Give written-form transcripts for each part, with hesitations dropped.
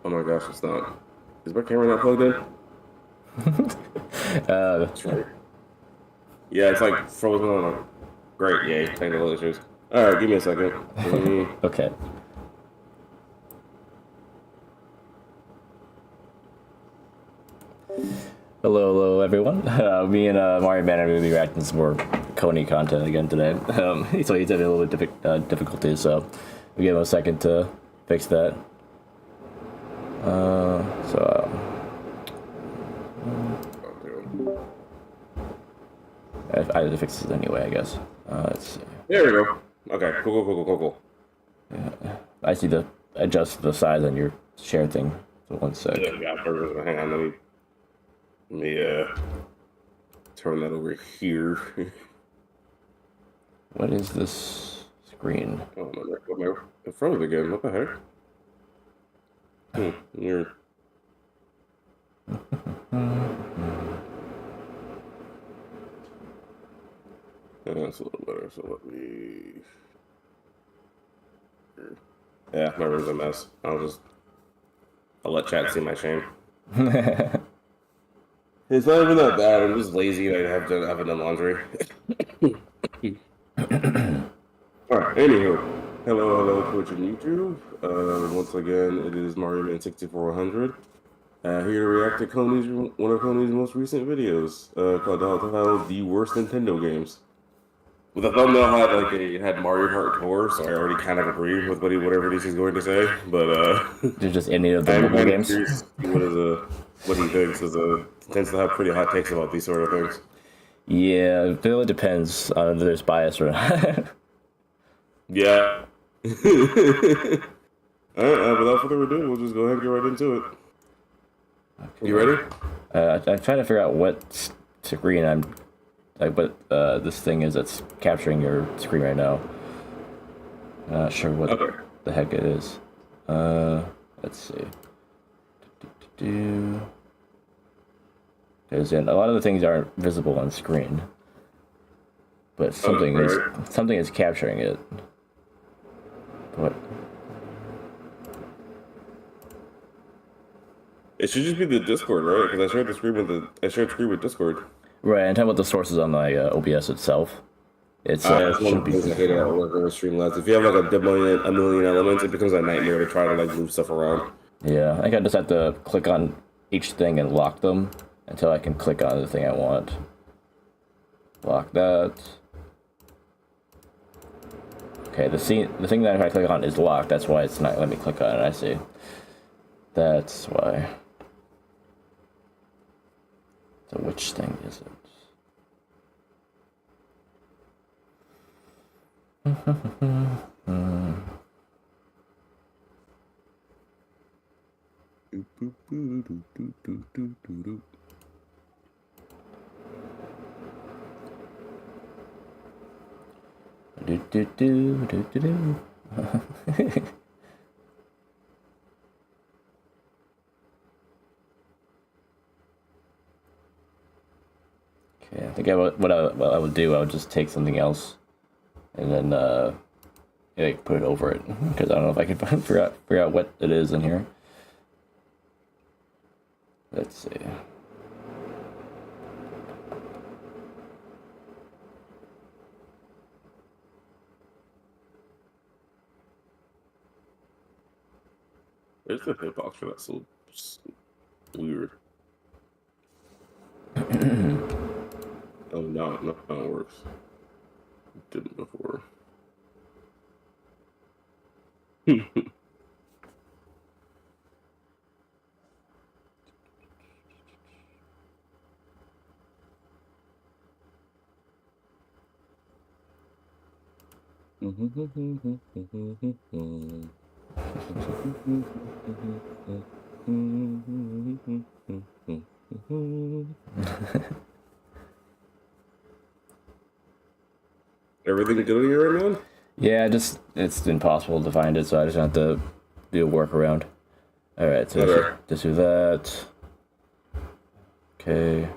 Oh my gosh, it's not. Is my camera not plugged in? That's right. Yeah, it's like frozen on. Great, yay, technical issues. All right, give me a second. Okay. Hello, hello, everyone. Me and Marioman are going to be reacting to some more CONEY content again today. So he's having a little bit difficulty, so we give him a second to fix that. So I have to fix this anyway, I guess. Let's see. There we go. Okay, cool. Yeah, I see to adjust the size on your share thing. So 1 sec. Yeah, hang on, let me turn that over here. What is this screen? Oh my, it froze again. What the heck? You're. That's a little better. So let me. Yeah, my room's a mess. I'll let chat see my shame. It's not even that bad. I'm just lazy and I haven't done laundry. Alright, anywho. Hello, Twitch and YouTube. Once again, it is Marioman 6400. Here to react to one of CONEY's most recent videos, titled The Worst Nintendo Games. With the thumbnail had Mario Kart Tour, so I already kind of agree with whatever he's going to say. But There's just any of the mobile games. What he thinks tends to have pretty hot takes about these sort of things. Yeah, it really depends on if there's bias or not. Yeah. Alright, without further ado, we'll just go ahead and get right into it. Okay. You ready? I'm trying to figure out what screen what this thing is that's capturing your screen right now. I'm not sure what the heck it is. Let's see. Because a lot of the things aren't visible on screen, but something is capturing it. What? It should just be the Discord, right? Because I shared screen with Discord. Right, and talking about the sources on my OBS itself. It's one of the things I hate about working with Streamlabs. If you have like a million elements, it becomes a nightmare to try to like move stuff around. Yeah, I think I just have to click on each thing and lock them until I can click on the thing I want. Lock that. Okay, the thing that if I click on is locked. That's why it's not letting me click on it. I see. That's why. So which thing is it? Okay, I think what I would do, I would just take something else, and then put it over it, because I don't know if I can figure out what it is in here. Let's see. There's the hitbox for that, so weird. Oh no, it works. It didn't before. Everything good in here right now? Yeah, it's impossible to find it, so I just have to do a workaround. Alright, so just do that. Okay.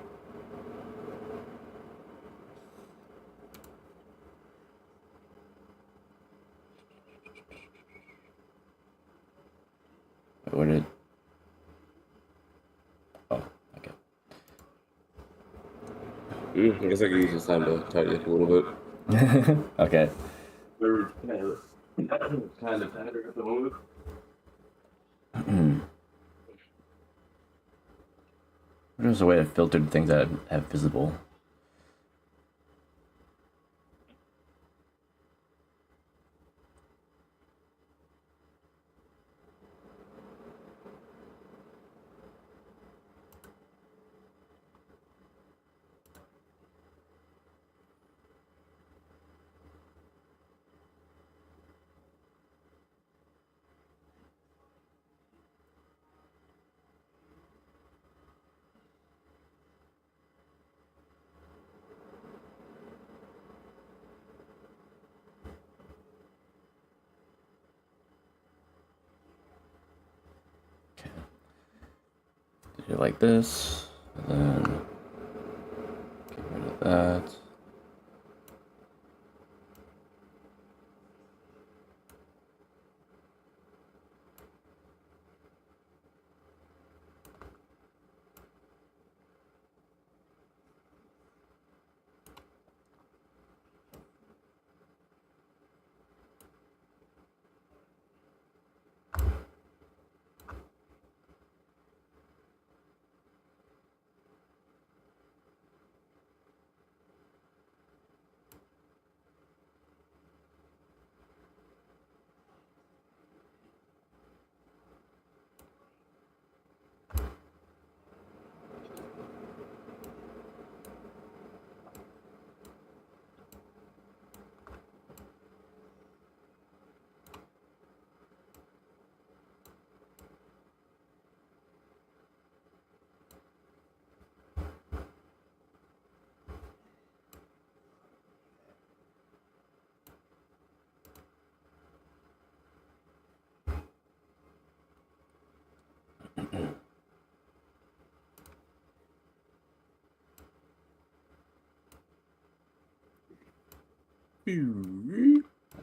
What did I guess I could use this time to tidy up a little bit. Okay. They're kind of tighter at the moment. There's a way to filter the things that have visible. Do it like this, and then get rid of that.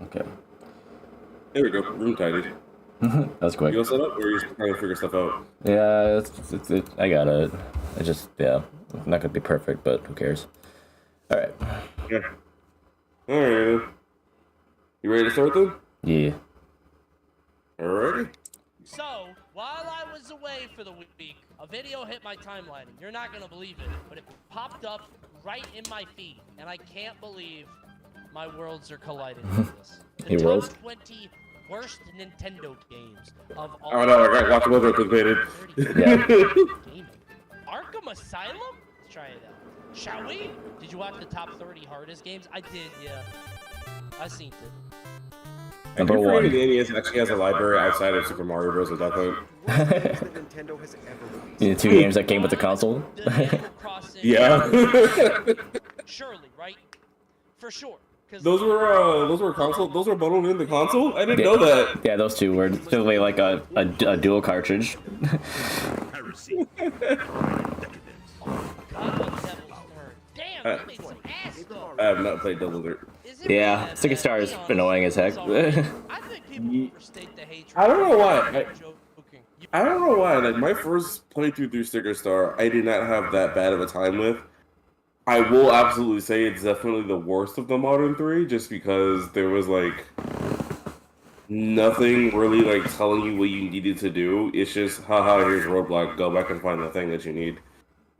Okay. There we go. Room tidied. That's quick. You all set up, or are you just trying to figure stuff out? Yeah, I got it. I just, yeah, not gonna be perfect, but who cares? All right. Yeah. All right. You ready to start then? Yeah. Alrighty. So, while I was away for the week, a video hit my timeline, and you're not gonna believe it, but it popped up right in my feed, and I can't believe my worlds are colliding with this. The Your top worlds? 20 worst Nintendo games of all Oh no, I got watch over clickbaited. Yeah. gaming. Arkham Asylum? Let's try it out. Shall we? Did you watch the top 30 hardest games? I did, yeah. I seen it. Number I keep forgetting one. the NES actually has a library outside of Super Mario Bros. At that point. Worst games that Nintendo has ever released. The two games that came with the console. The Animal Crossing. Yeah. Surely, right? For sure. 'Cause those were console. Those were bundled in the console. I didn't Yeah. know that. Yeah, those two were simply like a dual cartridge. Heresy. God, Devil's Third. Damn, they made some ass though. I have not played Double Dirt. Is it Yeah, bad, Sticky man? Star is Be honest. annoying as heck. It's all right. I think people overstate the hatred. I don't know why. I'm joking. I don't know why. Like my first playthrough through Sticker Star, I did not have that bad of a time with. I will absolutely say it's definitely the worst of the modern three, just because there was like nothing really like telling you what you needed to do. It's just, haha, here's a roadblock. Go back and find the thing that you need.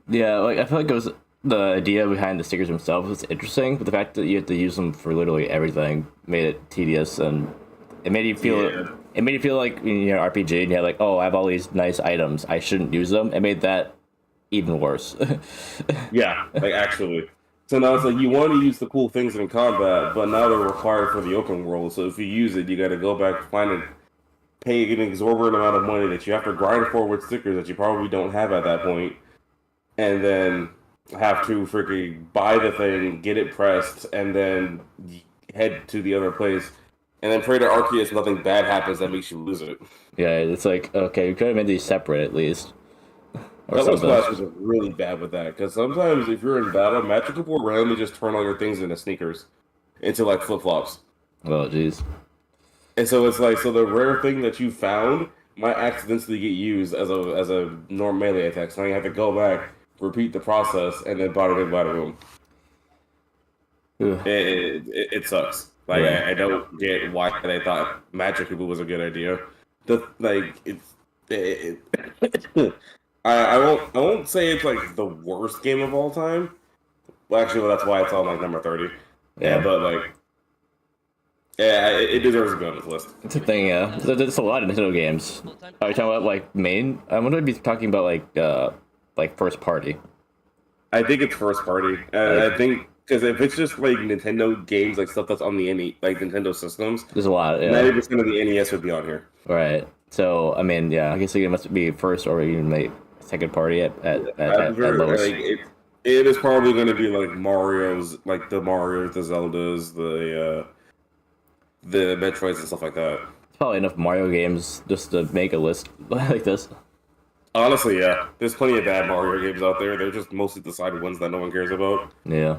Yeah, like I feel like it was the idea behind the stickers themselves was interesting, but the fact that you had to use them for literally everything made it tedious, and it made you feel Yeah. it made you feel like when you're an RPG and you had like, oh, I have all these nice items, I shouldn't use them. It made that even worse. Yeah, like actually. So now it's like you want to use the cool things in combat, but now they're required for the open world. So if you use it, you got to go back, find it, pay an exorbitant amount of money that you have to grind for with stickers that you probably don't have at that point, and then have to freaking buy the thing, get it pressed, and then head to the other place, and then pray to Arceus nothing bad happens that makes you lose it. Yeah, it's like, okay, we could have made these separate at least. Or Double something. Splash is really bad with that, because sometimes if you're in battle, magic people will randomly just turn all your things into sneakers, into like flip-flops. Oh, jeez. And so it's like, so the rare thing that you found might accidentally get used as a normal melee attack. So now you have to go back, repeat the process, and then bada bing, bada boom. Ugh. It sucks. Like Right. I don't get why they thought Magic Koopa was a good idea. I won't say it's like the worst game of all time. Well, actually, that's why it's on like number 30. Yeah. But like, yeah, it deserves to be on this list. It's a thing, yeah. There's a lot of Nintendo games. Are you talking about like main? I'm gonna be talking about like first party. I think it's first party. I think because if it's just like Nintendo games, like stuff that's on the like Nintendo systems, There's a lot. Yeah. 90% of the NES would be on here. Right. So I mean, yeah. I guess it must be first or even maybe second party at lowest. Like, it is probably going to be like Mario's, like the Marios, the Zeldas, the Metroids and stuff like that. It's probably enough Mario games just to make a list like this. Honestly, yeah. There's plenty of bad Mario games out there. They're just mostly decided ones that no one cares about. Yeah.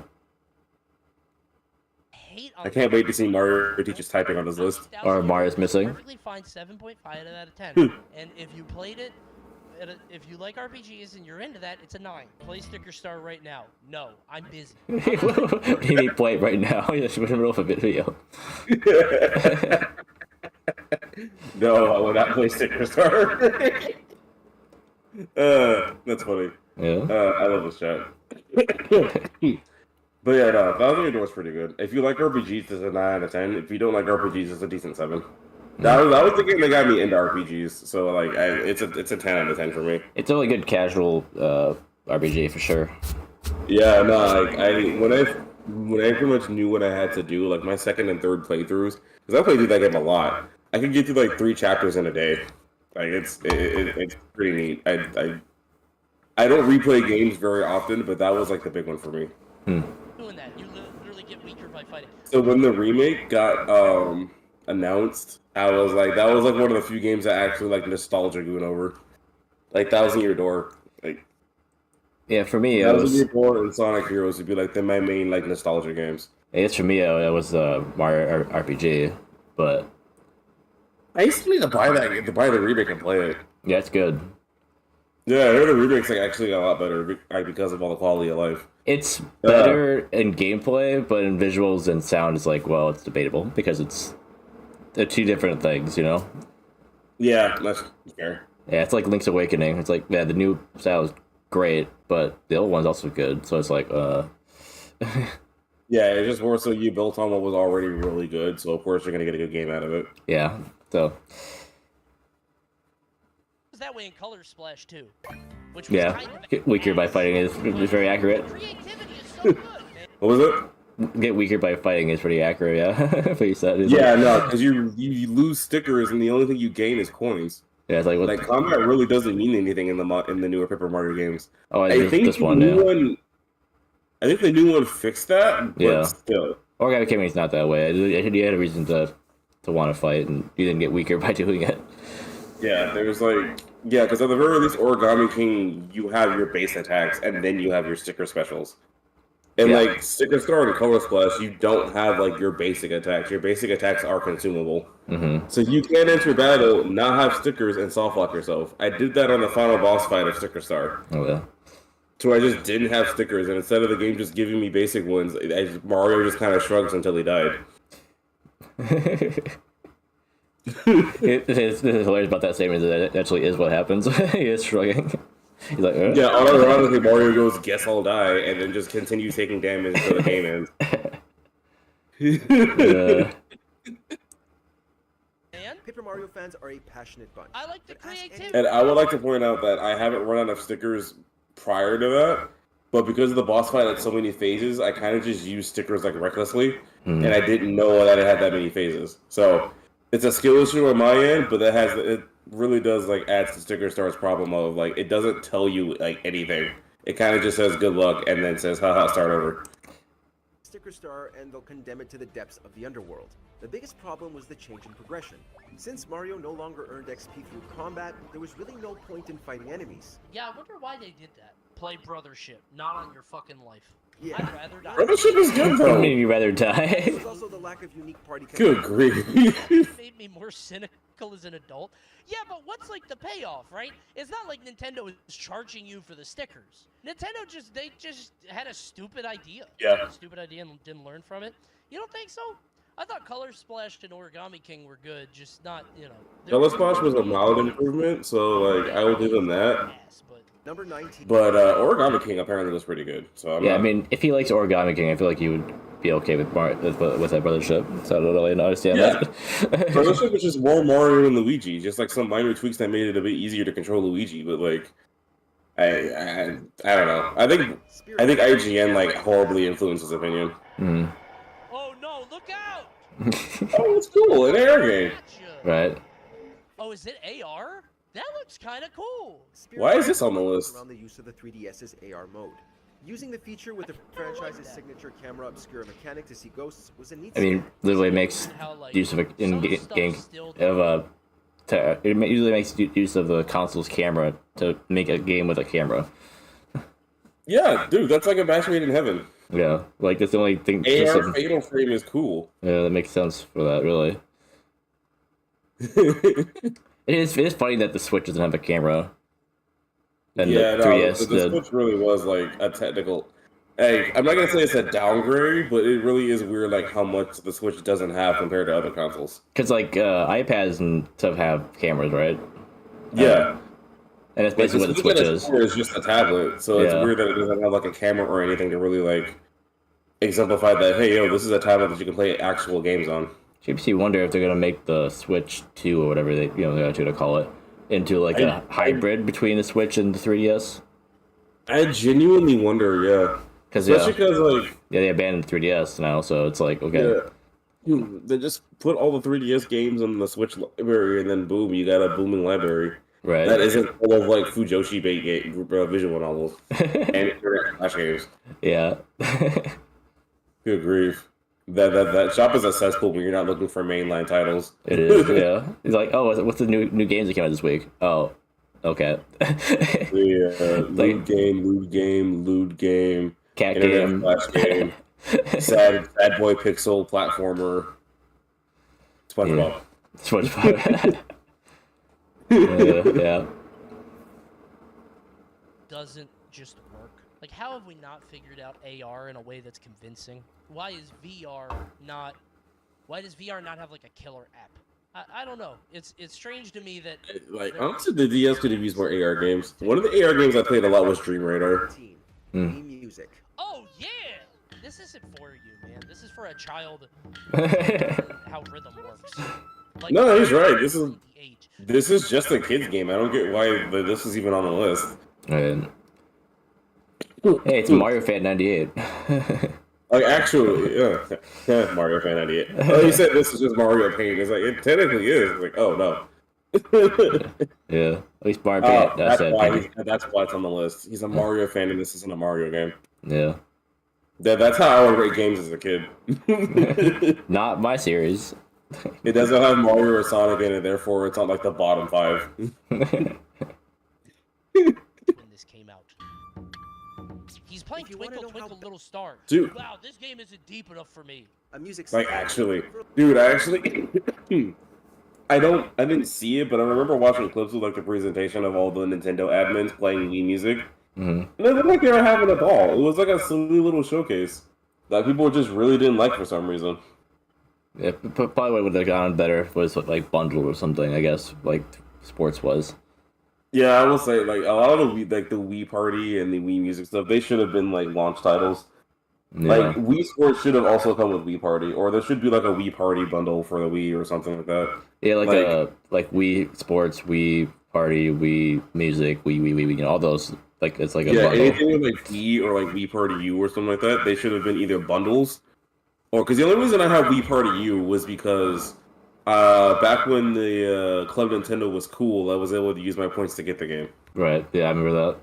I can't wait to see Mario teaches typing on this list. Or Mario's missing. Perfectly fine 7.5 out of 10. And if you played it, if you like RPGs and you're into that, it's a 9. Play Sticker Star right now. No, I'm busy. What do you mean play it right now? You're just in the middle of a video. No, I will not play Sticker Star. That's funny. Yeah. I love this chat. But yeah, no, Thousand Year Door is pretty good. If you like RPGs, it's a 9 out of 10. If you don't like RPGs, it's a decent 7. That was the game that got me into RPGs. So like, it's a 10 out of 10 for me. It's a really good casual RPG for sure. Yeah, no, like when I pretty much knew what I had to do, like my second and third playthroughs, because I played through that game a lot. I could get through like 3 chapters in a day. Like it's pretty neat. I don't replay games very often, but that was like the big one for me. Doing that, you literally get weaker by fighting. So when the remake got announced, I was like, that was like one of the few games that actually like nostalgia going over. Like Thousand Year Door, like Yeah, for me, Thousand Year Door and Sonic Heroes would be like my main like nostalgia games. I guess for me, it was Mario RPG, but I used to need to buy the remake and play it. yeah, it's good. Yeah, I heard the remake's like actually a lot better because of all the quality of life. It's better in gameplay, but in visuals and sound, it's like, well, it's debatable because they're 2 different things, you know? Yeah, that's fair. Yeah, it's like Link's Awakening. It's like, yeah, the new style is great, but the old one's also good. So it's like, Yeah, it's just more so you built on what was already really good, so of course you're gonna get a good game out of it. yeah. So That way in Color Splash too, which was yeah, kind of get weaker by fighting is very accurate. creativity is so good, man. What was it? Get weaker by fighting is pretty accurate. Yeah, what you said. Is Yeah, no, because you lose stickers and the only thing you gain is coins. yeah, it's like what? Like combat really doesn't mean anything in the newer Paper Mario games. Oh, I think this the one, new yeah. one. I think the new one fixed that, but Yeah. still. Origami King's not that way. You had a reason to want to fight, and you didn't get weaker by doing it. Yeah, there's like because at the very least, Origami King, you have your base attacks and then you have your sticker specials. And Yeah. like Sticker Star and Color Splash, you don't have like your basic attacks. Your basic attacks are consumable. Mm-hmm. So you can enter battle, not have stickers, and soft lock yourself. I did that on the final boss fight of Sticker Star. Oh yeah. So I just didn't have stickers, and instead of the game just giving me basic ones, Mario just kind of shrugs until he died. It's hilarious about that statement that it actually is what happens. He is shrugging. He's like, Yeah, unironically, Mario goes, "Guess I'll die," and then just continues taking damage until the game ends. And Paper Mario fans are a passionate bunch. I like the But ask any- creativity. And I would like to point out that I haven't run out of stickers prior to that, but because of the boss fight had so many phases, I kind of just used stickers like recklessly, and I didn't know that it had that many phases. So it's a skill issue on my end, but it really does like adds to Sticker Star's problem of like it doesn't tell you like anything. It kind of just says good luck and then says haha start over. Sticker Star, and they'll condemn it to the depths of the underworld. The biggest problem was the change in progression. Since Mario no longer earned XP through combat, there was really no point in fighting enemies. Yeah, I wonder why they did that. Play brothership, not on your fucking life. Yeah. I'd rather die. Brothership is good I though. mean, you'd rather die. There was also the lack of unique party Good connections. grief. It made me more cynical uncle is an adult. Yeah, but what's like the payoff, right? It's not like Nintendo is charging you for the stickers. Nintendo just had a stupid idea. Yeah. A stupid idea and didn't learn from it. You don't think so? I thought Color Splash and Origami King were good, just not, Color Splash was a mild improvement, so like I will give them that. But Number 19. But Origami King apparently was pretty good. So I mean, if he likes Origami King, I feel like he would be okay with that Brothership. So I don't really understand that. Brothership was just more Mario and Luigi, just like some minor tweaks that made it a bit easier to control Luigi. But like, I don't know. I think IGN like horribly influenced his opinion. Mm. Oh no! Look out! Oh, it's cool. An AR game. Right. Oh, is it AR? That looks kind of cool. Why is this on the list? Around the use of the 3DS's AR mode. Using the feature with the franchise's signature camera obscura mechanic to see ghosts was a neat I mean, literally makes use of it usually makes use of the console's camera to make a game with a camera. Yeah, dude, that's like a match made in heaven. Yeah, like that's the only thing. AR Fatal Frame is cool. Yeah, that makes sense for that, really. It is funny that the Switch doesn't have a camera. And yeah, the 3DS the Switch really was like a technical. Hey, I'm not gonna say it's a downgrade, but it really is weird, like how much the Switch doesn't have compared to other consoles. Because like iPads and stuff have cameras, right? Yeah, and it's basically what the Switch is. It's just a tablet, so it's weird that it doesn't have like a camera or anything to really like exemplify that. Hey, yo, this is a tablet that you can play actual games on. Makes you wonder if they're gonna make the Switch 2 or whatever they're gonna call it into like a hybrid between the Switch and the 3DS. I genuinely wonder, yeah. Especially because like they abandoned 3DS now, so it's like okay. Yeah. They just put all the 3DS games on the Switch library, and then boom, you got a booming library. Right. That isn't full of like Fujoshi bait visual novels and Flash games. Yeah. Good grief. That shop is a cesspool when you're not looking for mainline titles. It is, yeah. He's like, oh, what's the new games that came out this week? Oh, okay. Yeah, lewd game, cat internet game, flash game, sad boy pixel platformer, SpongeBob. Yeah. Doesn't just work. Like, how have we not figured out AR in a way that's convincing? Why does VR not have like a killer app? I don't know. It's strange to me that like honestly the DS could have used more AR games. One of the AR games I played a lot was Dream Radar. Music. Oh yeah! This isn't for you, man. This is for a child. How rhythm works. Like, no, he's right. This is just a kid's game. I don't get why this is even on the list. Hey, it's Mario Fan 98. Like actually, yeah, Mario Fan 98. Oh, you said this is just Mario Paint. It's like it technically is. It's like, oh no. Yeah, at least Mario Paint. That's why it's on the list. He's a Mario fan, and this isn't a Mario game. Yeah. That's how I would rate games as a kid. Not my series. It doesn't have Mario or Sonic in it, therefore it's on like the bottom 5. When this came out. He's playing Twinkle Twinkle Little Star. Dude. Wow, this game isn't deep enough for me. Like actually, I didn't see it, but I remember watching clips of like the presentation of all the Nintendo admins playing Wii music. Mm-hmm. And it looked like they were having a ball. It was like a silly little showcase that people just really didn't like for some reason. Yeah, probably what would have gone better was like bundled or something. I guess like sports was. Yeah, I will say like a lot of the Wii Party and the Wii Music stuff, they should have been like launch titles. Yeah. Like Wii Sports should have also come with Wii Party, or there should be like a Wii Party bundle for the Wii or something like that. Yeah, like Wii Sports, Wii Party, Wii Music, Wii, all those. Like it's like a bundle. Anything with like Wii or like Wii Party U or something like that, they should have been either bundles, or because the only reason I have Wii Party U was because back when the Club Nintendo was cool, I was able to use my points to get the game. Right. Yeah, I remember that.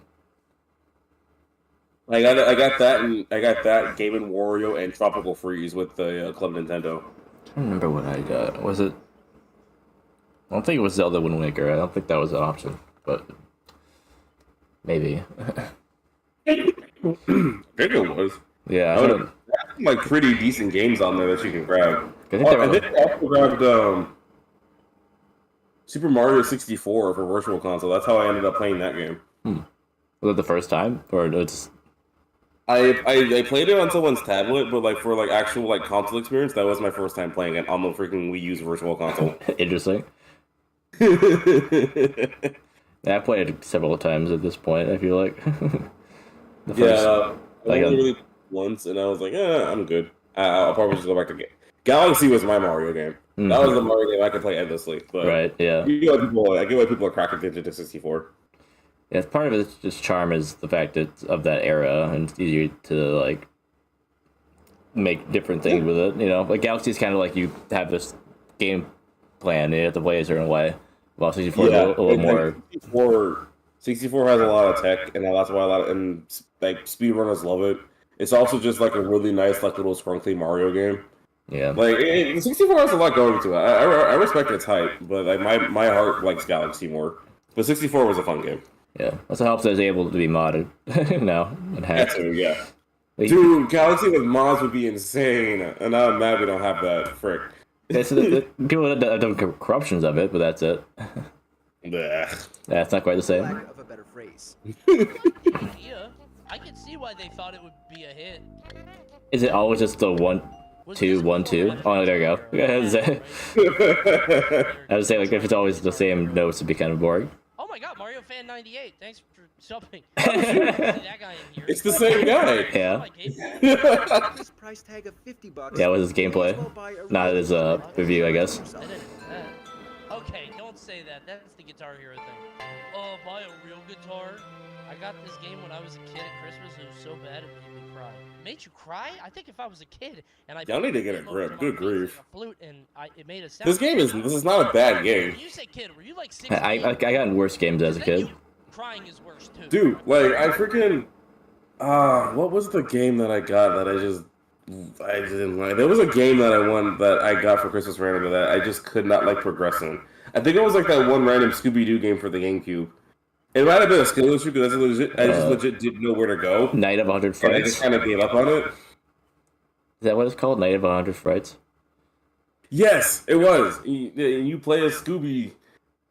I got that, and I got that Game and Wario and Tropical Freeze with the Club Nintendo. I don't remember what I got. Was it? I don't think it was Zelda Wind Waker. I don't think that was an option, but maybe. I think it was. Yeah. Like pretty decent games on there that you can grab. I think I also grabbed Super Mario 64 for Virtual Console. That's how I ended up playing that game. Was it the first time, or it's I played it on someone's tablet, but like for like actual like console experience, that was my first time playing it on the freaking Wii U's Virtual Console. interesting? Yeah, I played it several times at this point. I feel like the first, Yeah, I like, only really once, and I was like, I'm good. I'll probably just go back to Galaxy was my Mario game. That was the Mario game I could play endlessly. But right, yeah. you get why I get why people are cracking into 64. Yeah, part of its just charm is the fact that of that era, and it's easier to like make different things with it. You know, like Galaxy is kind of like you have this game plan, and you have to play a certain way. While 64 is a little more. 64 has a lot of tech, and that's why and like speedrunners love it. It's also just like a really nice, like little scrunkly Mario game. Yeah. Like 64 has a lot going to it. I respect its hype, but like my heart likes Galaxy more. But 64 was a fun game. Yeah, also helps that it's able to be modded now and hacked. That's it, yeah. Dude, Galaxy with mods would be insane, and I'm mad we don't have that. Frick. People have done corruptions of it, but that's it. Blech. That's not quite the same. Lack of a better phrase. idea. I can see why they thought it would be a hit. Is it always just the 1, 2, 1, 2? Oh, there you go. I would say like if it's always the same notes, it'd be kind of boring. Oh my God, Mario Fan 98. Thanks for subbing. That guy in here. It's the same guy. Yeah. This price tag of $50. Yeah, with his gameplay, not his review, I guess. Okay, don't say that. That's the Guitar Hero thing. Oh, buy a real guitar. I got this game when I was a kid at Christmas. It was so bad it made me cry. Made you cry? I think if I was a kid and I Y'all need to get a grip. Good grief. a flute and it made a sound. This is not a bad game. When you say kid, were you like 6? I got in worse games as a kid. Crying is worse too. Dude, like I freaking what was the game that I got that I didn't like? There was a game that I won that I got for Christmas randomly that I just could not like progressing. I think it was like that one random Scooby-Doo game for the GameCube. It might have been a skill issue because I just legit didn't know where to go. Night of 100 And Frights. I just kind of gave up on it. Is that what it's called? Night of 100 Frights? Yes, it was. You play as Scooby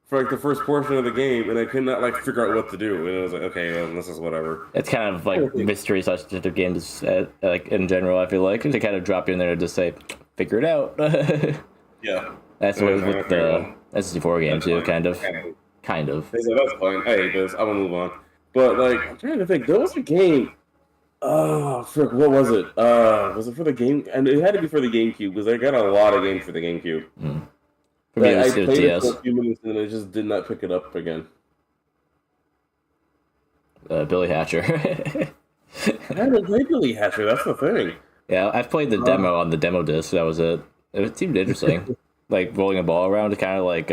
for like the first portion of the game, and I could not like figure out what to do. And I was like, okay, well, this is whatever. It's kind of like mystery / detective games, like in general. I feel like they kind of drop you in there to just say, figure it out. Yeah, that's what it was with the SC4 game too, kind of. They said, that's fine. I hate this. I'm gonna move on. But like, I'm trying to think. There was a game. Oh, frick, what was it? Was it for the game? And it had to be for the GameCube because I got a lot of games for the GameCube. For me, I it was played it DS. for a few minutes and I just did not pick it up again. Billy Hatcher. I haven't played Billy Hatcher. That's the thing. Yeah, I've played the demo on the demo disc. That was it. It seemed interesting. Like rolling a ball around, it's kind of like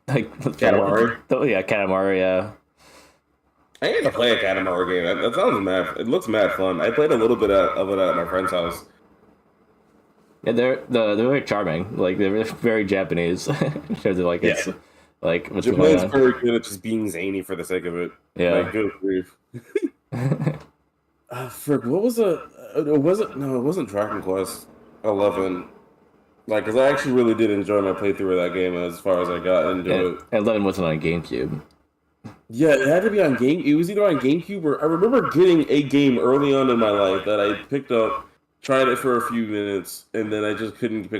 Katamari? Yeah, Katamari. Yeah. I need to play a Katamari game. That sounds mad. It looks mad fun. I played a little bit of it at my friend's house. Yeah, they're very charming. Like they're very Japanese. Because like it's like what's going Japan's on. very good at just being zany for the sake of it. Yeah. Like, good grief. Frick, what was it? Was it? No, it wasn't Dragon Quest 11. Like, because I actually really did enjoy my playthrough of that game as far as I got into it. 11 wasn't on GameCube. Yeah, it had to be on Game. It was either on GameCube or I remember getting a game early on in my life that I picked up, tried it for a few minutes, and then I just couldn't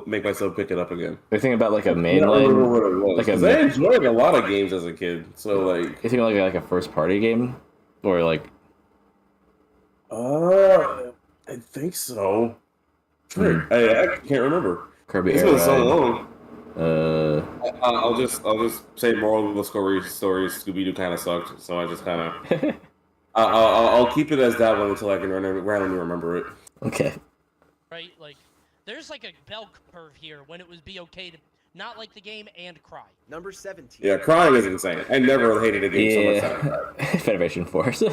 make myself pick it up again. You're thinking about like a I don't remember what it mainline, was. like a 'Cause I enjoyed a lot of games as a kid. So like, you think like a first party game, or like I think so. I can't remember. Kirby It's Air been so Ride. long. I'll just say moral of the stories. Scooby-Doo kind of sucked, so I just kind of I'll keep it as that one until I can randomly remember it. Okay. Right? Like, there's like a bell curve here when it would be okay to not like the game and cry. Number 17. Yeah, crying is insane. I never hated a game so much. That I cried. Federation Force.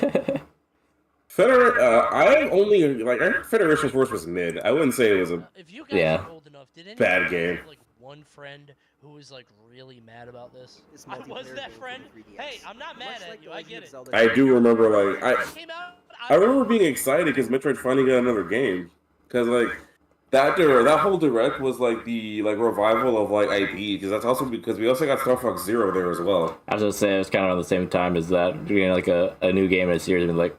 I only I heard Federation Force was mid. I wouldn't say it was a If you guys Yeah. are old enough, did anyone Bad game. have, like one friend who was like really mad about this? This I was multiplayer that game friend. for the 3DS. Hey, I'm not mad Much at like you. The I Legend get of it. Zelda I do remember like When it came out, I remember being excited because Metroid finally got another game. Because like that whole direct was like the revival of like IP because that's also because we also got Star Fox Zero there as well. I was gonna say it was kind of around the same time as that, doing like a new game in a series, and like,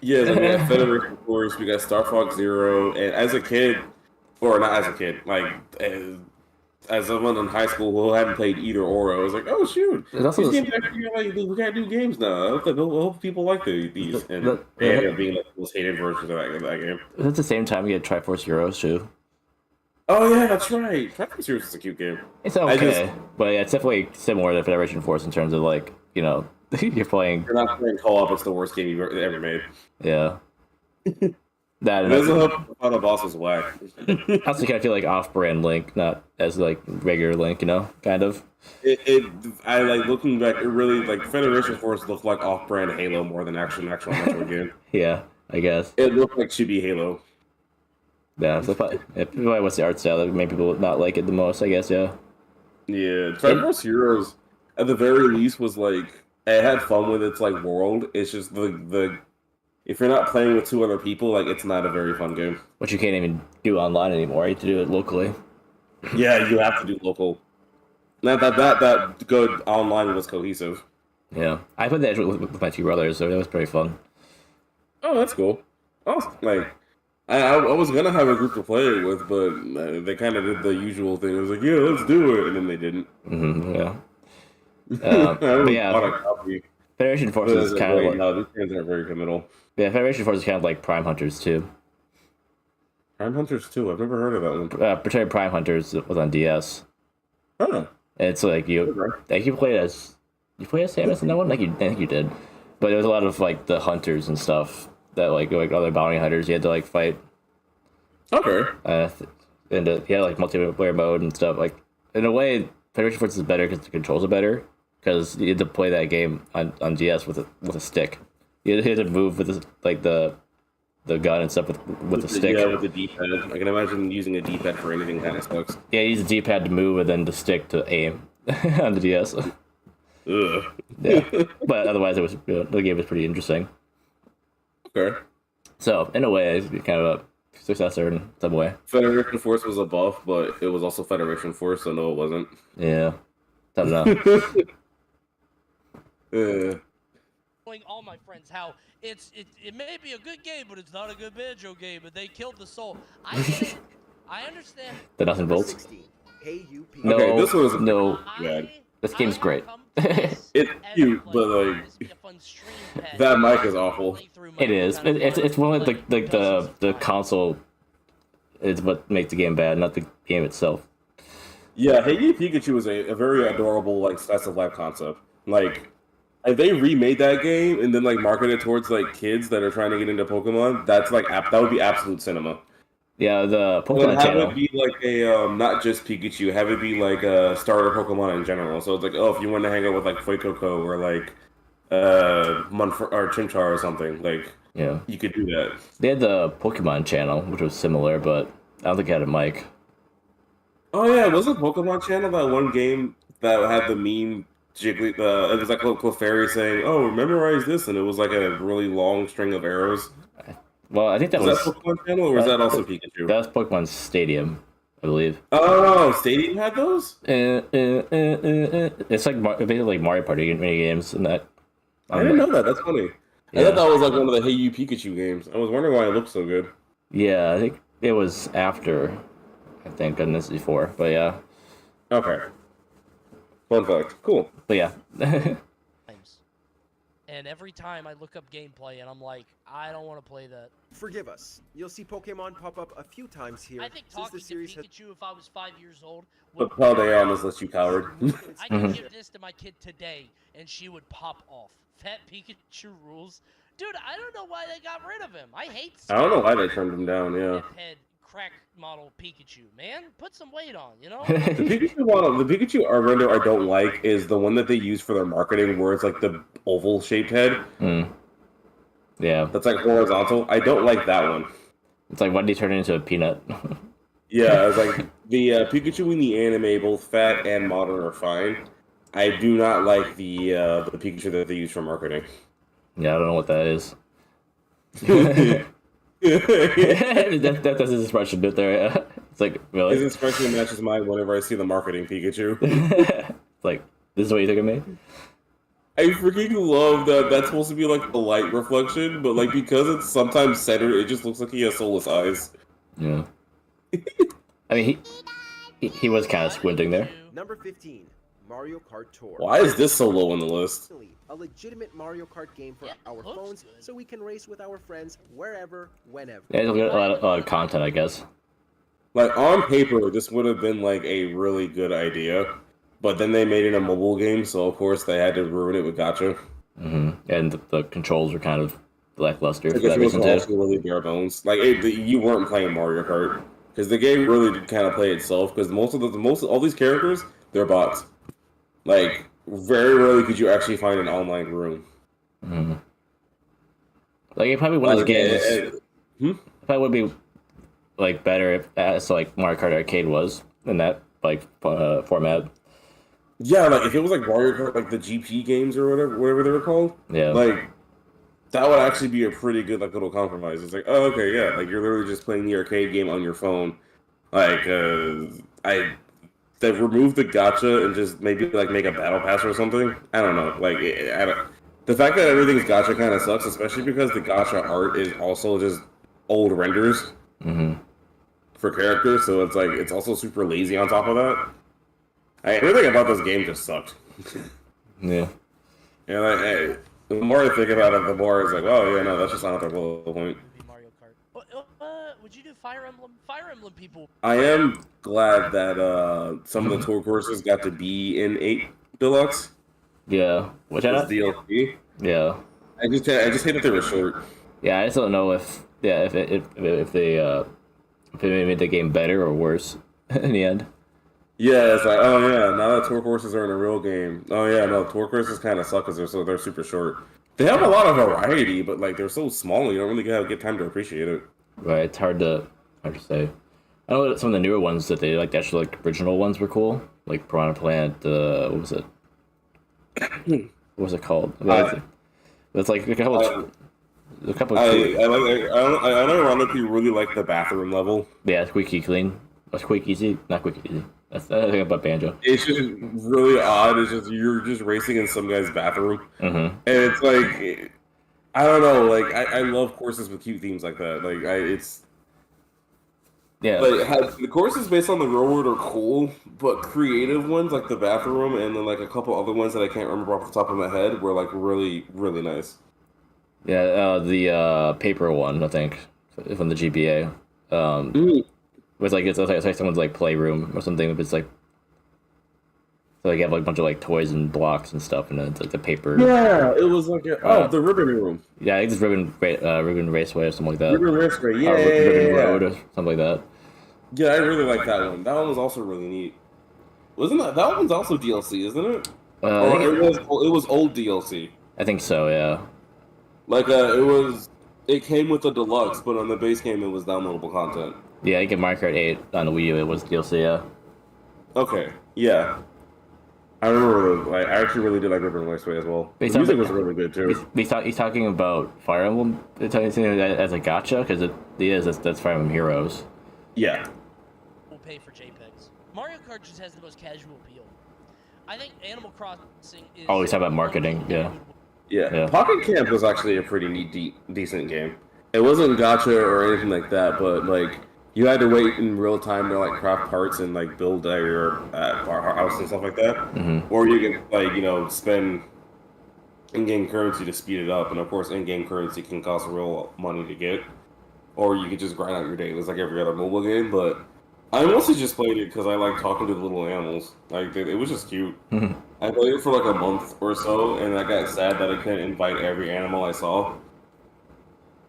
Yeah, like we got Federation Force, we got Star Fox Zero, and as a kid, or not as a kid, like as someone in high school who hadn't played either or, I was like, oh shoot, There's also these this, games actually like we can't do games now. I hope people like these, and the, they ended the, up being like the most hated versions of that game. at the same time we had Triforce Heroes too. Oh yeah, that's right. Triforce Heroes is a cute game. It's I okay, just but yeah, it's definitely similar to Federation Force in terms of like, you're playing. you're not playing co-op. It's the worst game you've ever made. Yeah. That It and doesn't help the final boss is whack. I also kind of feel like off-brand Link, not as like regular Link, kind of. I like looking back. It really like Federation Force looked like off-brand Halo more than actual Metroid game. Yeah, I guess. It looked like chibi Halo. Yeah, so if probably what's the art style that made people not like it the most, I guess. Yeah. Yeah, Triforce Heroes at the very least was like it had fun with its like world. It's just the if you're not playing with two other people, like it's not a very fun game. Which you can't even do online anymore. You have to do it locally. Yeah, you have to do local. Not that good online was cohesive. Yeah, I played that with my two brothers, so that was pretty fun. Oh, that's cool. I was like, I was gonna have a group to play it with, but they kind of did the usual thing. It was like, yeah, let's do it, and then they didn't. Yeah. I But yeah, bought a copy. Federation Force is kind of like no, these games aren't very committal. yeah, Federation Force is kind of like Prime Hunters too. Prime Hunters 2, I've never heard of that one. Pretend Prime Hunters was on DS. Huh. And it's like you played as Samus in that one, I think you did, but there was a lot of like the hunters and stuff that like other bounty hunters you had to like fight. Okay. And he had like multiplayer mode and stuff. Like in a way, Federation Force is better because the controls are better because you had to play that game on DS with a stick. You had to move with the gun and stuff with the stick. Yeah, with the D-pad. I can imagine using a D-pad for anything kind of sucks. Yeah, you use the D-pad to move and then the stick to aim on the DS. Ugh. Yeah, but otherwise the game was pretty interesting. Okay. So in a way, it's kind of a successor in some way. Federation Force was a buff, but it was also Federation Force, so no, it wasn't. Yeah, I don't know. Telling all my friends how it may be a good game, but it's not a good banjo game, and they killed the soul. I get it. I understand. The nuts and bolts. 16. Hey, you people. No, Okay, this was no. bad. This game's I great. come to this It's as, cute, but, like, this be a fun stream pet. that mic is awful. It is. It's one of the console is what makes the game bad, not the game itself. Yeah, Hey You Pikachu is a very adorable like slice of life concept. Like, if they remade that game and then like marketed it towards like kids that are trying to get into Pokemon, that's like that would be absolute cinema. Yeah, the But Pokemon have channel. it be like a not just Pikachu, have it be like a starter Pokemon in general. So it's like, oh, if you want to hang out with like Fuecoco or like or Chimchar or something, like Yeah, you could do that. they had the Pokemon channel, which was similar, but I don't think it had a mic. Oh yeah, wasn't Pokemon Channel that one game that had the meme Jiggly? It was like a little Clefairy saying, "Oh, memorize this," and it was like a really long string of arrows. Well, I think that Was was that Pokemon Channel, or was that also Pikachu? that was Pokemon Stadium, I believe. Oh, Stadium had those. It's like basically like Mario Party mini games and that. I didn't know that. That's funny. I Yeah. thought that was like one of the Hey You Pikachu games. I was wondering why it looked so good. Yeah, I think it was after. I think on this before, but yeah, Okay. Fun fact. Cool. but yeah. times. And every time I look up gameplay and I'm like, I don't want to play that. Forgive us. You'll see Pokemon pop up a few times here I think since talking the series to has. Pikachu if I was 5 years old But how they on this list, you coward. I could give this to my kid today and she would pop off. Fat Pikachu rules. Dude, I don't know why they got rid of him. I hate I don't know why they turned him down. Yeah. head crack model Pikachu. Man, put some weight on, you know? The Pikachu model, the Pikachu render I don't like is the one that they use for their marketing, where it's like the oval shaped head. Yeah, That's like horizontal. I don't like that one. it's like, why did he turn into a peanut? Yeah, it's like the Pikachu in the anime, both fat and modern, are fine. I do not like the Pikachu that they use for marketing. Yeah, I don't know what that is. That does his expression bit there. Yeah. It's like, really? His expression matches mine whenever I see the marketing Pikachu. It's like, this is what you think of me? I freaking love that. That's supposed to be like the light reflection, but like because it's sometimes centered, it just looks like he has soulless eyes. Yeah. I mean, he was kind of squinting there. Number 15, Mario Kart Tour. Why is this so low on the list? A legitimate Mario Kart game for our phones, so we can race with our friends wherever, whenever. Yeah, there's a lot of content, I guess. Like on paper, this would have been like a really good idea, but then they made it a mobile game, so of course they had to ruin it with gacha. Mm-hmm. And the controls were kind of lackluster for Because that it was reason also too. really bare bones. Like you weren't playing Mario Kart because the game really did kind of play itself. Because most all these characters, they're bots. Like very rarely could you actually find an online room. Mm-hmm. Like it probably one of those games. It probably would be like better if so like Mario Kart Arcade was in that like format. Yeah, like if it was like Mario Kart, like the GP games or whatever they were called. Yeah. Like that would actually be a pretty good like little compromise. It's like, oh, okay, yeah, like you're literally just playing the arcade game on your phone. Like they remove the gacha and just maybe like make a battle pass or something. I don't know. Like the fact that everything's gacha kind of sucks, especially because the gacha art is also just old renders for characters. So it's like it's also super lazy on top of that. Everything about this game just sucked. Yeah. Yeah, like, the more I think about it, the more it's like, oh yeah, no, that's just not the whole point. Mario Kart. Would you do Fire Emblem? Fire Emblem people. I am glad that some of the tour courses got to be in 8 Deluxe. Yeah. Which I As DLC. Yeah. I just hate that they were short. Yeah, I just don't know if they made the game better or worse in the end. Yeah, it's like, oh yeah, now that tour courses are in a real game. Oh yeah, no, tour courses kind of suck because they're super short. They have a lot of variety, but like they're so small, you don't really get time to appreciate it. Right, it's hard to say. I know that some of the newer ones that they like, the actual like original ones were cool, like Piranha Plant. What was it? What was it called? It's like a couple. I ironically really like the bathroom level. Yeah, squeaky clean. Squeaky easy, not squeaky easy. That's the thing about Banjo. It's just really odd. It's just you're just racing in some guy's bathroom, and it's like I don't know. Like I love courses with cute themes like that. Like it's yeah. Like the courses based on the real world are cool, but creative ones like the bathroom and then like a couple other ones that I can't remember off the top of my head were like really really nice. Yeah, the paper one I think from the GBA. It's like it's like someone's like playroom or something. If it's like so like you have like a bunch of like toys and blocks and stuff, and then it's like the paper. Yeah, it was like the ribbon room. Yeah, I think it's Ribbon Raceway or something like that. Ribbon Raceway, yeah, Ribbon Road or something like that. Yeah, I really like that one. That one was also really neat. Wasn't that one's also DLC, isn't it? Or it was old DLC. I think so. Yeah. Like it came with the deluxe, but on the base game it was downloadable content. Yeah, you get Mario Kart 8 on the Wii U. It was DLC, yeah. Okay, yeah. I remember I actually really did like Ribbon Raceway as well. The music was really good too. He's talking about Fire Emblem as a gacha because it is that's Fire Emblem Heroes. Yeah. We'll pay for JPEGs. Mario Kart just has the most casual appeal. I think Animal Crossing is. Oh, he's talking about marketing. Yeah. Pocket Camp was actually a pretty neat, decent game. It wasn't gacha or anything like that, but like. You had to wait in real time to like craft parts and like build your house and stuff like that, or you can like spend in-game currency to speed it up, and of course in-game currency can cost real money to get, or you could just grind out your dailies like every other mobile game. But I mostly just played it because I like talking to the little animals. Like it was just cute. I played it for like a month or so, and I got sad that I couldn't invite every animal I saw.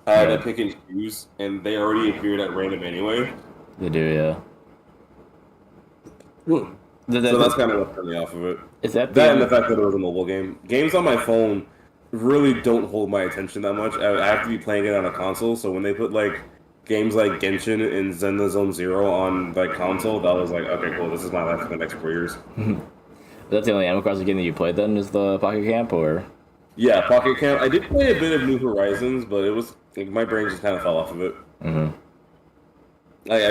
I had to pick and choose, and they already appeared at random anyway. They do, yeah. So that's kind of what turned me off of it. Is that and the fact that it was a mobile game? Games on my phone really don't hold my attention that much. I have to be playing it on a console, so when they put like games like Genshin and Zelda Zone Zero on like console, that was like, okay, cool, this is my life for the next 4 years. That's the only Animal Crossing game that you played then, is the Pocket Camp, or? Yeah, Pocket Camp. I did play a bit of New Horizons, but it was like my brain just kind of fell off of it. Mm-hmm.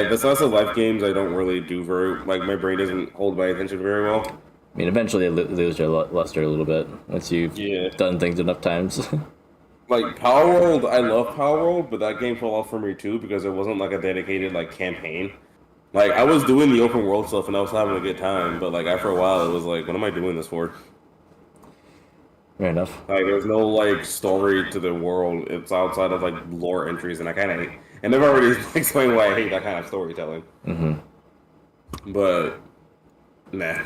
Besides the life games, I don't really do very like my brain doesn't hold my attention very well. I mean, eventually they lose their luster a little bit once you've done things enough times. Like Power World, I love Power World, but that game fell off for me too because it wasn't like a dedicated like campaign. Like I was doing the open world stuff and I was having a good time, but like after a while it was like, what am I doing this for? Fair enough. Like there's no like story to the world. It's outside of like lore entries, and I kind of hate. And they've already explained why I hate that kind of storytelling. Mm-hmm. But nah.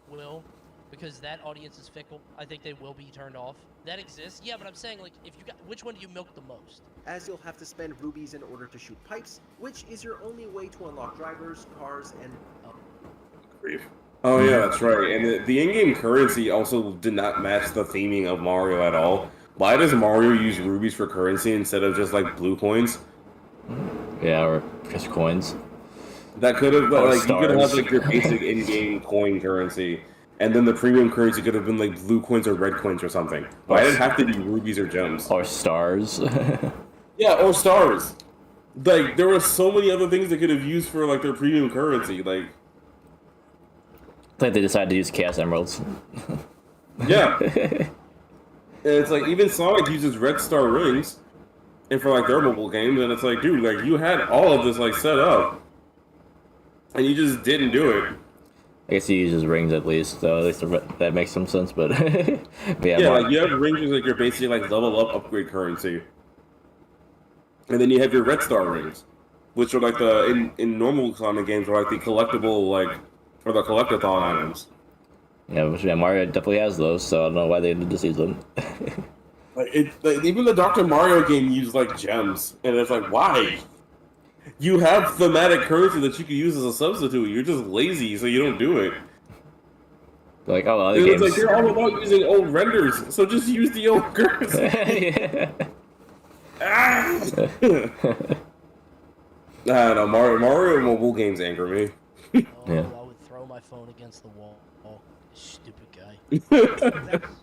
Will, because that audience is fickle. I think they will be turned off. That exists, yeah, but I'm saying like if you got which one do you milk the most? As you'll have to spend rubies in order to shoot pipes, which is your only way to unlock drivers, cars, and Grief. Oh yeah, that's right. And the in-game currency also did not match the theming of Mario at all. Why does Mario use rubies for currency instead of just like blue coins? Yeah, or just coins. That could have Or like you could have stars. like your basic in-game coin currency, and then the premium currency could have been like blue coins or red coins or something. Why did it have to be rubies or gems? Or stars. Yeah, or stars. Like there were so many other things they could have used for like their premium currency. Like I think they decided to use Chaos Emeralds. yeah, and it's like even Sonic uses red star rings, and for like their mobile games, and it's like, dude, like you had all of this like set up, and you just didn't do it. I guess he uses rings at least, so at least that makes some sense. But, but Yeah, like you have rings as like your basically like level up upgrade currency, and then you have your red star rings, which are like the in normal Sonic games are like the collectible like or the collectathon items. yeah, Mario definitely has those, so I don't know why they did to use them. Like even the Dr. Mario game used like gems, and it's like why? You have thematic currency that you can use as a substitute. You're just lazy, so you don't do it. Like, oh, other It's games. like you're all about using old renders, so just use the old currency. Yeah. Ah! I don't know, Mario mobile games anger me. Oh, Yeah. I would throw my phone against the wall. Oh, stupid guy.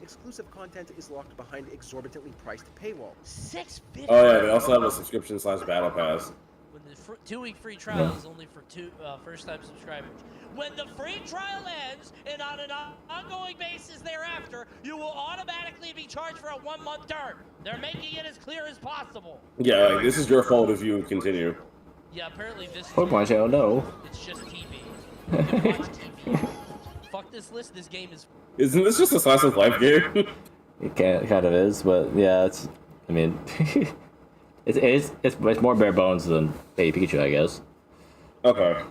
exclusive content is locked behind exorbitantly priced paywalls. $6.50. Oh yeah, they also have a subscription / battle pass. When the 2-week free trial is only for first-time subscribers. When the free trial ends, and on an ongoing basis thereafter, you will automatically be charged for a 1-month term. They're making it as clear as possible. Yeah, like this is your fault if you continue. Yeah, apparently this. Pokemon Channel, no. It's just TV. You can watch TV. Fuck this list. This game is. Isn't this just a slice of life game? It kind of is, but yeah, it's. I mean, it's more bare bones than Hey Pikachu, I guess. Okay.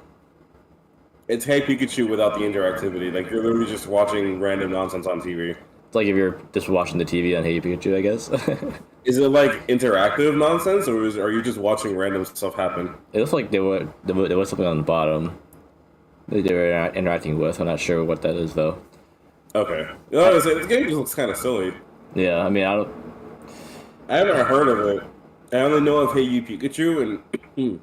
It's Hey Pikachu without the interactivity. Like you're literally just watching random nonsense on TV. It's like if you're just watching the TV on Hey Pikachu, I guess. Is it like interactive nonsense, or are you just watching random stuff happen? It looks like there was something on the bottom that they were interacting with. I'm not sure what that is though. Okay. No, this game just looks kind of silly. Yeah, I mean, I haven't heard of it. I only know of Hey You Pikachu, and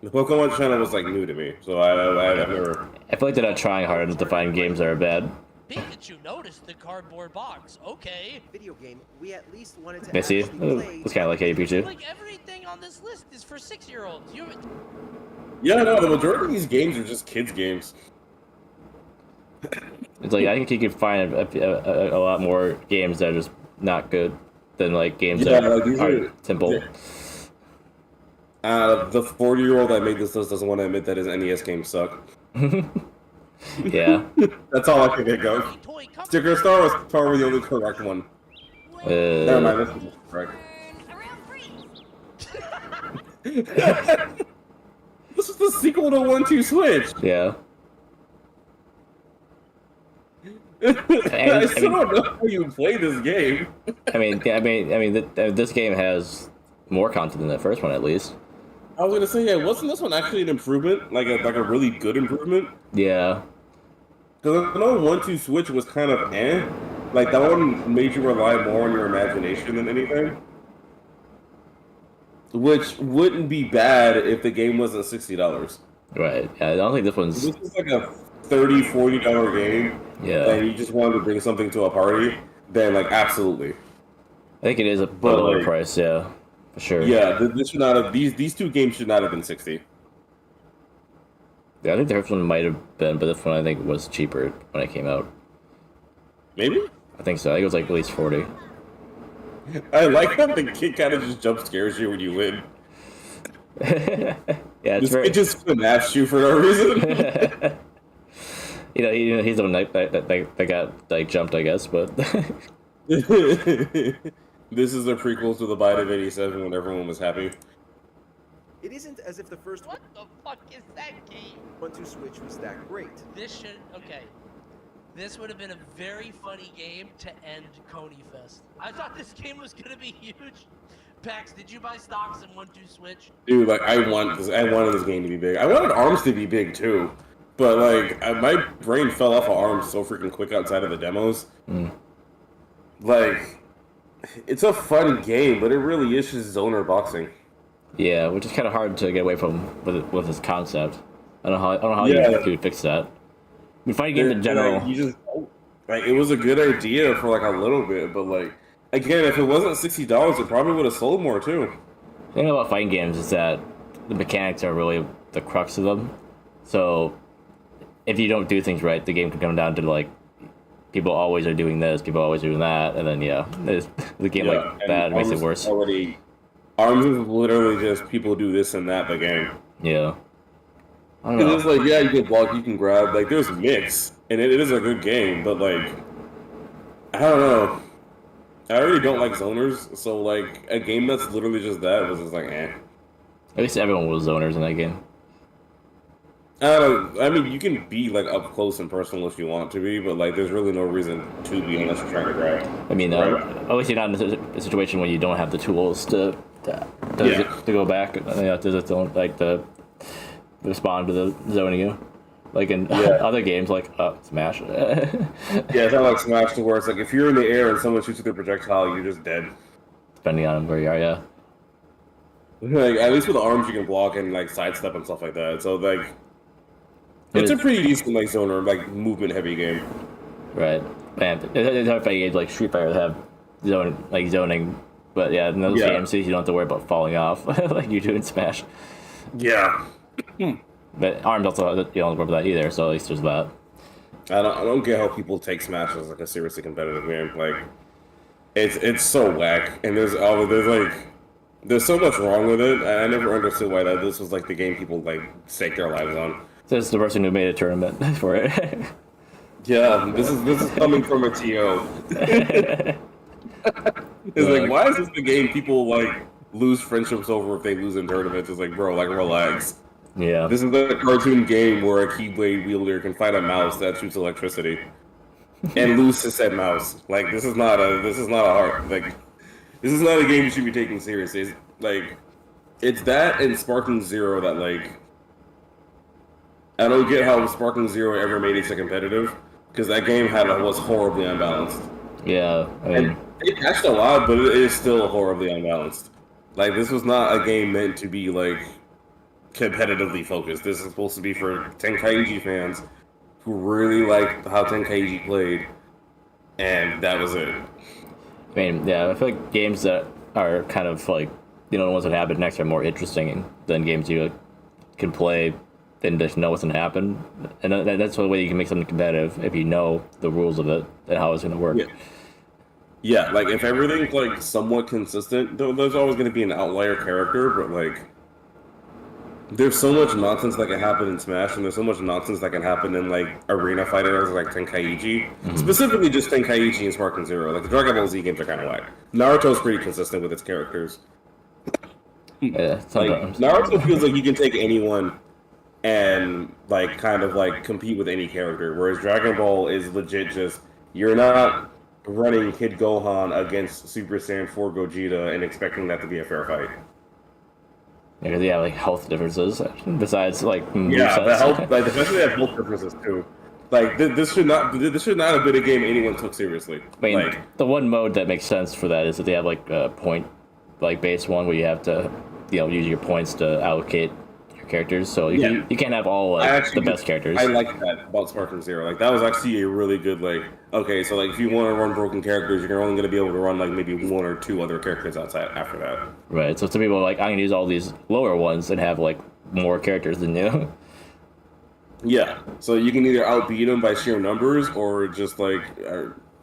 the Pokemon channel was like new to me, so I've never. feel like they're not trying hard enough to find games that are bad. Pikachu noticed the cardboard box. Okay. Video game we at least wanted to Missy, actually play. it's kind of like Hey Pikachu. Like everything on this list is for 6-year-olds. You. Yeah, no, the majority of these games are just kids' games. It's like I think you could find a lot more games that are just not good than like games that like, these are are simple. The 40-year-old that made this list doesn't want to admit that his NES games suck. Yeah. That's all I can think of. Toy company. Sticker Star was probably the only correct one. Never mind, this is correct. This is the sequel to 1-2 Switch. Yeah. I still don't know how you play this game. I mean, this game has more content than the first one, at least. I was gonna say, yeah, wasn't this one actually an improvement? Like a really good improvement? Yeah. Because I know 1-2 Switch was kind of eh. Like that one made you rely more on your imagination than anything. Which wouldn't be bad if the game wasn't $60. Right. Yeah, I don't think this one's. This is like a $30, $40 game. Yeah. And you just wanted to bring something to a party, then like absolutely. think it is a But, lower like, price, yeah, for sure. yeah, this should not have these two games should not have been 60. Yeah, I think the first one might have been, but this one I think was cheaper when it came out. Maybe. I think so. I think it was like at least 40. I like how the kid kind of just jump scares you when you win. Yeah, it's It just snaps you for no reason. he's the one that got like jumped, I guess, but This is a prequel to the Bite of '87 when everyone was happy. It isn't as if the first What the fuck is that game? one to Switch was that great. Okay. This would have been a very funny game to end Coney Fest. I thought this game was gonna be huge. Pax, did you buy stocks in 1-2 Switch? Dude, like I wanted this game to be big. I wanted ARMS to be big too, but like my brain fell off of ARMS so freaking quick outside of the demos. Like, it's a fun game, but it really is just zoner boxing. yeah, which is kind of hard to get away from with this concept. I don't know how Yeah. you would fix that. I mean, fighting games in general. Like, you just like it was a good idea for like a little bit, but like again, if it wasn't $60, it probably would have sold more too. The thing about fighting games is that the mechanics are really the crux of them. So if you don't do things right, the game can come down to like people always are doing this, people always doing that, and then the game like that makes it worse. ARMS is literally just people do this and that the game. Yeah. I don't know. It's like, yeah, you can block, you can grab. Like, there's mix, and it is a good game, but like, I don't know. I already don't like zoners, so like a game that's literally just that was just like, eh. At least everyone was zoners in that game. I don't know. I mean, you can be like up close and personal if you want to be, but like, there's really no reason to be unless you're trying to grab. I mean, Right. obviously not in a situation when you don't have the tools to go back. To respond to the zoning you, like in other games like Smash. Yeah, it's not like Smash to where it's like if you're in the air and someone shoots you with a projectile, you're just dead. Depending on where you are, yeah. Like at least with ARMS, you can block and like sidestep and stuff like that. So like, it's a pretty decent like zoner, like movement heavy game. Right. Man, it's hard fighting games like Street Fighter that have zoning, but yeah, in those games you don't have to worry about falling off like you do in Smash. Yeah. But ARMS also you don't worry about that either, so at least there's that. I don't get how people take Smash as like a seriously competitive game. Like, it's so whack, and there's so much wrong with it. I never understood why this was like the game people like stake their lives on. So this is the person who made a tournament for it. Yeah, this is coming from a TO. It's like, why is this the game people like lose friendships over if they lose in tournaments? It's like, bro, like relax. Yeah. This is the cartoon game where a Keyblade wielder can fight a mouse that shoots electricity and lose to said mouse. Like, this is not a hard, like, this is not a game you should be taking seriously. It's, like, it's that and Sparking Zero that, like, I don't get how Sparking Zero ever made it so competitive, because that game was horribly unbalanced. Yeah, I mean, And it patched a lot, but it is still horribly unbalanced. Like, this was not a game meant to be, like, competitively focused. This is supposed to be for Tenkaichi fans who really liked how Tenkaichi played, and that was it. I mean, yeah, I feel like games that are kind of like, the ones that happen next are more interesting than games you can play and just know what's going to happen. And that's the way you can make something competitive, if you know the rules of it and how it's going to work. Yeah, like, if everything's, like, somewhat consistent, there's always going to be an outlier character, but, like, there's so much nonsense that can happen in Smash, and there's so much nonsense that can happen in, like, arena fighters like Tenkaichi. Mm-hmm. Specifically just Tenkaichi and Sparking Zero. Like, the Dragon Ball Z games are kind of whack. Naruto's pretty consistent with its characters. Yeah, sometimes. Like, Naruto feels like you can take anyone and, like, kind of, like, compete with any character, whereas Dragon Ball is legit just, you're not running Kid Gohan against Super Saiyan 4 Gogeta and expecting that to be a fair fight. Because they have like health differences besides like the health, like especially they have health differences too. Like this should not have been a game anyone took seriously. I mean, like, the one mode that makes sense for that is that they have like a point, like base one where you have to, use your points to allocate your characters. So you can't have all the best characters. I like that about Sparking Zero. Like that was actually a really good like okay, so like if you want to run broken characters, you're only going to be able to run like maybe one or two other characters outside after that. Right. So some people are like, I'm gonna use all these lower ones and have like more characters than you. Yeah, so you can either outbeat them by sheer numbers or just like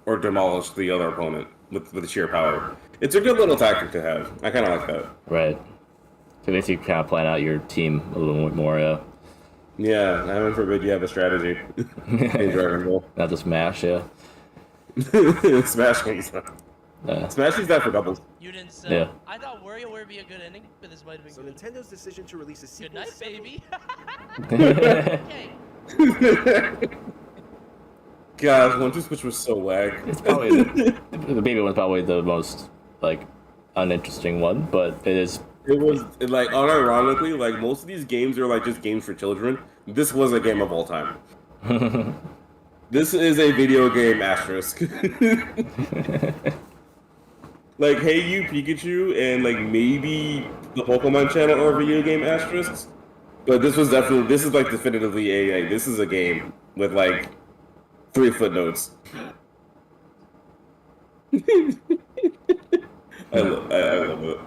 or demolish the other opponent with sheer power. It's a good little tactic to have. I kind of like that. Right. So if you kind of plan out your team a little bit more, yeah. Yeah, heaven forbid you have a strategy in Dragon Ball. Not just mash, yeah. Smash Kings. Smash Kings that for doubles. You didn't say. Yeah. I thought WarioWare would be a good ending, but this might have been So good. Nintendo's decision to release a sequel. Good night, baby. Okay. God, One Two Switch was so whack. It's probably the baby one's probably the most like uninteresting one, but it is. It was like unironically, like most of these games are like just games for children. This was a game of all time. This is a video game asterisk. Like Hey You Pikachu and like maybe the Pokemon channel are video game asterisks. But this is like definitively this is a game with like 3 footnotes. I love it.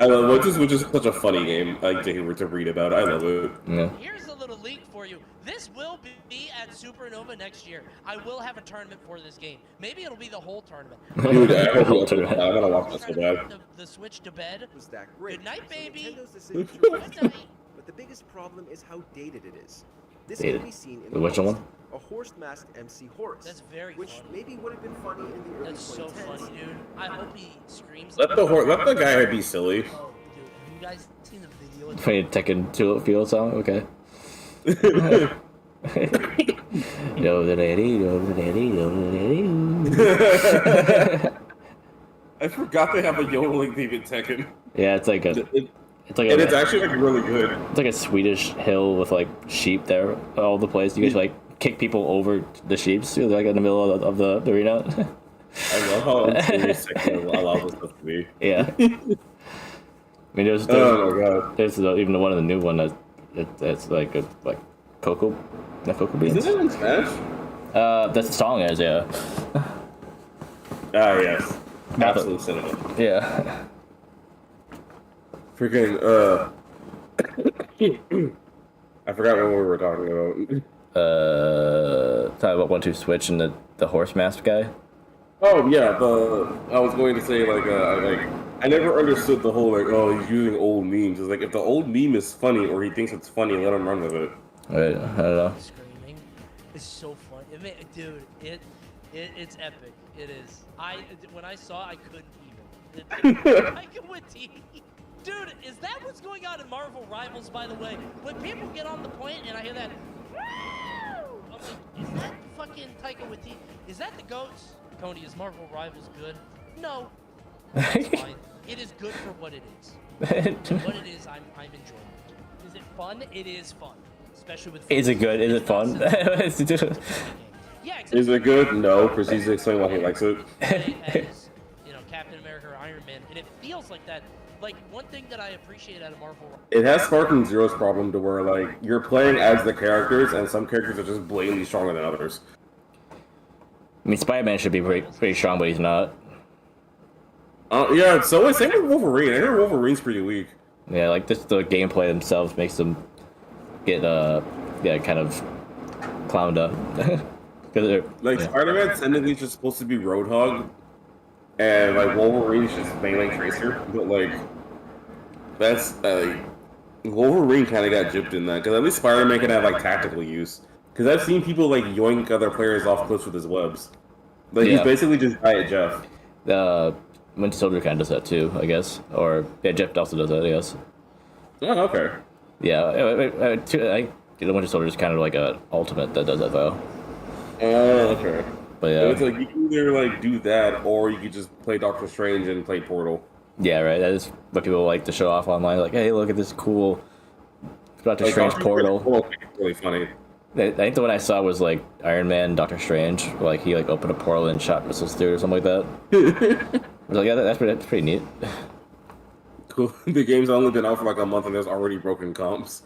I love it, which is such a funny game. I like to read about. I love it. Yeah. Here's a little leak for you. This will be at Supernova next year. I will have a tournament for this game. Maybe it'll be the whole tournament. Dude, I'm Whole tournament. gonna watch this so Trying to bad. put the Switch to bed. Was that great? Good night, So baby. Nintendo's decision to Good release night. but the biggest problem is how dated it is. This Dated. can be seen in The which one? A horse-masked MC Horus. That's very which funny. maybe would have been funny in the early That's so 2010s. funny, dude. I hope he screams. Let the guy be silly. Oh, dude, have you guys seen the video? Funny Tekken 2 Field song? Okay. I forgot they have a yodeling theme in Tekken. Yeah, it's like a. It's like And a, it's actually like really good. it's like a Swedish hill with like sheep there all the place. You can like kick people over the sheep, so like in the middle of the arena. I love how unserious Tekken allows us to be. Yeah. I mean, there's Oh my god. there's even the one in the new one that's like a cocoa, not cocoa beans. Isn't it in Smash? That's the song is yeah. Ah, yes. Absolute cinema. Yeah. Freaking, I forgot what we were talking about. Talking about 1-2 Switch and the horse mask guy. Oh, yeah, I was going to say, I never understood the whole, he's using old memes. It's like, if the old meme is funny or he thinks it's funny, let him run with it. Right, I don't know. Screaming is so fun. Dude, it's epic. It is. When I saw it, I couldn't even. I couldn't even. Dude, is that what's going on in Marvel Rivals, by the way? When people get on the point and I hear that, woo! I'm like, is that fucking Taika Waititi? Is that the goats? Coney, is Marvel Rivals good? No. It's fine. It is good for what it is. And what it is, I'm enjoying it. Is it fun? It is fun. Especially with... Is it good? Is it fun? Yeah, exactly. Is it good? No, proceeds to explain why he likes it. As, Captain America or Iron Man, and it feels like that. Like, one thing that I appreciate out of Marvel... It has Sparking Zero's problem to where, like, you're playing as the characters, and some characters are just blatantly stronger than others. I mean, Spider-Man should be pretty strong, but he's not. Yeah, so same with Wolverine. I hear Wolverine's pretty weak. Yeah, like just the gameplay themselves makes them get kind of clowned up. Like, Spider-Man's technically just supposed to be Roadhog, and like Wolverine's just melee tracer, but like that's Wolverine kind of got gypped in that because at least Spider-Man can have like tactical use. Because I've seen people like yoink other players off cliffs with his webs. Like he's basically just Diet Jeff. Winter Soldier kind of does that too, I guess. Or yeah, Jeff also does that, I guess. Oh, okay. Yeah, I the Winter Soldier is kind of like an ultimate that does that though. Oh, okay. But yeah, So it's like you can either like do that, or you could just play Doctor Strange and play Portal. yeah, right. That is what people like to show off online. Like, hey, look at this cool Doctor Strange portal. It's really funny. I think the one I saw was like Iron Man, Doctor Strange. Like he like opened a portal and shot missiles through or something like that. I was like, yeah, that's pretty neat. Cool. The game's only been out for like a month and there's already broken comps.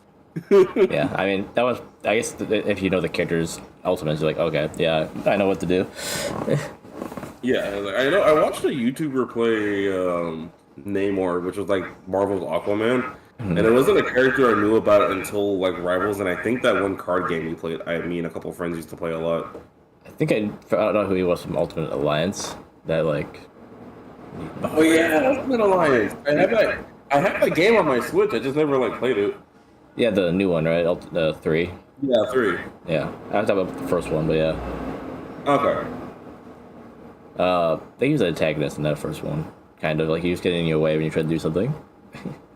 Yeah, I mean that was. I guess if you know the characters' ultimates, you're like, okay, yeah, I know what to do. Yeah, like, I know. I watched a YouTuber play Namor, which was like Marvel's Aquaman, and it wasn't a character I knew about until like Rivals, and I think that one card game we played. Me and a couple of friends used to play a lot. I think I don't know who he was from Ultimate Alliance. That like, Oh yeah, Ultimate Alliance. I have that game on my Switch. I just never like played it. yeah, the new one, right? 3. Yeah, 3. Yeah, I have to have the first one, but yeah. Okay. They use an antagonist in that first one, kind of like he was getting in your way when you tried to do something.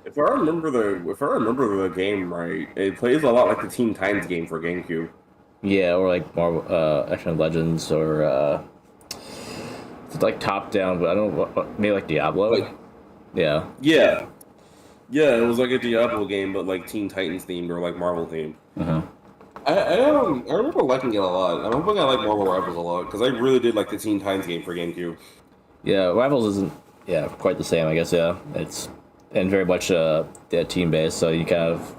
If I remember the game right, it plays a lot like the Teen Titans game for GameCube. Yeah, or like Marvel, X-Men Legends, or it's like top down, but I don't know, maybe like Diablo. Like, Yeah. yeah, yeah, it was like a Diablo game, but like Teen Titans themed or like Marvel themed. Uh-huh. I remember liking it a lot. I don't think I like Marvel Rivals a lot because I really did like the Teen Titans game for GameCube. Yeah, Rivals isn't quite the same, I guess. Yeah, it's and very much team based, so you kind of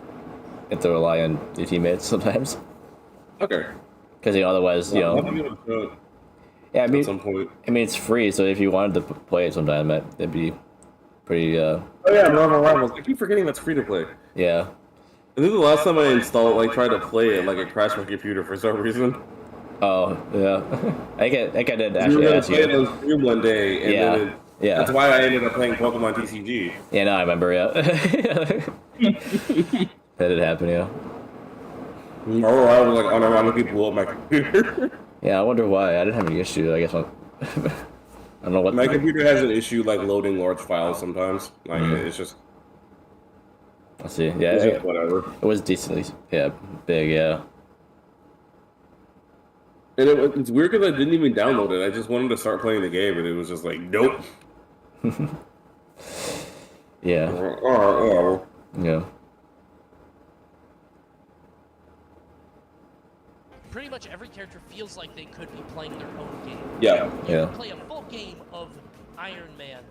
have to rely on your teammates sometimes. Okay. Because otherwise, I'll give it a shot yeah, at some point. I mean, it's free, so if you wanted to play it sometime, that'd be pretty. Oh yeah, Marvel Rivals. I keep forgetting that's free to play. Yeah. I think the last time I installed, like, tried to play it, like, it crashed my computer for some reason. Oh yeah. I did We were actually gonna ask play it you. on stream one day, and Yeah. then Yeah. that's why I ended up playing Pokemon TCG. Yeah, no, I remember. Yeah. That did happen. Yeah. Marvel Rivals, like, unironically blew up my computer. Yeah, I wonder why. I didn't have any issue. I guess I don't know what. My computer has an issue, like, loading large files sometimes. Like, it's just Let's see. Yeah, it's just whatever. it was decently big. Yeah. And it's weird because I didn't even download it. I just wanted to start playing the game, and it was just like, nope. Yeah. Oh. Yeah. Pretty much every character feels like they could be playing their own game. Yeah. You Yeah. can play a full game of Iron Man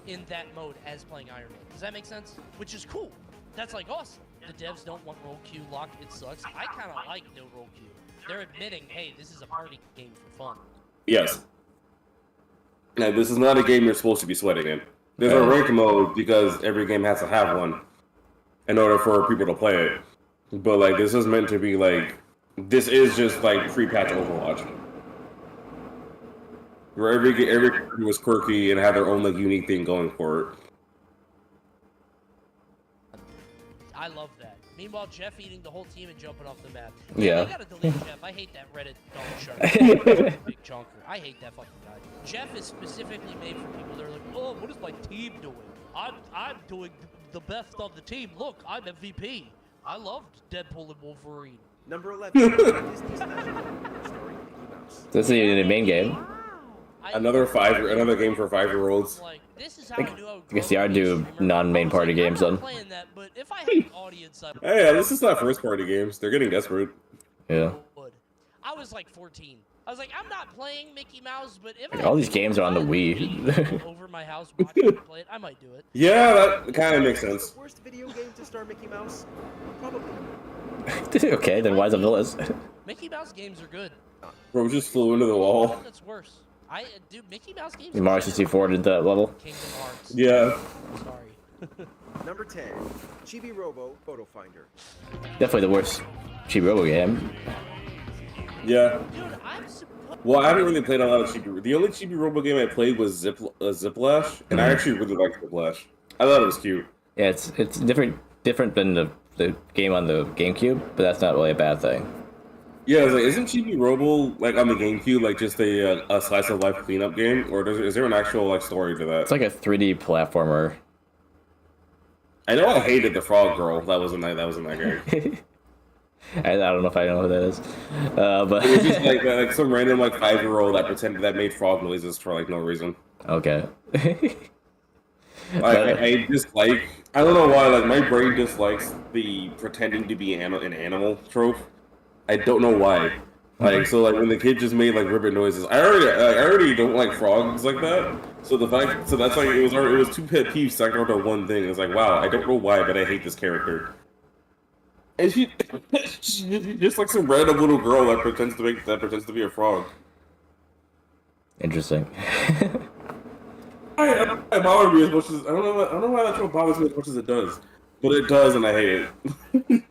in that mode as playing Iron Man. Does that make sense? Which is cool. That's like awesome. The devs don't want roll queue lock. It sucks. I kind of like no roll queue. They're admitting, hey, this is a party game for fun. Yes. Now, this is not a game you're supposed to be sweating in. There's a rank mode because every game has to have one in order for people to play it. But, like, this is meant to be, like, this is just, like, pre-patch Overwatch. Where every character was quirky and had their own, like, unique thing going for it. I love that. Meanwhile, Jeff eating the whole team and jumping off the map. Yeah. They gotta delete Jeff. I hate that Reddit dog shark. Big chunker. I hate that fucking guy. Jeff is specifically made for people that are like, oh, what is my team doing? I'm doing the best on the team. Look, I'm MVP. I loved Deadpool and Wolverine. Number 11. Disney's Magic Kingdom starring Mickey Mouse. This is the main game. Another game for 5-year-olds. Like, this is how I knew I would I guess grow they are to be a do streamer. non-main I was party like, games I'm then. not playing that, but if I had an audience, I Hey, at least it's not first-party games. They're getting desperate. Yeah. would. I was like 14. I was like, I'm not playing Mickey Mouse, but if All these games are on the Wii. over my house watching me play it, I might do it. Yeah, that kind of makes sense. The worst video game to star Mickey Mouse? Probably. Okay, then why's it on the list? Mickey Mouse games are good. Bro just flew into the wall. That's worse. Dude, Mickey Mouse games. Mario 64 did that level. Kingdom Hearts. Yeah. Sorry. Number 10. Chibi Robo Photo Finder. Definitely the worst Chibi Robo game. Yeah. Dude, I'm supposed. Well, I haven't really played a lot of Chibi. The only Chibi Robo game I played was Ziplash, and I actually really liked Ziplash. I thought it was cute. Yeah, it's different than the game on the GameCube, but that's not really a bad thing. Yeah, I was like, isn't Chibi Robo like on the GameCube like just a slice of life cleanup game, or is there an actual like story to that? It's like a 3D platformer. I know I hated the frog girl that was in that game. I don't know if I know who that is, but It was just like some random like 5-year-old that pretended that made frog noises for like no reason. okay. I dislike. I don't know why. Like my brain dislikes the pretending to be an animal trope. I don't know why. Like so, like when the kid just made like ribbon noises, I already don't like frogs like that. So that's like it was two pet peeves stacked onto one thing. It's like wow, I don't know why, but I hate this character. And she's just like some random little girl that pretends to be a frog. Interesting. It bothers me as much as I don't know why that show bothers me as much as it does, but it does, and I hate it.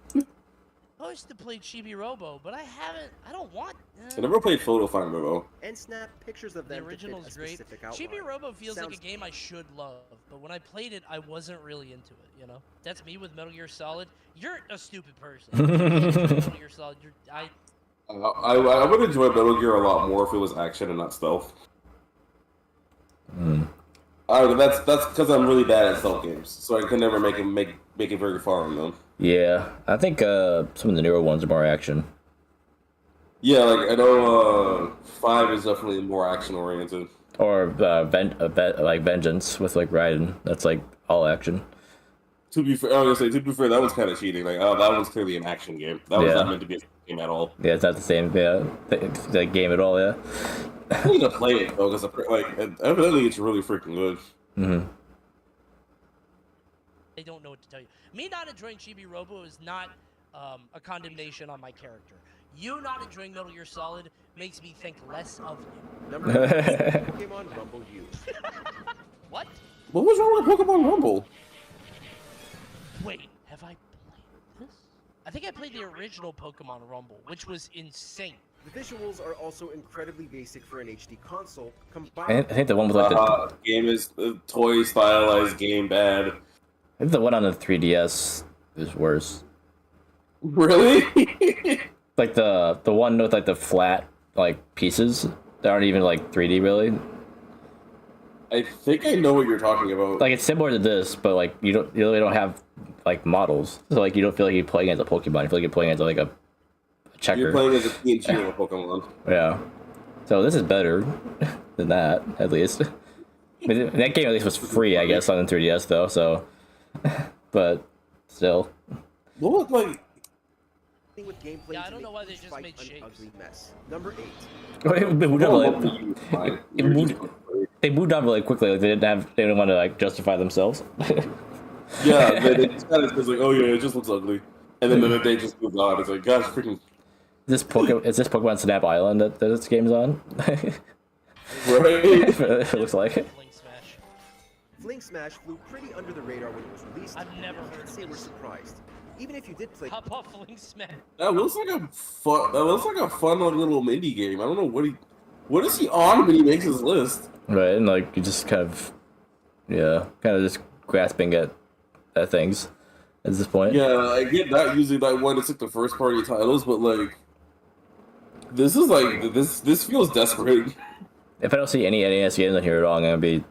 I used to play Chibi Robo, but I haven't. I don't want. I never played Photo Finder though. And snap pictures of The them to original's fit a great. specific outline. Chibi Robo feels like a Sounds- game I should love, but when I played it, I wasn't really into it. You know, that's me with Metal Gear Solid. You're a stupid person. You can't enjoy Metal Gear Solid. I would enjoy Metal Gear a lot more if it was action and not stealth. That's because I'm really bad at stealth games, so I could never make it very far in them. Yeah, I think some of the newer ones are more action. Yeah, like I know 5 is definitely more action oriented. Or like Vengeance with like Raiden. That's like all action. To be fair, I was gonna say, to be fair, that was kind of cheating. Like, oh, that one's clearly an action game. That was not meant to be a game at all. Yeah, it's not the same the game at all. Yeah. I need to play it though, because like evidently it's really freaking good. I don't know what to tell you. Me not enjoying Chibi Robo is not a condemnation on my character. You not enjoying Metal Gear Solid makes me think less of you. Number 9, Pokemon Rumble U. What? What was wrong with Pokemon Rumble? Wait, have I played this? I think I played the original Pokemon Rumble, which was insane. The visuals are also incredibly basic for an HD console. I Combined think the one with like the Game is toy stylized game bad. I think the one on the 3DS is worse. Really? Like the one with like the flat like pieces that aren't even like 3D really. I think I know what you're talking about. Like it's similar to this, but like you really don't have like models. So like you don't feel like you're playing as a Pokemon. You feel like you're playing as like a checker. You're playing as a PNG of a Pokemon. Yeah. So this is better than that, at least. I mean, that game at least was free, I guess, on the 3DS though. So, but still. What was like? with gameplay Yeah, I to don't make know why they each just fight made an shapes. ugly mess. Number 8. They moved on really quickly. Like they didn't want to like justify themselves. Yeah, they just kind of was like, oh yeah, it just looks ugly, and then they just moved on. It's like, gosh, freaking. Is this Pokemon Snap Island that this game's on? Right? It looks like it. Fling Smash. Fling Smash flew pretty under the radar when it was released. I've never and heard can't of say we're this. surprised. Even if you did play Pop off Fling Smash. That looks like a fun. That looks like a fun little indie game. I don't know what is he on when he makes his list. Right, and like you just kind of just grasping at things at this point. Yeah, I get that. Usually, like when it's like the first party titles, but like this is like this feels desperate. If I don't see any NES games in here at all, I'm gonna be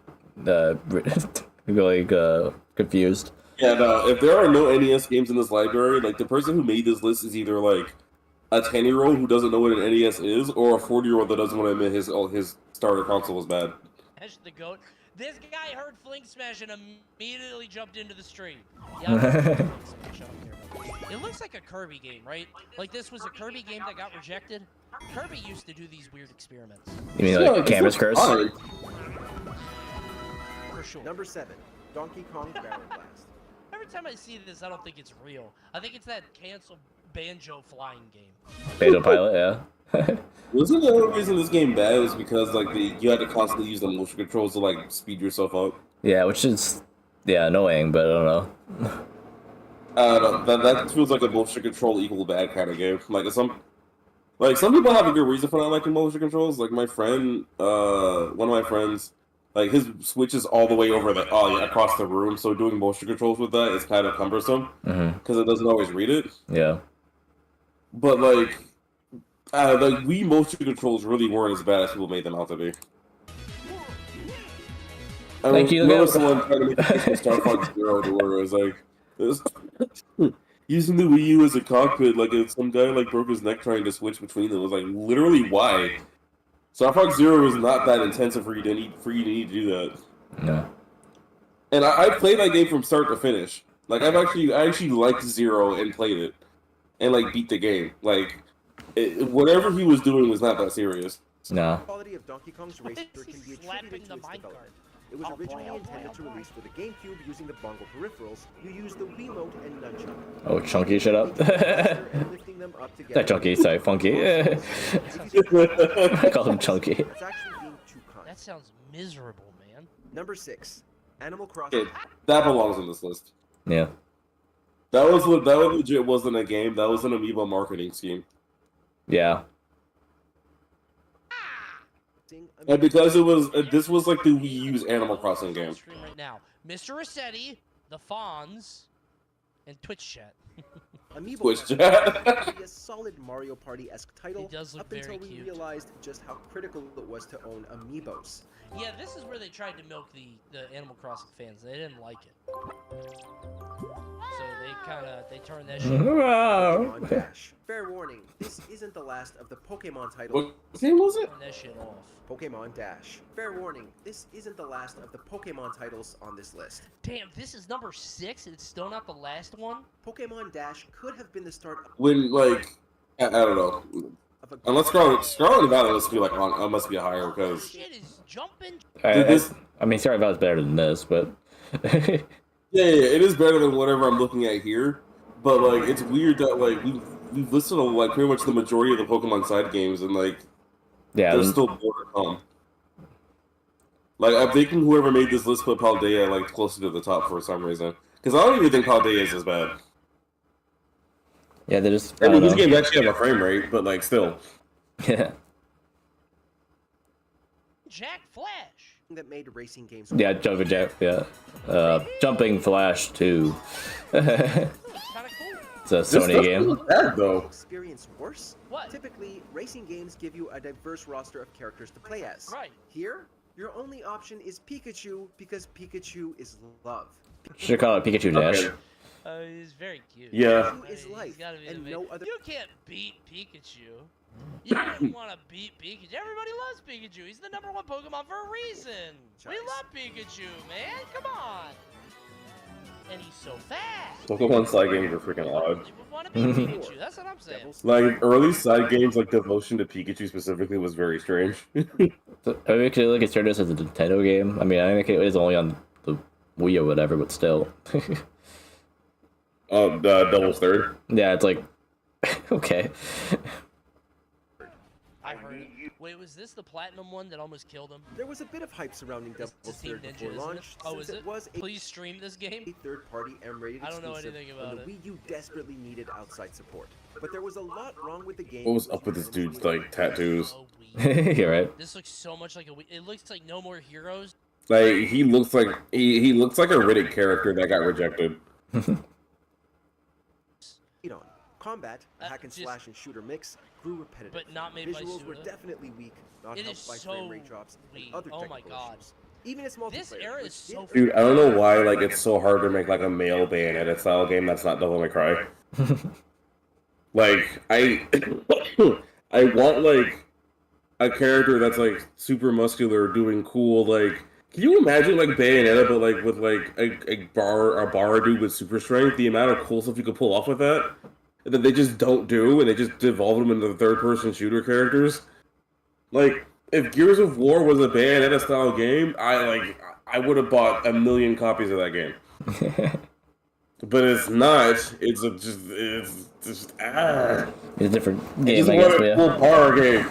really confused. Yeah, no. If there are no NES games in this library, like the person who made this list is either like a 10-year-old who doesn't know what an NES is, or a 40-year-old that doesn't want to admit his starter console was bad. Smash the goat. This guy heard Fling Smash and immediately jumped into the stream. Yeah, Fling Smash, I don't care about that. It looks like a Kirby game, right? Like this was a Kirby game that got rejected. Kirby used to do these weird experiments. You mean like Yeah, Canvas Curse? fine. For sure. Number 7, Donkey Kong Barrel Blast. Every time I see this, I don't think it's real. I think it's that canceled Banjo flying game. Beta Pilot, yeah. Wasn't the only reason this game bad was because like you had to constantly use the motion controls to like speed yourself up? Yeah, which is annoying, but I don't know. That feels like a motion control equal bad kind of game. Like some people have a good reason for not liking motion controls. Like my friend, one of my friends, like his Switch is all the way over across the room, so doing motion controls with that is kind of cumbersome because it doesn't always read it. Yeah. But like the Wii motion controls really weren't as bad as people made them out to be. I Thank you, remember Leo. someone trying to make it from Star Fox Zero to where it was like using the Wii U as a cockpit, like if some guy like broke his neck trying to switch between them. It was like literally why. Star Fox Zero is not that intensive for you to need to do that. Yeah. And I played that game from start to finish. Like I actually liked Zero and played it, and like beat the game. Like whatever he was doing was not that serious. No. The quality of Donkey Kong's Why racer is he can be slapping attributed to the its minecart? development. It was originally intended to release for the GameCube using the bongo peripherals. You use the Wiimote and nunchuck. Oh, Chunky, shut up. And lifting them up together. Not Chunky, sorry, Funky. I call him Chunky. It's actually being too kind. That sounds miserable, man. Number 6, Animal Crossing. That belongs on this list. Yeah. That was legit wasn't a game. That was an Amiibo marketing scheme. Yeah. And because it was, this was like the Wii U's Animal Crossing game. Right now, Mr. Rossetti, the Fonz, and Twitch chat. Amiibo Twitch Crossing chat. would be a solid Mario Party-esque title It does look up until very we cute. realized just how critical it was to own amiibos. Yeah, this is where they tried to milk the Animal Crossing fans. They didn't like it. So they turned that shit. Pokemon Dash. Fair warning, this isn't the last of the Pokemon titles. What game was it? Turned that shit off. Pokemon Dash. Fair warning, this isn't the last of the Pokemon titles on this list. Damn, this is number 6. It's still not the last one. Pokemon Dash could have been the start When like I don't know. of a Unless Scarlet Valley must be like on, must be higher because Shit is jumping. I mean, sorry if I was better than this, but yeah, it is better than whatever I'm looking at here. But like, it's weird that like we've listed on like pretty much the majority of the Pokemon side games, and like yeah, there's still more to come. Like I'm thinking whoever made this list put Paldea like closer to the top for some reason, because I don't even think Paldea is as bad. yeah, they just. I mean, this game actually have a frame rate, but like still. Yeah. Jack Flash. that made racing games. Yeah, Jumping Jack. Yeah. Jumping Flash 2. Kind of cool. It's a Sony game. Bad though. Experience worse? What? Typically, racing games give you a diverse roster of characters to play as. Right. Here, your only option is Pikachu because Pikachu is love. Should call it Pikachu Dash. He's very cute. Yeah. Pikachu is He's life, gotta be and the no big- other. You can't beat Pikachu. You don't want to beat Pikachu. Everybody loves Pikachu. He's the #1 Pokemon for a reason. We Nice. love Pikachu, man. Come on. And he's so fast. Pokemon side games are freaking odd. You would want to beat Pikachu. That's what I'm saying. Devil's Like early side games, like devotion to Pikachu specifically, was very strange. So, I mean, could like consider this as a Nintendo game. I mean, I think it is only on the Wii or whatever, but still. Devil's Third. Yeah, it's like okay. I heard it. Wait, was this the platinum one that almost killed him? There was a bit of hype surrounding It's Devil's Team Third Ninja, before isn't it? launch, Oh, since is it it? was a Please stream this game. third-party M-rated I don't know exclusive, anything and about the it. Wii U desperately needed outside support. But there was a lot wrong with the game. What was up with this dude's like tattoos? Oh, Wii. You're right. This looks so much like a Wii. It looks like No More Heroes. Like he looks like he looks like a Riddick character that got rejected. You know, combat, a hack and just- slash and shooter mix, grew repetitive. But not made by Visuals were Suda. definitely weak, not It helped is by so frame rate drops weak. and other Oh my technical God. issues. Even its multiplayer. This era which is so did- Dude, I don't know why like it's so hard to make like a male Bayonetta style game that's not Devil May Cry. Like I I want like a character that's like super muscular doing cool like. Can you imagine like Bayonetta but like with like a bar dude with super strength? The amount of cool stuff you could pull off with that that they just don't do, and they just devolve them into third-person shooter characters. Like, if Gears of War was a Bayonetta-style game, I would have bought 1 million copies of that game. But it's not. It's just It's a different I game, just I want guess. a Yeah. cool horror game.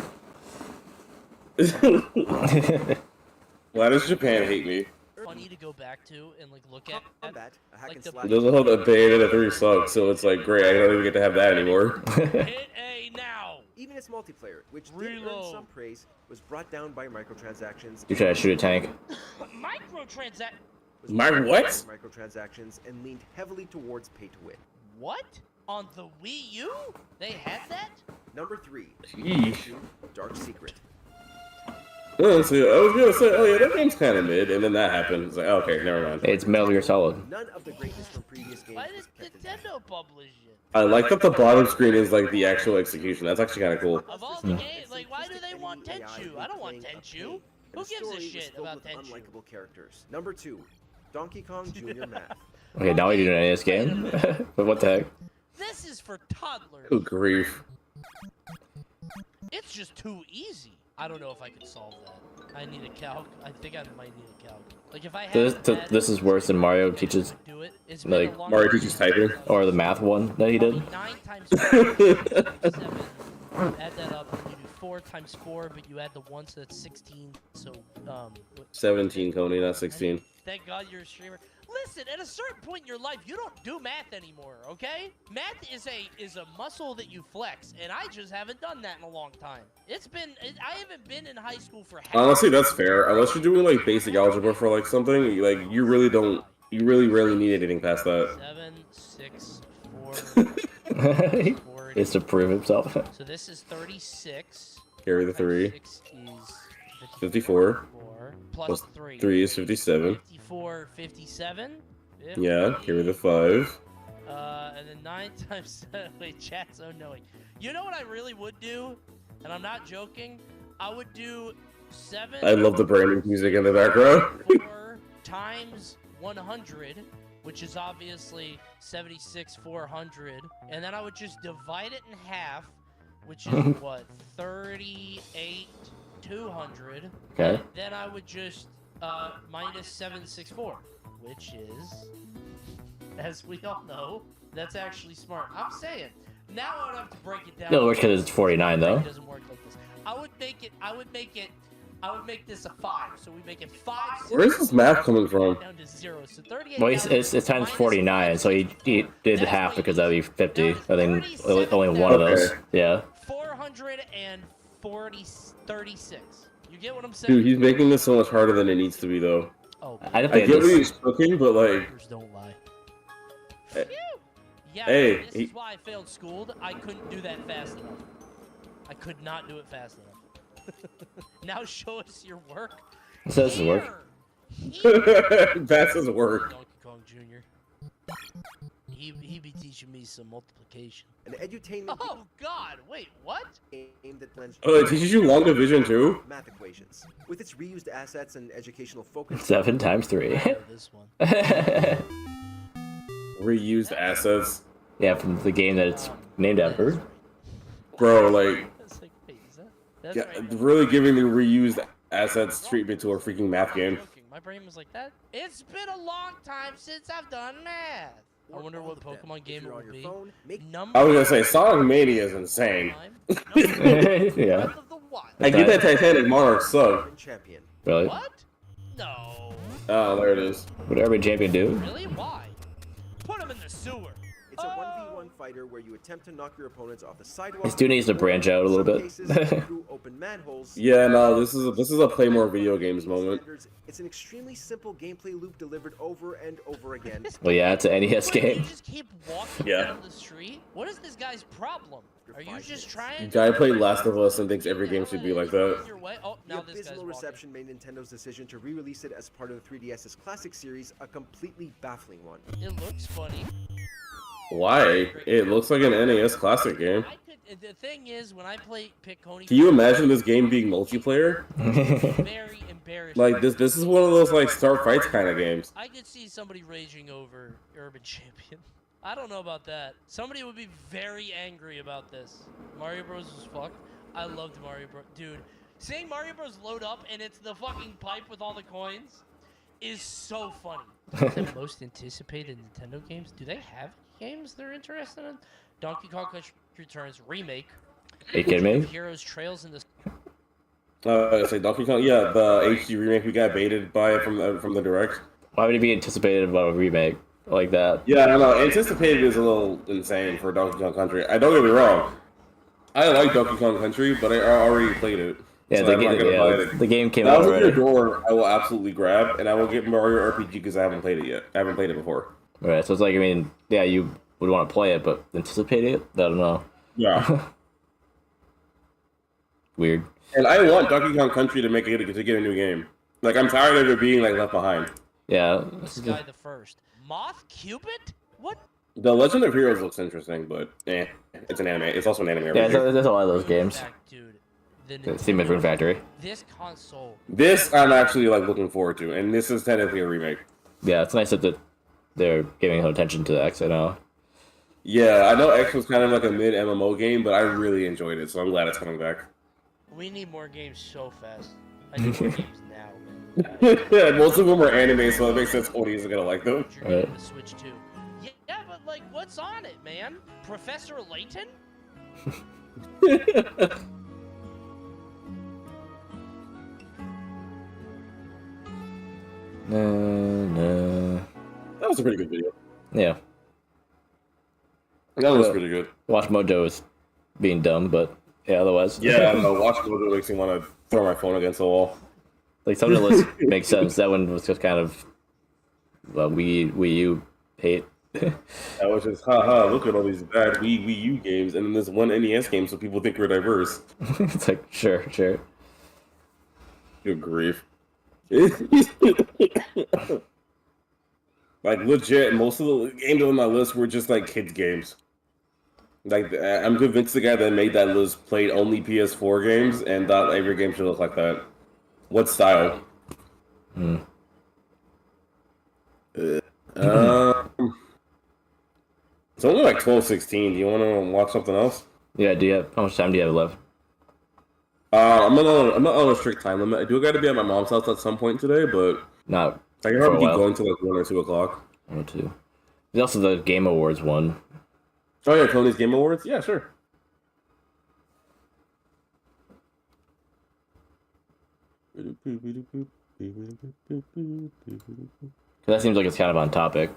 Why does Japan hate me? funny to go back to and like look at. Combat, a hack Like and the- slash. It doesn't hold that Bayonetta 3 sucks, so it's like, great, I don't even get to have that anymore. Hit A now. Even its multiplayer, which did earn Reload. some praise, was brought down by microtransactions. You try to shoot a tank. Microtransact. Was My brought down what? by Microtransactions and leaned heavily towards pay to win. What? On the Wii U? They had that? Number 3, Yeesh. Dark Secret. Oh, so I was gonna say, oh yeah, that game's kind of mid, and then that happened. It's like, okay, never mind. It's Metal Gear Solid. None of the greatness from previous games Why was did kept intact. Nintendo publish it? I like that the bottom screen is like the actual execution. That's actually kind of cool. Of all the games, like, why do they want Tenchu? I don't want Tenchu. Who gives a shit about Tenchu? Unlikable characters. Number 2, Donkey Kong Jr. Math. Okay, now we do an NES game. But what the heck? This is for toddlers. Good grief. It's just too easy. I don't know if I could solve that. I need a calc. I think I might need a calc. Like if I had This is worse than Mario teaches, do it. It's like, been a long Mario time teaches since typing. I've or the math one that he did. 9 times 4 is 7. Add that up, and you do 4 times 4, but you add the 1, so that's 16. So 17, Coney, not 16. Thank God you're a streamer. Listen, at a certain point in your life, you don't do math anymore, okay? Math is a muscle that you flex, and I just haven't done that in a long time. I haven't been in high school for half. Honestly, that's fair. Unless you're doing like basic algebra for like something, like you really don't. You really rarely need anything past that. 7, 6, 4, 40. Is to prove himself. So this is 36. Carry the 3. 6 is 54. 4 Plus plus 3. 3 is 57. 54, 57. Yeah, carry the 5. And then 9 times 7. Wait, chat's so knowing. You know what I really would do? And I'm not joking. I would do 7. I love the branding music in the background. 4 times 100, which is obviously 76, 400. And then I would just divide it in half, which is what? 38, 200. Okay. Then I would just minus 764, which is, as we all know, that's actually smart. I'm saying. Now I would have to break it down. No, works because it's 49 though. It doesn't work like this. I would make this a 5. So we make it 5. Where is this math coming from? Down to 0. So 38. Well, it's times 49, so he did half because that'd be 50. I think only one of those. Yeah. 436. You get what I'm saying? Dude, he's making this so much harder than it needs to be, though. Oh, I don't I think get what this. he's cooking, but like, numbers don't lie. Hey. Yeah, Hey, this is why I failed school. I couldn't do that fast enough. I could not do it fast enough. Now show us your work. It says his work. that's his work. Donkey Kong Jr. He be teaching me some multiplication. An edutainment Oh God! Wait, what? game that blends Oh, it teaches you long division too. math equations. With its reused assets and educational focus, 7 times 3. I know this one. Reused assets, Yeah, from the game that it's named after. bro. Like, That's like, wait, is that? That's yeah, right. really giving the reused assets treatment to a freaking math game. Joking. My brain was like that. It's been a long time since I've done math. I or wonder all what of them. Pokemon If game it you're on would your be. phone, make I was gonna say Sonic Mania is insane. Yeah. Breath of the Wild. I get that Titanic Monarch sub. champion. Really? What? No. Oh, there it is. Would every champion do? Really? Why? Put him in the sewer. It's a 1v1 fighter where you attempt to knock your opponents off the sidewalk. This dude needs to or, branch out a in little some bit. cases, through open manholes. Yeah, no, this is a play more video games moment. It's an extremely simple gameplay loop delivered over and over again. Well, yeah, it's an NES What, game. You just keep walking Yeah. down the street? What is this guy's problem? Are you just trying? Guy played Last of Us and thinks every game should be like that. Your way? Oh, now The this guy's abysmal walking. reception made Nintendo's decision to re-release it as part of the 3DS's classic series a completely baffling one. It looks funny. Why? It looks like an NES classic game. The thing is, when I pick CONEY, Can you imagine this game being multiplayer? very embarrassed. Like this is one of those like start fights kind of games. I could see somebody raging over Urban Champion. I don't know about that. Somebody would be very angry about this. Mario Bros was fucked. I loved Mario Bros. Dude, seeing Mario Bros load up and it's the fucking pipe with all the coins is so funny. The most anticipated Nintendo games? Do they have games they're interested in? Donkey Kong Country Returns remake. Are you kidding me? Heroes Trails in the Say Donkey Kong. Yeah, the HD remake we got baited by it from the direct. Why would it be anticipated about a remake like that? Yeah, I don't know. Anticipated is a little insane for Donkey Kong Country. I don't get me wrong. I like Donkey Kong Country, but I already played it. Yeah, so the, I'm not gonna buy it. the game came That out was at your already. door. I will absolutely grab, and I will get Mario RPG because I haven't played it yet. I haven't played it before. Right, so it's like, I mean, yeah, you would want to play it, but anticipate it? I don't know. Yeah. Weird. And I want Donkey Kong Country to get a new game. Like I'm tired of it being like left behind. Yeah. Sky the First. Moth Cupid? What? The Legend of Heroes looks interesting, but it's an anime. It's also an anime. Yeah, RPG. there's a lot of those games. Fact, dude. The Steam Nintendo- Rune Factory. This console. This I'm actually like looking forward to, and this is technically a remake. Yeah, it's nice that they're giving attention to X, I know. Yeah, I know X was kind of like a mid MMO game, but I really enjoyed it, so I'm glad it's coming back. We need more games so fast. I do more games now, man. Yeah, most of them are anime, so it makes sense CONEY isn't gonna like them. You're getting the Switch too. Yeah, but like, what's on it, man? Professor Layton? No. That was a pretty good video. Yeah. That was pretty good. Watch Mojo is being dumb, but yeah, otherwise. Yeah, no, watch Mojo makes me want to throw my phone against the wall. Like some of the lists make sense. That one was just kind of Wii U hate. That was just, haha, look at all these bad Wii U games, and then this one NES game, so people think we're diverse. It's like, sure. Good grief. Like, legit, most of the games on my list were just, like, kids' games. Like, I'm convinced the guy that made that list played only PS4 games and thought every game should look like that. What style? It's only like 12:16. Do you want to watch something else? Yeah, how much time do you have left? I'm not on a strict time limit. I do got to be at my mom's house at some point today, but Not I can probably keep going till like 1 or 2 o'clock. 1 or 2. There's also the Game Awards one. Oh yeah, CONEY's Game Awards. Yeah, sure. That seems like it's kind of on topic.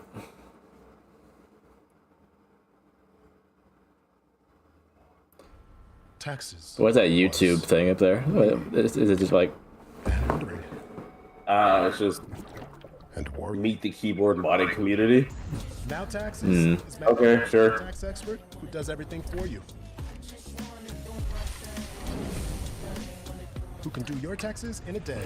Taxes. What's that YouTube thing up there? Is it just like... It's just And work. meet the keyboard modding community. Now taxes. Is Matt Okay, the sure. Tax expert who does everything for you. Who can do your taxes in a day.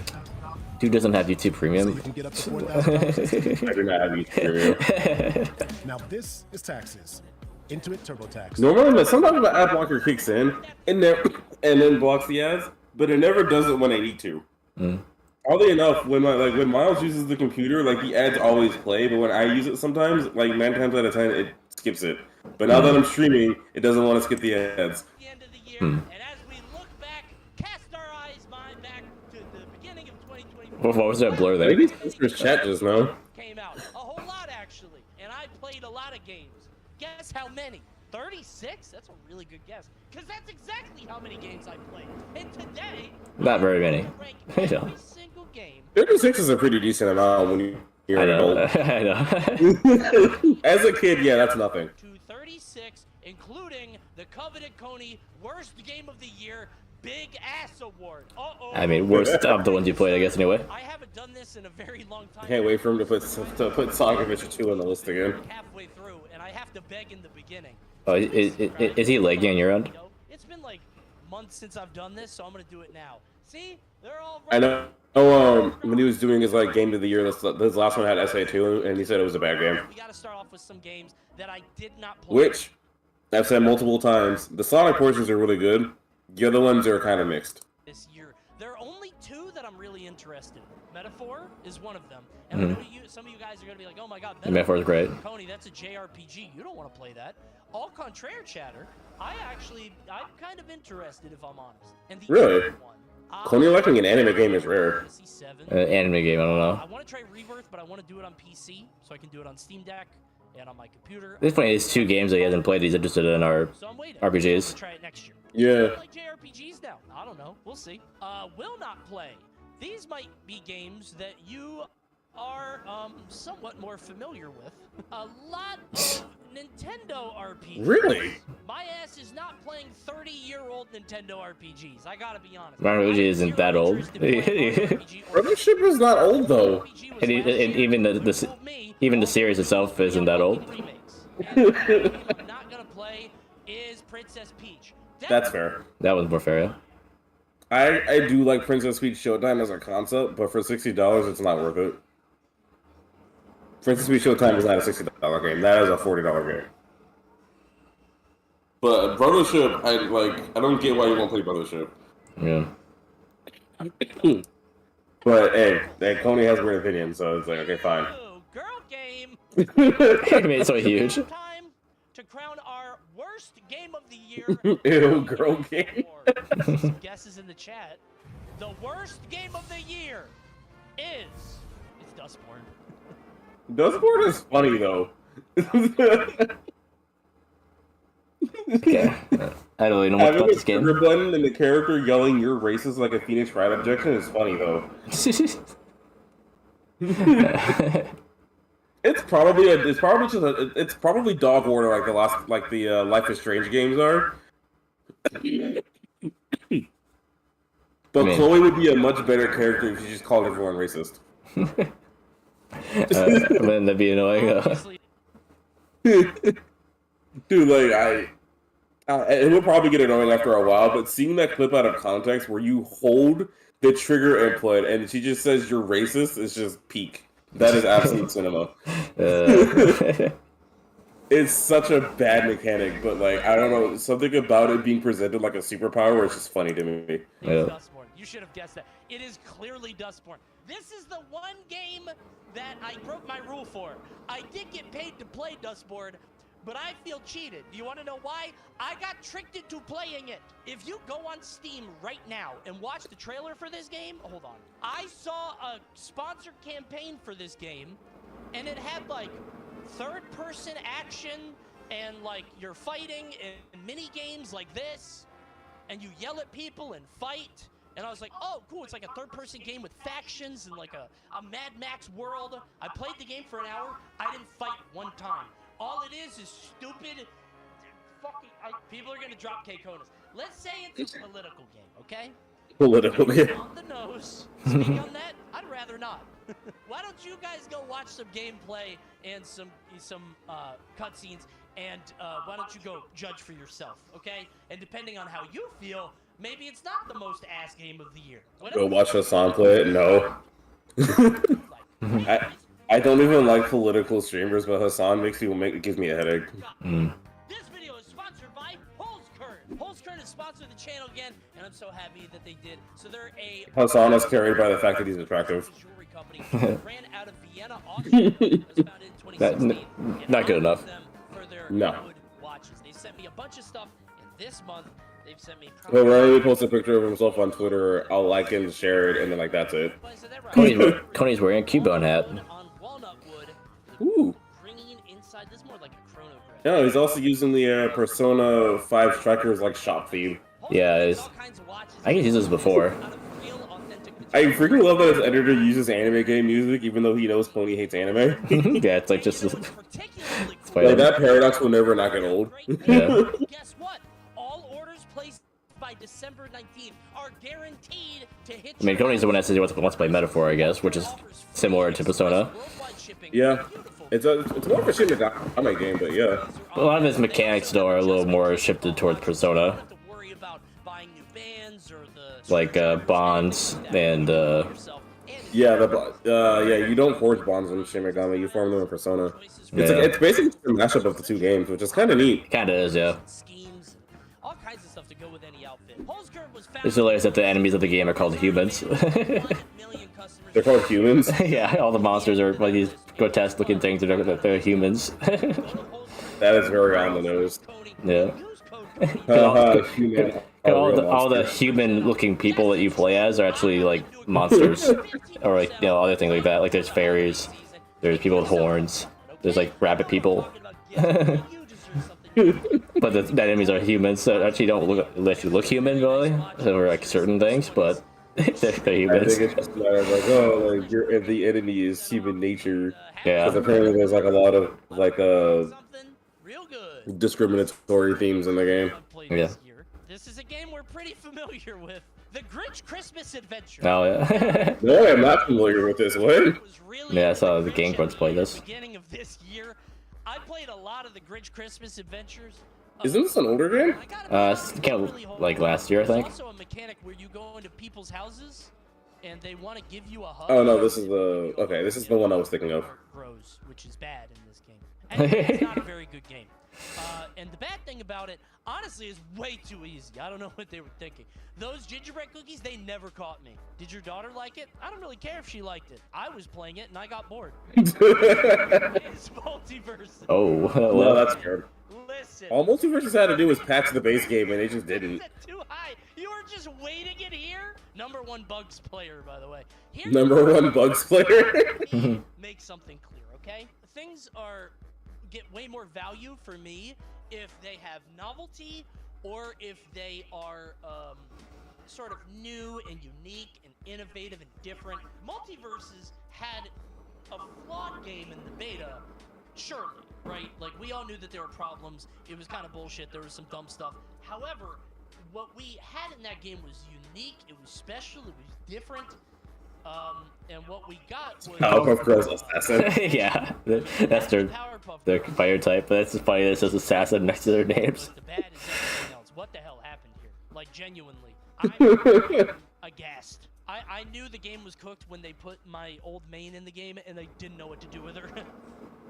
Dude doesn't have YouTube So Premium. you can get up to $4,000. I do not have YouTube. Now this is taxes. Intuit TurboTax. Normally, sometimes the ad blocker kicks in and then blocks the ads, but it never does it when I need to. Oddly enough, when Miles uses the computer, like the ads always play, but when I use it sometimes, like 9 times out of 10, it skips it. But now that I'm streaming, it doesn't want to skip the ads. The end of the year, and as we look back, cast our eyes mind back to the beginning of 2024. What was that blur there? Maybe sister's chat just now. Came out a whole lot actually, and I played a lot of games. Guess how many? 36? That's a really good guess, because that's exactly how many games I played. And today, Not very many. I'm gonna rank I every know. single game. 36 is a pretty decent amount when you're I an know. adult. I know. As a kid, yeah, that's nothing. To 36, including the coveted CONEY Worst Game of the Year Big Ass Award. Uh-oh. I mean, worst of the ones you played, I guess, anyway. I haven't done this in a very long time. Can't wait for him to put Sonic Adventure 2 on the list again. Halfway through, and I have to beg in the beginning. Oh, is he lagging on your end? It's been like months since I've done this, so I'm gonna do it now. See, they're all. I know. Oh, when he was doing his like game of the year, this last one had SA2, and he said it was a bad game. We gotta start off with some games that I did not play. Which I've said multiple times. The Sonic portions are really good. The other ones are kind of mixed. This year, there are only 2 that I'm really interested in. Metaphor is one of them, and I know some of you guys are gonna be like, "Oh my God, Metaphor is great." CONEY, that's a JRPG. You don't want to play that." All contraire chatter. I'm kind of interested if I'm honest. And the Really? other one, CONEY liking an anime game is rare. Fantasy 7. Anime game, I don't know. I want to try Rebirth, but I want to do it on PC, so I can do it on Steam Deck and on my computer. At this point, it's 2 games that he hasn't played. He's interested in our So I'm waiting. RPGs. I'll try it next year. Yeah. I like JRPGs now. I don't know. We'll see. Will not play. These might be games that you are somewhat more familiar with. A lot of Nintendo RPGs. Really? My ass is not playing 30-year-old Nintendo RPGs. I gotta be honest. Mario Luigi I have isn't zero that old. interest in playing Mario RPG or Brothership is not old though. RPG was And last year. even even the series itself isn't that old. Remakes. And the game I'm not gonna play is Princess Peach. That's fair. That was more fair, yeah. I do like Princess Peach Showtime as a concept, but for $60, it's not worth it. Princess Peach Showtime is not a $60 game. That is a $40 game. But Brothership, I don't get why you won't play Brothership. Yeah. But hey, CONEY has a weird opinion, so it's like, okay, fine. Ooh, girl game. It made it so huge. Time to crown our worst game of the year. Ew, girl game. Some guesses in the chat. the worst game of the year is Dustborn. Dustborn is funny though. Okay. I don't really know much Having about a this game. trigger button and the character yelling "You're racist" like a Phoenix Wright objection is funny though. It's probably dog order like the Life is Strange games are. But Chloe would be a much better character if she just called everyone racist. Then that'd be annoying. Dude, like it would probably get annoying after a while. But seeing that clip out of context, where you hold the trigger input and she just says you're racist, is just peak. That is absolute cinema. It's such a bad mechanic, but like I don't know, something about it being presented like a superpower where it's just funny to me. Yeah. Dustborn. You should have guessed that. It is clearly Dustborn. This is the one game that I broke my rule for. I did get paid to play Dustborn, but I feel cheated. Do you want to know why? I got tricked into playing it. If you go on Steam right now and watch the trailer for this game, hold on. I saw a sponsored campaign for this game, and it had like third-person action, and like you're fighting in mini games like this, and you yell at people and fight. And I was like, oh, cool, it's like a third-person game with factions and like a Mad Max world. I played the game for an hour. I didn't fight one time. All it is stupid fucking... people are going to drop K-Konas. Let's say it's a political game, okay? Political game. On the nose. Speak on that? I'd rather not. Why don't you guys go watch some gameplay and some cutscenes, and why don't you go judge for yourself, okay? And depending on how you feel, maybe it's not the most ass game of the year. Go watch Hassan play it? No. I don't even like political streamers, but Hassan gives me a headache. This video is sponsored by Holzkern. Holzkern has sponsored the channel again, and I'm so happy that they did. So they're a Hassan is carried by the fact that he's attractive. jewelry company that ran out of Vienna, Austria. It was founded in 2016. Not good enough. Them for their No. wood watches. They sent me a bunch of stuff, and this month they've sent me. Well, whenever he posts a picture of himself on Twitter, I'll like and share it, and then like that's it. Coney's wearing a Cubone hat. On walnut wood. Ooh. Green inside. This is more like a chronograph. No, he's also using the Persona 5 Strikers like shop theme. Yeah, I can use this before. I freaking love that his editor uses anime game music, even though he knows Coney hates anime. Yeah, it's like just. Like that paradox will never not get old. Yeah. Guess what? All orders placed by December 19th are guaranteed to hit. I mean, Coney's the one that says he wants to play Metaphor, I guess, which is similar to Persona. Yeah, it's more of a Shin Megami game, but yeah. A lot of his mechanics, though, are a little more shifted towards Persona. Like bonds and yeah, you don't forge bonds in Shin Megami, you form them in Persona. It's basically a mashup of the two games, which is kind of neat. Kind of is, yeah. All kinds of stuff to go with any outfit. It's hilarious that the enemies of the game are called humans. They're called humans? Yeah, all the monsters are like these grotesque-looking things that they're humans. That is very on the nose. Yeah. Human. All the human-looking people that you play as are actually like monsters, or like other things like that. Like there's fairies, there's people with horns, there's like rabbit people. But the enemies are humans, so actually don't look human really, or like certain things, but they're humans. I think it's just a matter of like the enemy is human nature. Yeah. Because apparently there's like a lot of like discriminatory themes in the game. Yeah. This is a game we're pretty familiar with. The Grinch Christmas Adventure. Oh yeah. No, I'm not familiar with this one. Yeah, I saw the Game Grunts play this. Beginning of this year, I played a lot of the Grinch Christmas Adventures. Isn't this an older game? Kind of like last year, I think. There's also a mechanic where you go into people's houses and they want to give you a hug. Oh no, this is the one I was thinking of. Grows, which is bad in this game. Anyway, it's not a very good game. And the bad thing about it, honestly, is way too easy. I don't know what they were thinking. Those gingerbread cookies, they never caught me. Did your daughter like it? I don't really care if she liked it. I was playing it and I got bored. It's multiverse. Oh, well, that's weird. Listen. All multiverses had to do was patch the base game, and they just didn't. Too high. You were just waiting in here #1 Bugs player, by the way. Here's #1 Bugs player. make something clear, okay? Things get way more value for me if they have novelty or if they are sort of new and unique and innovative and different. Multiverses had a flawed game in the beta, surely, right? Like, we all knew that there were problems. It was kind of bullshit. There was some dumb stuff. However, what we had in that game was unique. It was special. It was different. And what we got was Powerpuff Girls assassin. Yeah, that's their fire type, but it's just funny that it says assassin next to their names. But the bad is everything else. What the hell happened here? Like, genuinely, I'm aghast. I knew the game was cooked when they put my old main in the game and they didn't know what to do with her.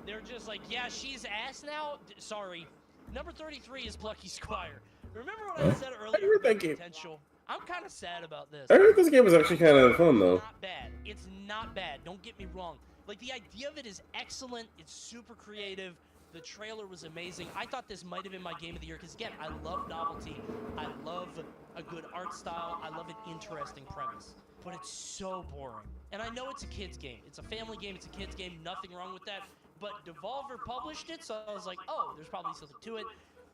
They're just like, yeah, she's ass now. Sorry. Number 33 is Plucky Squire. Remember what I said earlier about potential? I'm kind of sad about this. I heard this game was actually kind of fun, though. It's not bad. It's not bad. Don't get me wrong. Like, the idea of it is excellent. It's super creative. The trailer was amazing. I thought this might have been my game of the year because, again, I love novelty. I love a good art style. I love an interesting premise. But it's so boring. And I know it's a kid's game. It's a family game. It's a kid's game. Nothing wrong with that. But Devolver published it, so I was like, oh, there's probably something to it.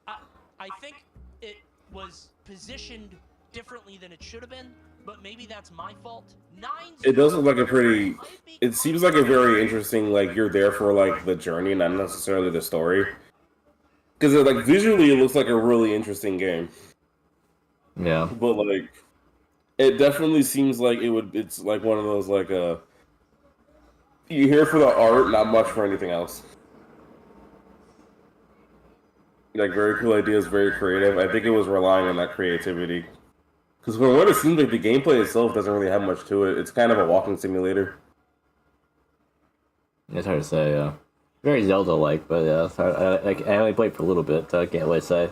I think it was positioned differently than it should have been, but maybe that's my fault. It does look like a pretty... It seems like a very interesting, like, you're there for, like, the journey, not necessarily the story. Because, like, visually, it looks like a really interesting game. Yeah. But, like, it definitely seems like it's, like, one of those, like, you're here for the art, not much for anything else. Like, very cool ideas, very creative. I think it was relying on that creativity. Because from what it seems like, the gameplay itself doesn't really have much to it. It's kind of a walking simulator. It's hard to say, yeah. Very Zelda-like, but yeah, it's hard. I only played for a little bit, I can't really say.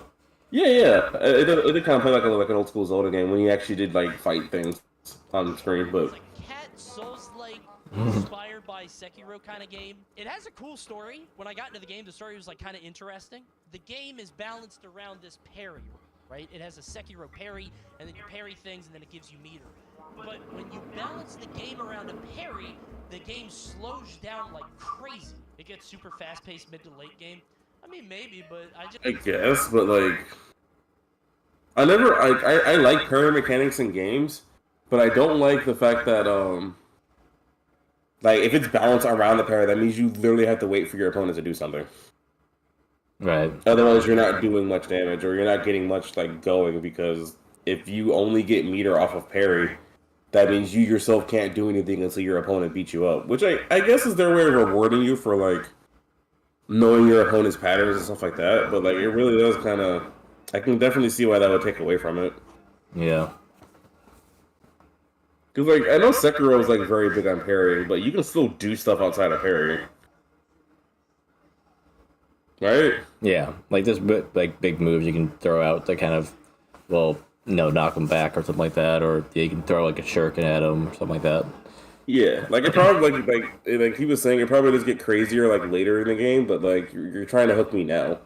Yeah. It did kind of play like an old school Zelda game when you actually did, like, fight things on the screen, but... It's like Cat Souls-like, inspired by Sekiro kind of game. It has a cool story. When I got into the game, the story was, like, kind of interesting. The game is balanced around this parry, right? It has a Sekiro parry, and then you parry things, and then it gives you meter. But when you balance the game around a parry, the game slows down like crazy. It gets super fast-paced mid to late game. I mean, maybe, but I guess, but, like... I like parry mechanics in games, but I don't like the fact that, like, if it's balanced around the parry, that means you literally have to wait for your opponent to do something. Right. Otherwise, you're not doing much damage, or you're not getting much, like, going, because if you only get meter off of parry, that means you yourself can't do anything until your opponent beats you up. Which I guess is their way of rewarding you for, like, knowing your opponent's patterns and stuff like that, but, like, it really does kind of... I can definitely see why that would take away from it. Yeah. Because, like, I know Sekiro is, like, very big on parrying, but you can still do stuff outside of parrying. Right? Yeah, like there's big moves you can throw out that kind of, well, knock them back or something like that, or you can throw like a shuriken at them or something like that. Yeah, like it probably like he was saying, it probably does get crazier like later in the game, but like you're trying to hook me now.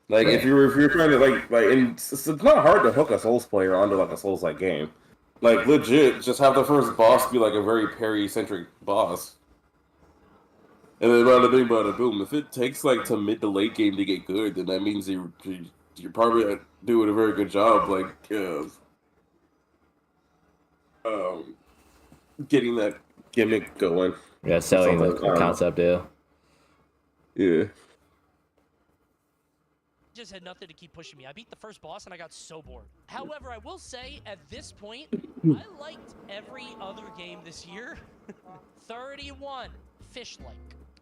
Like if you're trying to like and it's not hard to hook a Souls player onto like a Souls-like game. Like legit, just have the first boss be like a very parry-centric boss. And then bada boom. If it takes like to mid to late game to get good, then that means you're probably doing a very good job, like getting that gimmick going. Yeah, selling the concept, yeah. Yeah. Just had nothing to keep pushing me. I beat the first boss and I got so bored. However, I will say at this point, I liked every other game this year. 31 Fish-like.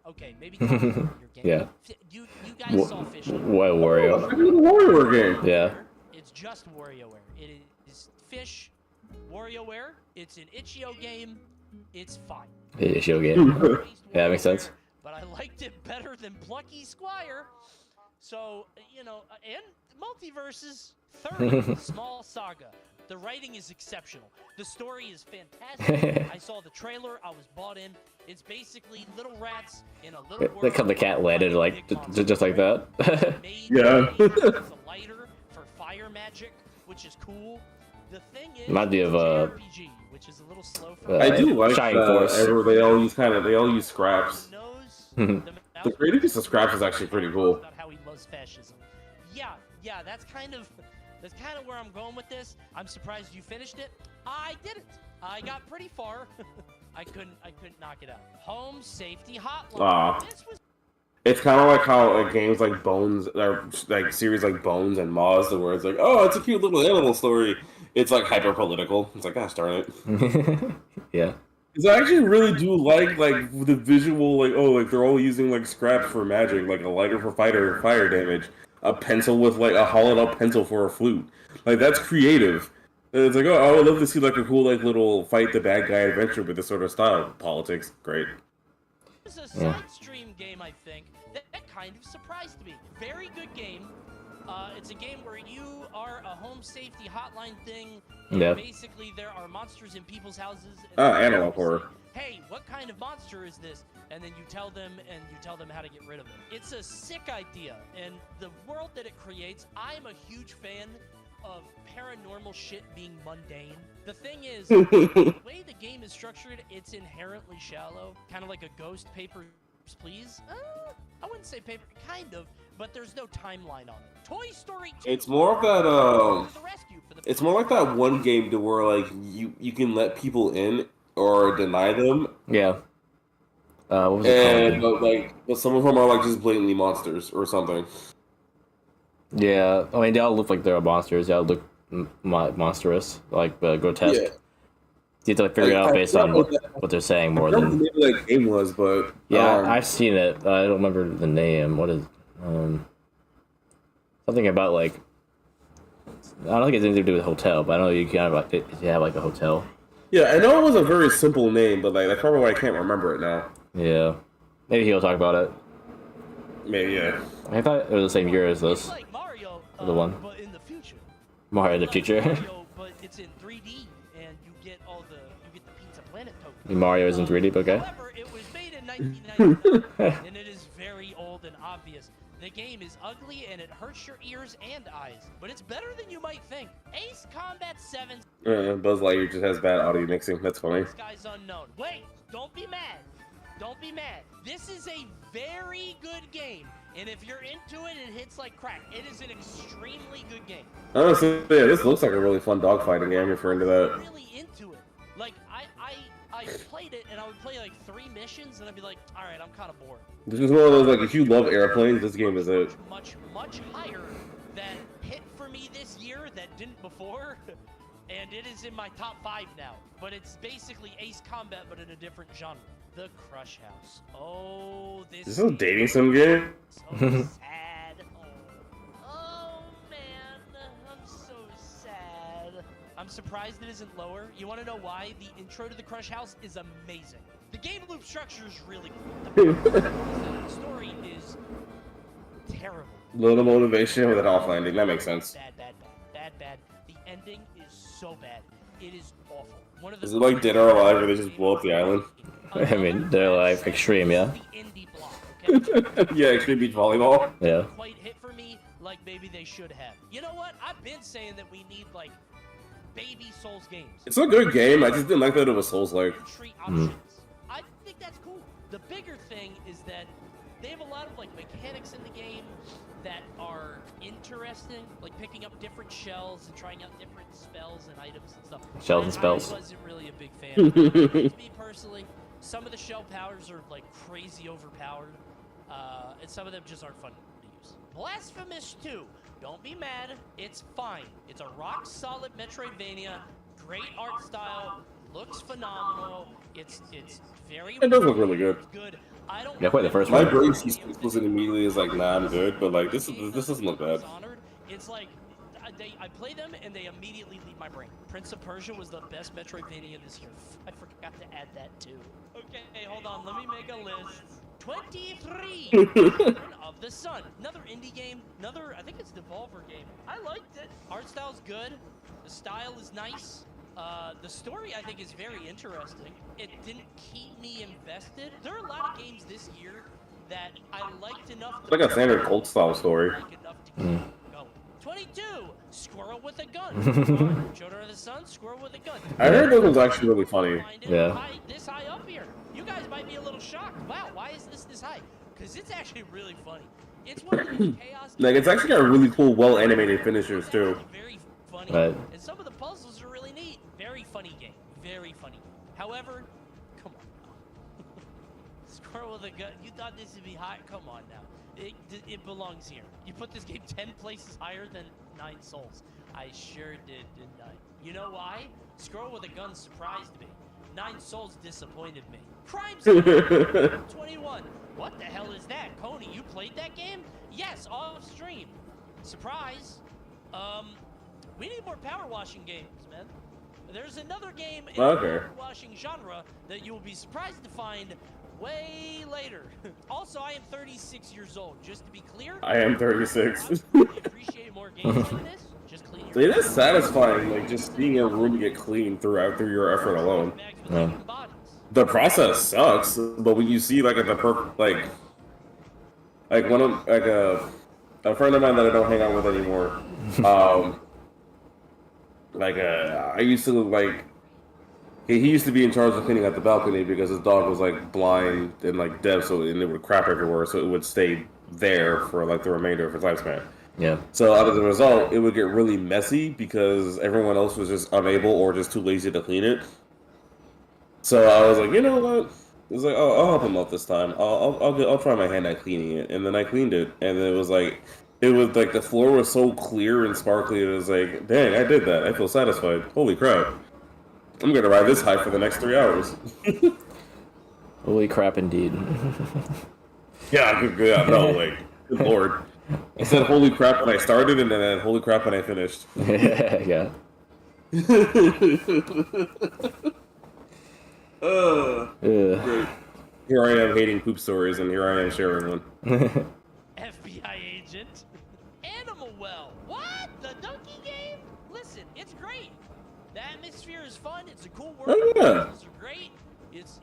Okay, maybe not your game. Yeah. You guys saw Fish-like. What Wario? It's a WarioWare game. Yeah. It's just WarioWare. It is Fish, WarioWare. It's an Itch.io game. It's fine. Itch.io game. Yeah, that makes sense. But I liked it better than Plucky Squire. So, you know, and Multiverses, 30, Small Saga. The writing is exceptional. The story is fantastic. I saw the trailer. I was bought in. It's basically little rats in a little world. They come the cat landed like just like that. Yeah. It's a lighter for fire magic, which is cool. The thing is, Remind me of, JRPG, which is a little slow for I do like Shining Force. they all use scraps. Knows The creative use of scraps is actually pretty cool. About how he loves fascism. Yeah, that's kind of where I'm going with this. I'm surprised you finished it. I didn't. I got pretty far. I couldn't knock it out. Home safety hotline. Aw. This was It's kind of like how games like Bones, or like series like Bones and Moz, where it's like, oh, it's a cute little animal story. It's like hyper political. It's like, gosh darn it. Yeah. Because I actually really do like the visual, like, oh, like they're all using like scraps for magic, like a lighter for fire damage, a pencil with like a hollowed out pencil for a flute. Like that's creative. And it's like, oh, I would love to see like a cool like little fight the bad guy adventure with this sort of style. Politics, great. It was a side stream game, I think, that kind of surprised me. Very good game. It's a game where you are a home safety hotline thing. And Yeah. basically, there are monsters in people's houses. Animal horror. Hey, what kind of monster is this? And then you tell them how to get rid of it. It's a sick idea, and the world that it creates, I'm a huge fan of paranormal shit being mundane. The thing is, the way the game is structured, it's inherently shallow, kind of like a Ghost Papers, Please. I wouldn't say paper, kind of, but there's no timeline on it. Toy Story 2. It's more of that. To the rescue for the It's more like that one game to where like you can let people in or deny them, Yeah. What was it and called? but some of them are like just blatantly monsters or something. Yeah. I mean, they all look like they're monsters. They all look monstrous, like grotesque. Yeah. You have to like figure it out based on what they're saying more I don't know than. what the name of that game was, but Yeah, I've seen it. I don't remember the name. What is something about like I don't think it's anything to do with hotel, but I know you can have like you have like a hotel. yeah, I know it was a very simple name, but like that's probably why I can't remember it now. Yeah, maybe he'll talk about it. Maybe yeah. I thought it was the same year as It's this. like Mario, The one. but in the future. Mario in the Like future. Mario, but it's in 3D, and you get the Pizza Planet token. Mario is in 3D, but okay. However, it was made in 1999, and it is very old and obvious. The game is ugly, and it hurts your ears and eyes, but it's better than you might think. Ace Combat 7 Buzz Lightyear just has bad audio mixing. That's funny. Sky's Unknown. Wait, don't be mad. Don't be mad. This is a very good game, and if you're into it, it hits like crack. It is an extremely good game. Honestly, yeah, this looks like a really fun dogfighting game if you're into that. I'm really into it. Like, I played it, and I would play like 3 missions, and I'd be like, all right, I'm kind of bored. This is one of those like if you love airplanes, this game is it. Much higher than hit for me this year that didn't before, and it is in my top 5 now. But it's basically Ace Combat, but in a different genre. The Crush House. Oh, this Is this a dating sim game? so sad. Oh man, I'm so sad. I'm surprised it isn't lower. You want to know why? The intro to the Crush House is amazing. The game loop structure is really cool. The story is terrible. Little motivation with an off landing. That makes sense. Bad. The ending is so bad. It is awful. One of the Is it like Dead or Alive where they just blow up the island? I mean, they're like extreme, yeah. The indie block, okay? Yeah, Extreme Beach Volleyball. Yeah. Quite hit for me like maybe they should have. You know what? I've been saying that we need like baby Souls games. It's a good game. I just didn't like that it was Souls-like. Entry options. I think that's cool. The bigger thing is that they have a lot of like mechanics in the game that are interesting, like picking up different shells and trying out different spells and items and stuff. Shells and spells. I wasn't really a big fan of it. Me personally, some of the shell powers are like crazy overpowered, and some of them just aren't fun to use. Blasphemous 2. Don't be mad. It's fine. It's a rock-solid Metroidvania. Great art style. Looks phenomenal. It's very. It does look really good. Good. I don't. Yeah, play the first My one. brain sees it immediately as like, nah, I'm good, but like this doesn't look bad. It's like I play them and they immediately leave my brain. Prince of Persia was the best Metroidvania this year. I forgot to add that too. Okay, hold on. Let me make a list. 23 Children of the Sun. Another indie game. Another, I think it's Devolver game. I liked it. Art style's good. The style is nice. The story, I think, is very interesting. It didn't keep me invested. There are a lot of games this year that I liked enough. It's like a standard cult style story. Like enough to keep going. 22. Squirrel with a gun. Come on, Children of the Sun. Squirrel with a gun. I heard this was actually really funny. Find it Yeah. this high up here. You guys might be a little shocked. Wow, why is this high? Because it's actually really funny. It's one of those chaos. Like, it's actually got really cool, well-animated finishers, too. Very funny. Right. And some of the puzzles are really neat. Very funny game. Very funny. However, come on now. Squirrel with a gun. You thought this would be high? Come on now. It belongs here. You put this game 10 places higher than 9 Souls. I sure did, didn't I? You know why? Squirrel with a gun surprised me. 9 Souls disappointed me. Crime Scene 21. What the hell is that? Coney, you played that game? Yes, off stream. Surprise. We need more power washing games, man. There's another game in the power washing genre that you will be surprised to find way later. Also, I am 36 years old, just to be clear. I am 36. I would appreciate more games like this. Just clean your It is satisfying, like, just being in a room get clean through your effort alone. bags with Yeah. human bodies. The process sucks, but when you see, like, at the one of, like, a friend of mine that I don't hang out with anymore, I used to, like, he used to be in charge of cleaning out the balcony because his dog was, like, blind and, like, deaf, and it would crap everywhere, so it would stay there for, like, the remainder of his lifespan. Yeah. So, as a result, it would get really messy because everyone else was just unable or just too lazy to clean it. So, I was like, you know what? I was like, oh, I'll help him out this time. I'll try my hand at cleaning it. And then I cleaned it, and it was like, the floor was so clear and sparkly, it was like, dang, I did that. I feel satisfied. Holy crap. I'm gonna ride this high for the next 3 hours. Holy crap, indeed. Yeah, no, like, good lord. I said holy crap when I started, and then holy crap when I finished. Yeah. Great. Here I am hating poop stories, and here I am sharing one. FBI agent. Animal Well. What? The donkey game? Listen, it's great. The atmosphere is fun. It's a cool world. Oh, yeah. The puzzles are great.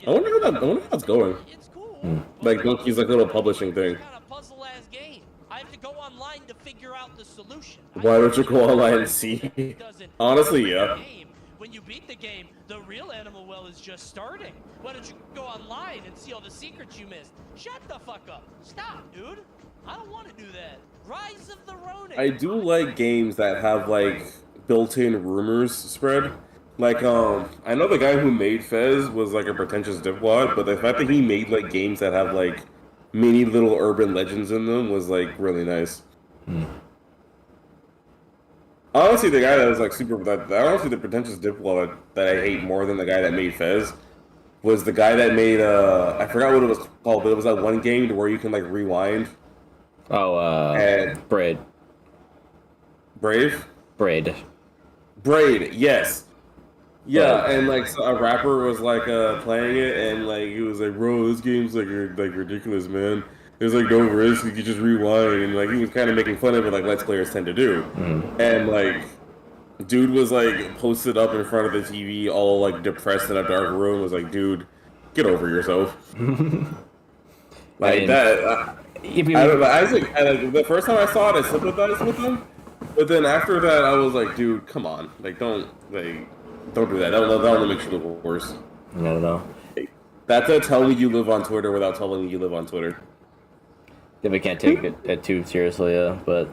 I wonder how that's going. It's cool. Like Donkey's like little publishing thing. It's kind of puzzle-ass game. I have to go online to figure out the solution. Why don't you go online and see? Honestly, yeah. When you beat the game, the real Animal Well is just starting. Why don't you go online and see all the secrets you missed? Shut the fuck up. Stop, dude. I don't want to do that. Rise of the Ronin. I do like games that have like built-in rumors spread. Like, I know the guy who made Fez was like a pretentious dipwad, but the fact that he made like games that have like many little urban legends in them was like really nice. Honestly, the guy that was like honestly, the pretentious dipwad that I hate more than the guy that made Fez was the guy that made I forgot what it was called, but it was that one game where you can like rewind. Oh, And Braid. Brave? Braid. Braid, yes. Yeah, and like so a rapper was like playing it, and like he was like, "Bro, this game's like ridiculous, man. There's like no risk. You can just rewind." And like he was kind of making fun of it, like Let's Players tend to do. And like, dude was like posted up in front of the TV, all like depressed in a dark room. Was like, "Dude, get over yourself." Like that. I don't know. Like, the first time I saw it, I sympathized with him. But then after that, I was like, "Dude, come on! Like, don't do that. That'll only make you look worse." I don't know. That's a tell me you live on Twitter without telling me you live on Twitter. Yeah, we can't take it too seriously, yeah, but...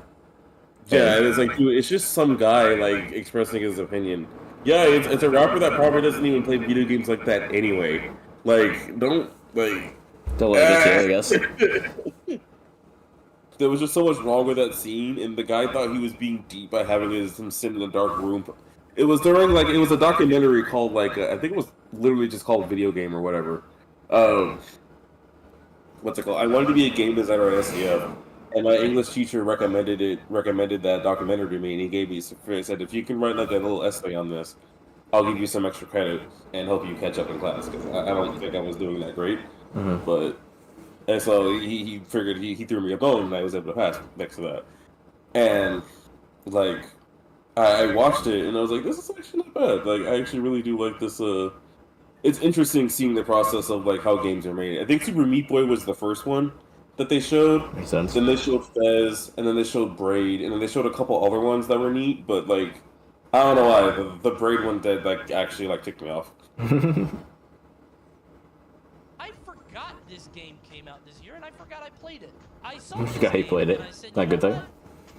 Yeah, it's like, dude, it's just some guy, like, expressing his opinion. Yeah, it's a rapper that probably doesn't even play video games like that anyway. Like, don't, like... Don't let it get to you, I guess. There was just so much wrong with that scene, and the guy thought he was being deep by having him sit in a dark room. It was during, like, it was a documentary called, like, I think it was literally just called Video Game or whatever. What's it called? I wanted to be a game designer at SCF, and my English teacher recommended that documentary to me, and he said, if you can write, like, a little essay on this, I'll give you some extra credit and help you catch up in class, because I don't think I was doing that great. But, and so he figured, he threw me a bone, and I was able to pass next to that. And, like... I watched it and I was like, this is actually not bad. Like, I actually really do like this. It's interesting seeing the process of like how games are made. I think Super Meat Boy was the first one, that they showed. Makes sense. Then they showed Fez, and then they showed Braid, and then they showed a couple other ones that were neat. But like, I don't know why the Braid one did like actually like ticked me off. I forgot this game came out this year, and I forgot I played it. I saw I this forgot he game, played it. and I said, Not a "You good know thing. what?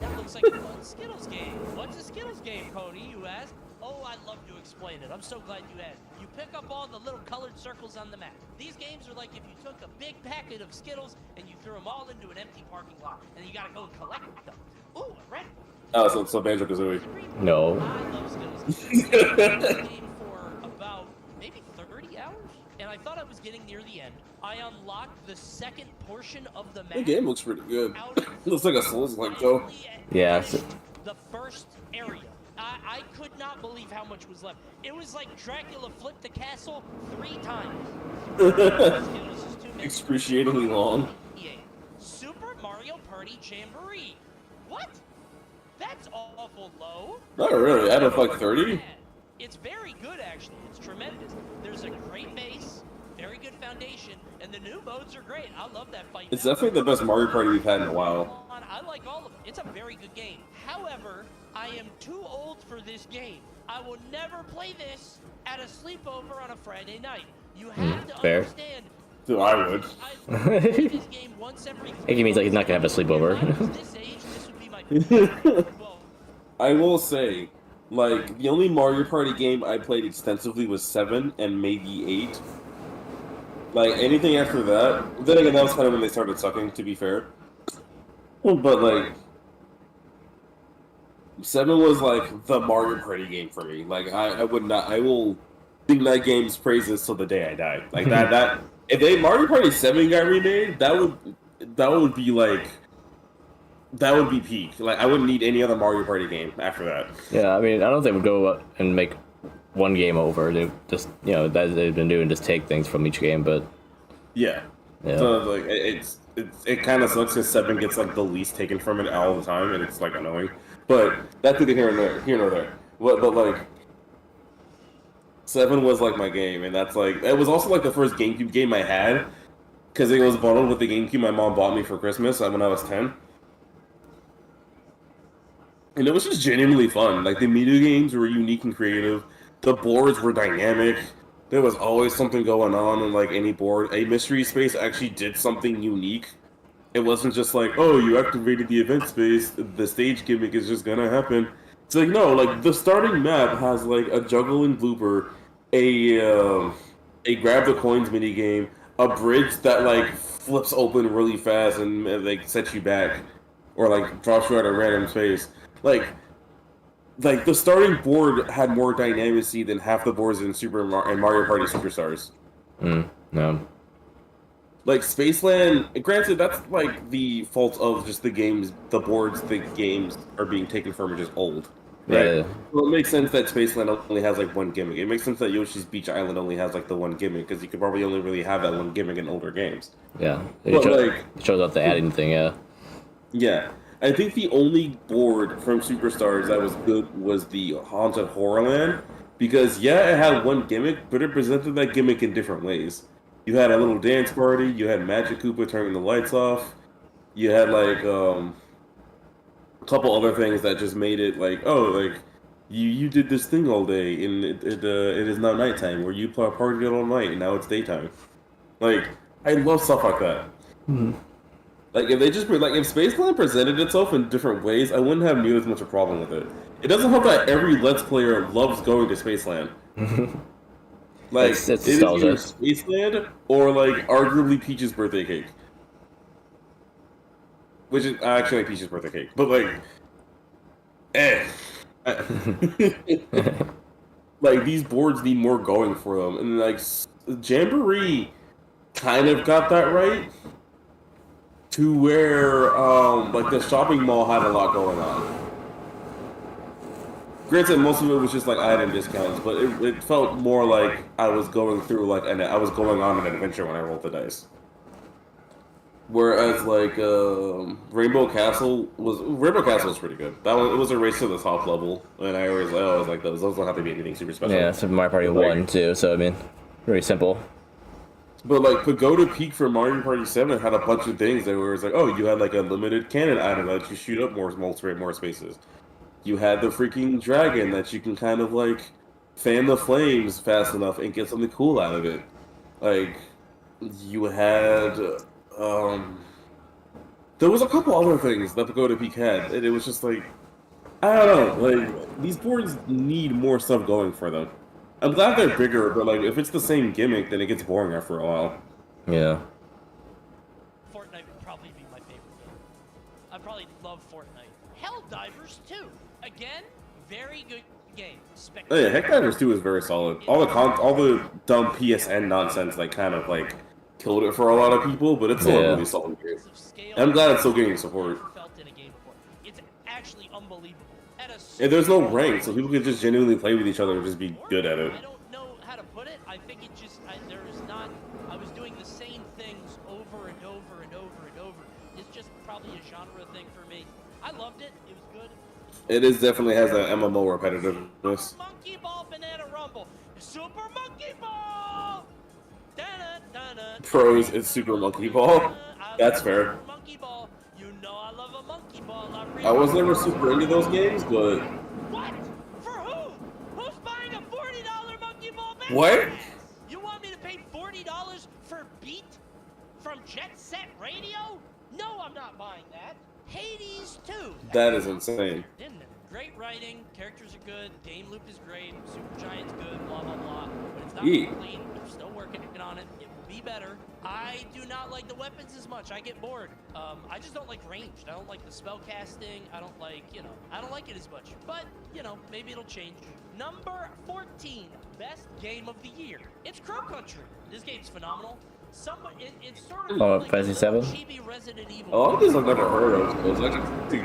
That looks like a fun Skittles game. What's a Skittles game, Coney?" You asked. Oh, I'd love to explain it. I'm so glad you asked. You pick up all the little colored circles on the map. These games are like if you took a big packet of Skittles and you threw them all into an empty parking lot, and you gotta go collect them. Ooh, a red one. Oh, so Banjo-Kazooie. No. I love Skittles. I played this game for about maybe 30 hours, and I thought I was getting near the end. I unlocked the second portion of the map. The game looks pretty good. Out of Looks like a Souls-like though. Yeah, finished the first area. I could not believe how much was left. It was like Dracula flipped the castle 3 times. Excruciatingly long. Yeah. Super Mario Party Jamboree. What? That's awful low. Not really. Out of like 30. It's very good, actually. It's tremendous. There's a great base, very good foundation, and the new modes are great. I love that fight. It's definitely the best Mario Party we've had in a while. I like all of them. It's a very good game. However, I am too old for this game. I will never play this at a sleepover on a Friday night. You have to fair. understand. So I would. I play this game once every It means like he's not gonna have a sleepover. If I was this age, this would be my favorite. Well, I will say, like, the only Mario Party game I played extensively was 7 and maybe 8. Like, anything after that, then again, that was kind of when they started sucking, to be fair. But, like, 7 was, like, the Mario Party game for me. Like, I will sing that game's praises till the day I die. Like, if Mario Party 7 got remade, that would be, like, that would be peak. Like, I wouldn't need any other Mario Party game after that. Yeah, I mean, I don't think they would go and make one game over. They just, that they've been doing, just take things from each game. But yeah. So like, it kind of sucks because 7 gets like the least taken from it all the time, and it's like annoying. But that's neither here nor there. But like, 7 was like my game, and that's like, it was also like the first GameCube game I had because it was bundled with the GameCube my mom bought me for Christmas when I was 10. And it was just genuinely fun. Like, the media games were unique and creative. The boards were dynamic. There was always something going on like any board. A mystery space actually did something unique. It wasn't just like, oh, you activated the event space, the stage gimmick is just gonna happen. It's like, no, like, the starting map has like a juggle and blooper, a grab the coins minigame, a bridge that like flips open really fast and like sets you back, or like drops you at a random space. Like the starting board had more dynamicity than half the boards in Mario Party Superstars. No. Like, Spaceland, granted, that's like the fault of just the games, the boards the games are being taken from are just old. Right? Yeah. Well, it makes sense that Spaceland only has like one gimmick. It makes sense that Yoshi's Beach Island only has like the one gimmick, because you could probably only really have that one gimmick in older games. Yeah. But, It shows up to add anything, yeah. Yeah. I think the only board from Superstars that was good was the Haunted Horrorland, because yeah, it had one gimmick, but it presented that gimmick in different ways. You had a little dance party, you had Magic Koopa turning the lights off, you had like a couple other things that just made it like, oh, like you did this thing all day, and it is now nighttime, where you partied all night, and now it's daytime. Like, I love stuff like that. Mm-hmm. Like, if they just like, if Spaceland presented itself in different ways, I wouldn't have near as much a problem with it. It doesn't help that every Let's Player loves going to Spaceland. Like, It's it is either Spaceland or like arguably Peach's birthday cake, which is I actually like Peach's birthday cake, but like, like, these boards need more going for them, and like Jamboree kind of got that right. To where, like, the shopping mall had a lot going on. Granted, most of it was just, like, item discounts, but it felt more like I was going through, like, I was going on an adventure when I rolled the dice. Whereas, like, Rainbow Castle was pretty good. That one, it was a race to the top level, and I always like those. Those don't have to be anything super special. Yeah, Super Mario Party 1, too, so, I mean, very simple. But like Pagoda Peak for Mario Party 7 had a bunch of things that were like, oh, you had like a limited cannon item that you shoot up more spaces. You had the freaking dragon that you can kind of like fan the flames fast enough and get something cool out of it. Like you had there was a couple other things that Pagoda Peak had, and it was just like I don't know, like these boards need more stuff going for them. I'm glad they're bigger, but like if it's the same gimmick, then it gets boring after a while. Yeah. Fortnite would probably be my favorite game. I probably love Fortnite. Helldivers 2. Again, very good game. Oh yeah, Helldivers 2 is very solid. All the dumb PSN nonsense like kind of like killed it for a lot of people, but it's still a really solid game. I'm glad it's still getting support. It's actually unbelievable. And there's no rank, so people can just genuinely play with each other and just be good at it. I don't know how to put it. I think it just I was doing the same things over and over and over and over. It's just probably a genre thing for me. I loved it. It was good. It definitely has that MMO repetitiveness. Monkey Ball Banana Rumble. Super Monkey Ball. Pros, it's Super Monkey Ball. That's fair. Monkey Ball. You know I love a monkey ball. I was never super into those games, but what? For who? Who's buying a $40 monkey ball back? What? You want me to pay $40 for Beat from Jet Set Radio? No, I'm not buying that. Hades 2. That is insane. Isn't it? Great writing, characters are good, game loop is great, Supergiant's good, blah blah blah. But it's not complete. We're still working on it. It will be better. I do not like the weapons as much. I get bored. I just don't like ranged. I don't like the spell casting. I don't like, I don't like it as much. But, maybe it'll change. Number 14, best game of the year. It's Crow Country. This game's phenomenal. It's sort of like Fantasy 7? chibi Resident Evil. A lot of these I've never heard of. It's actually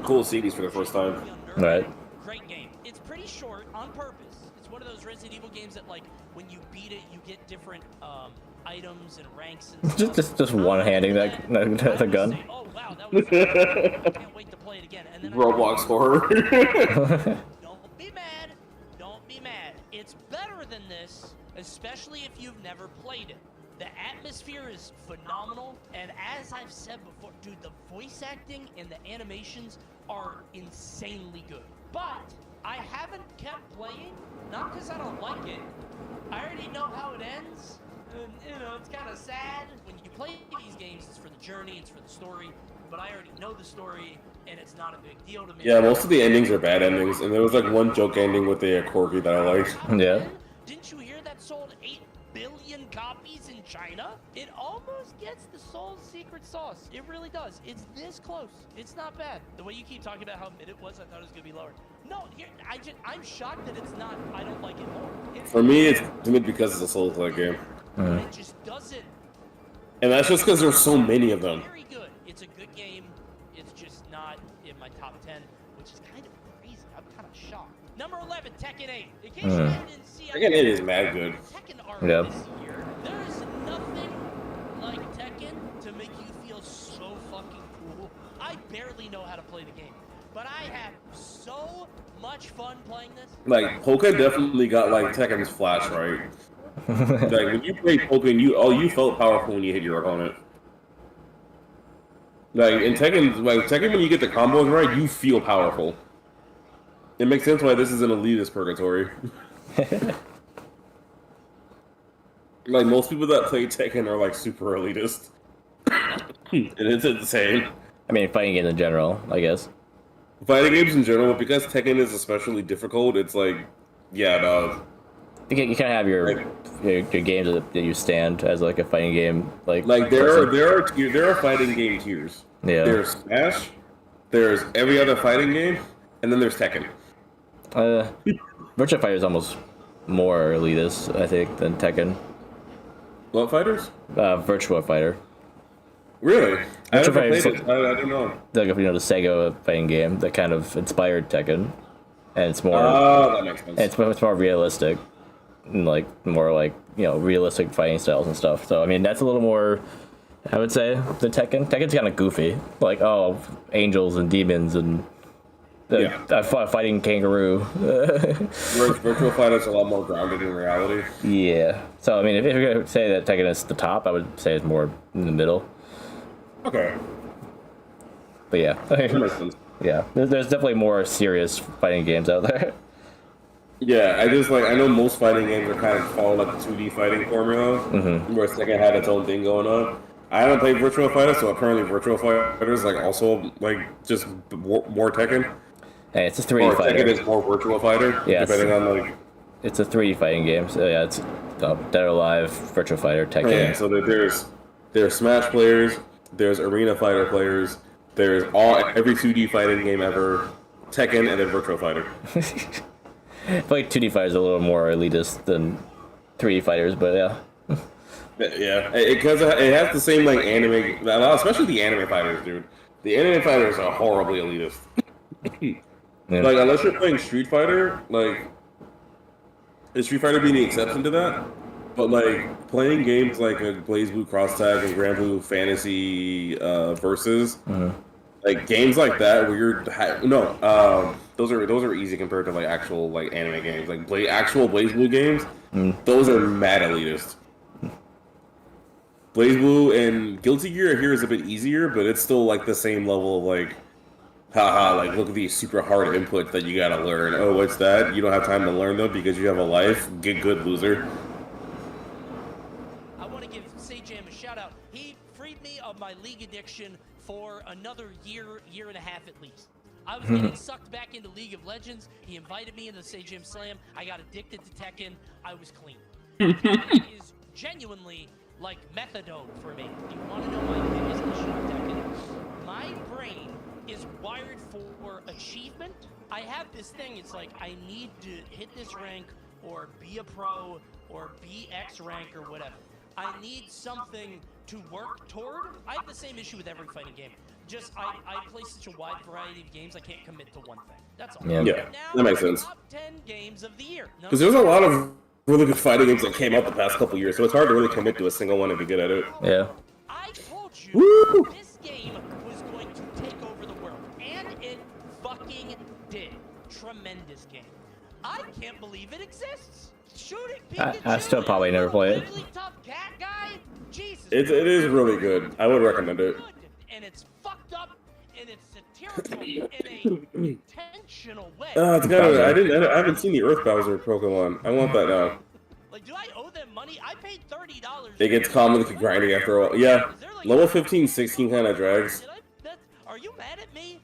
cool CDs for the first time. Right. Great game. It's pretty short on purpose. It's one of those Resident Evil games that, like, when you beat it, you get different items and ranks and stuff. just one-handing the gun. Say, oh wow, that was. I can't wait to play it again. And then Roblox horror. Don't be mad. Don't be mad. It's better than this, especially if you've never played it. The atmosphere is phenomenal, and as I've said before, dude, the voice acting and the animations are insanely good. But I haven't kept playing, not because I don't like it. I already know how it ends, and it's kind of sad. When you play these games, it's for the journey, it's for the story, but I already know the story, and it's not a big deal to me. Yeah, most of the endings are bad endings, and there was like one joke ending with the Corgi that I liked. Yeah. Didn't you hear that sold 8 billion copies in China? It almost gets the Soul's secret sauce. It really does. It's this close. It's not bad. The way you keep talking about how mid it was, I thought it was gonna be lower. No, here I'm shocked that it's not. I don't like it more. For me, it's mid because it's a Souls-like game. It just doesn't. And that's just because there's so many of them. Very good. It's a good game. It's just not in my top 10, which is kind of crazy. I'm kind of shocked. Number 11, Tekken 8. In case you didn't see, Tekken 8 is mad good. Tekken Yep. this year. There is nothing like Tekken to make you feel so fucking cool. I barely know how to play the game, but I have so much fun playing this. Like, Polka definitely got like Tekken's flash right. Like when you played Polka, you felt powerful when you hit your opponent. Like in Tekken, when you get the combos right, you feel powerful. It makes sense why this is an elitist purgatory. Like most people that play Tekken are like super elitist, and it's insane. I mean, fighting games in general, I guess. Fighting games in general, because Tekken is especially difficult, it's like, yeah, no. You can have your games that you stand as like a fighting game, like there are fighting game tiers. Yeah. There's Smash, there's every other fighting game, and then there's Tekken. Virtua Fighter is almost more elitist, I think, than Tekken. What fighters? Virtua Fighter. Really? I haven't Fighter played it. I don't know. Like, the Sega fighting game that kind of inspired Tekken, and it's more. That makes sense. It's more realistic, and like more like realistic fighting styles and stuff. So I mean that's a little more, I would say, than Tekken. Tekken's kind of goofy, like angels and demons and Fighting kangaroo. Whereas Virtual Fighter's a lot more grounded in reality. Yeah. So I mean, if you're gonna say that Tekken is the top, I would say it's more in the middle. Okay. But yeah. That makes sense. Yeah. There's definitely more serious fighting games out there. Yeah, I know most fighting games are kind of follow like the 2D fighting formula, where Tekken had its own thing going on. I haven't played Virtual Fighter, so apparently Virtual Fighter is like also like just more Tekken. Hey, it's a 3D Or fighter. Tekken is more Virtual Fighter, Yeah, depending on like. It's a 3D fighting game. So yeah, it's Dead or Alive, Virtual Fighter, Tekken. Yeah, so there's Smash players, there's Arena Fighter players, there's every 2D fighting game ever, Tekken, and then Virtual Fighter. I feel like 2D fighters are a little more elitist than 3D fighters, but yeah. Yeah, because it has the same like anime, especially the anime fighters, dude. The anime fighters are horribly elitist. Yeah. Like unless you're playing Street Fighter, like is Street Fighter being the exception to that? But like playing games like Blaze Blue Cross Tag and Grand Blue Fantasy Versus, like games like that where you're those are easy compared to like actual like anime games, like actual Blaze Blue games. Those are mad elitist. Blaze Blue and Guilty Gear here is a bit easier, but it's still like the same level of like, haha, like look at these super hard inputs that you gotta learn. Oh, what's that? You don't have time to learn them because you have a life? Get good, loser. I want to give Sajam a shout out. He freed me of my League addiction for another year and a half at least. I was getting sucked back into League of Legends. He invited me into Sajam Slam. I got addicted to Tekken. I was clean. Tekken is genuinely like methadone for me. You want to know my biggest issue with Tekken? My brain is wired for achievement. I have this thing, it's like I need to hit this rank or be a pro or be X rank or whatever. I need something to work toward. I have the same issue with every fighting game. Just I play such a wide variety of games, I can't commit to one thing. That's all. Yeah. Yeah, Now, that makes sense. top 10 games of the year. Because there's a lot of really good fighting games that came out the past couple years, so it's hard to really commit to a single one and be good at it. Yeah. I told you Woo! this game was going to take over the world, and it fucking did. Tremendous game. I can't believe it exists. Shooting Pikachu. I still probably never play it. Really tough cat guy. Jesus. It is really good. I would recommend it. Good, and it's fucked up, and it's satirical in a intentional way. It's gotta, I haven't seen the Earth Bowser Pokemon. I want that now. Like, do I owe them money? I paid $30. It gets commonly grinding after a while. Yeah, level 15, 16 kind of drags. Are you mad at me?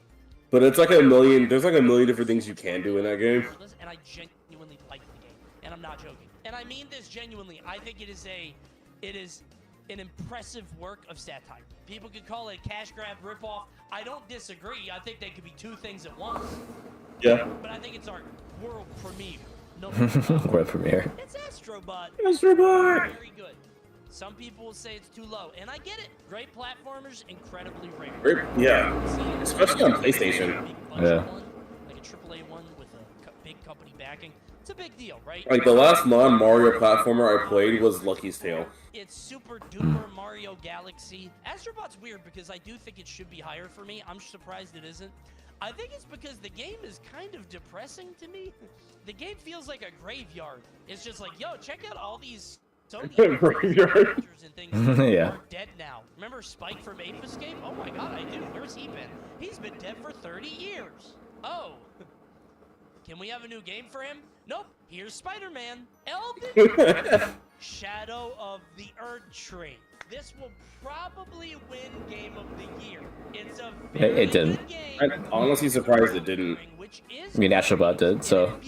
But it's like a million, there's like a million different things you can do in that game. And I genuinely like the game, and I'm not joking. And I mean this genuinely. I think it is an impressive work of satire. People could call it a cash grab ripoff. I don't disagree. I think they could be two things at once. Yeah. But I think it's our world premiere. No, World premiere. it's Astrobot. Astrobot! Very good. Some people will say it's too low, and I get it. Great platformers, incredibly rare. Great, yeah. See, Especially on PlayStation. Big budget Yeah. one, like a AAA one with a big company backing. It's a big deal, right? Like the last non-Mario platformer I played was Lucky's Tale. It's super duper Mario Galaxy. Astrobot's weird because I do think it should be higher for me. I'm surprised it isn't. I think it's because the game is kind of depressing to me. The game feels like a graveyard. It's just like, yo, check out all these Sony Graveyard. characters and things that Yeah. are dead now. Remember Spike from Ape Escape? Oh my god, I do. Where's he been? He's been dead for 30 years. Oh. Can we have a new game for him? Nope. Here's Spider-Man. Elden Shadow of the Erdtree. This will probably win Game of the Year. It's a very It didn't. good game. I'm honestly surprised it didn't. Which is I mean, Astrobot did, so.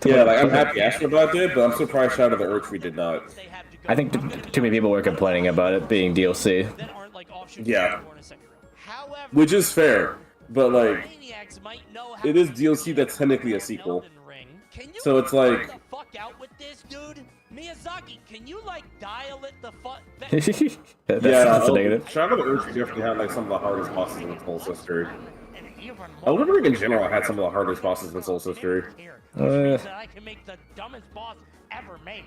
Yeah, like I'm happy Astrobot did, but I'm surprised Shadow of the Earthtree did not. They have to go. I think too many people were complaining about it being DLC. that aren't like offshoots Yeah. of Born a Sekiro. However, Which is fair, but like, Maniacs might know how it to is DLC that's technically a sequel. Elden Ring. Can you So it's like- get the fuck out with this, dude? Miyazaki, can you like dial it the fuck back? That's a negative. Shadow of the Earthtree definitely had like some of the hardest bosses in Soul Sister. And even Elden Ring in general had some of the hardest bosses in Soul Sister. Here, which means that I can make the dumbest boss ever made.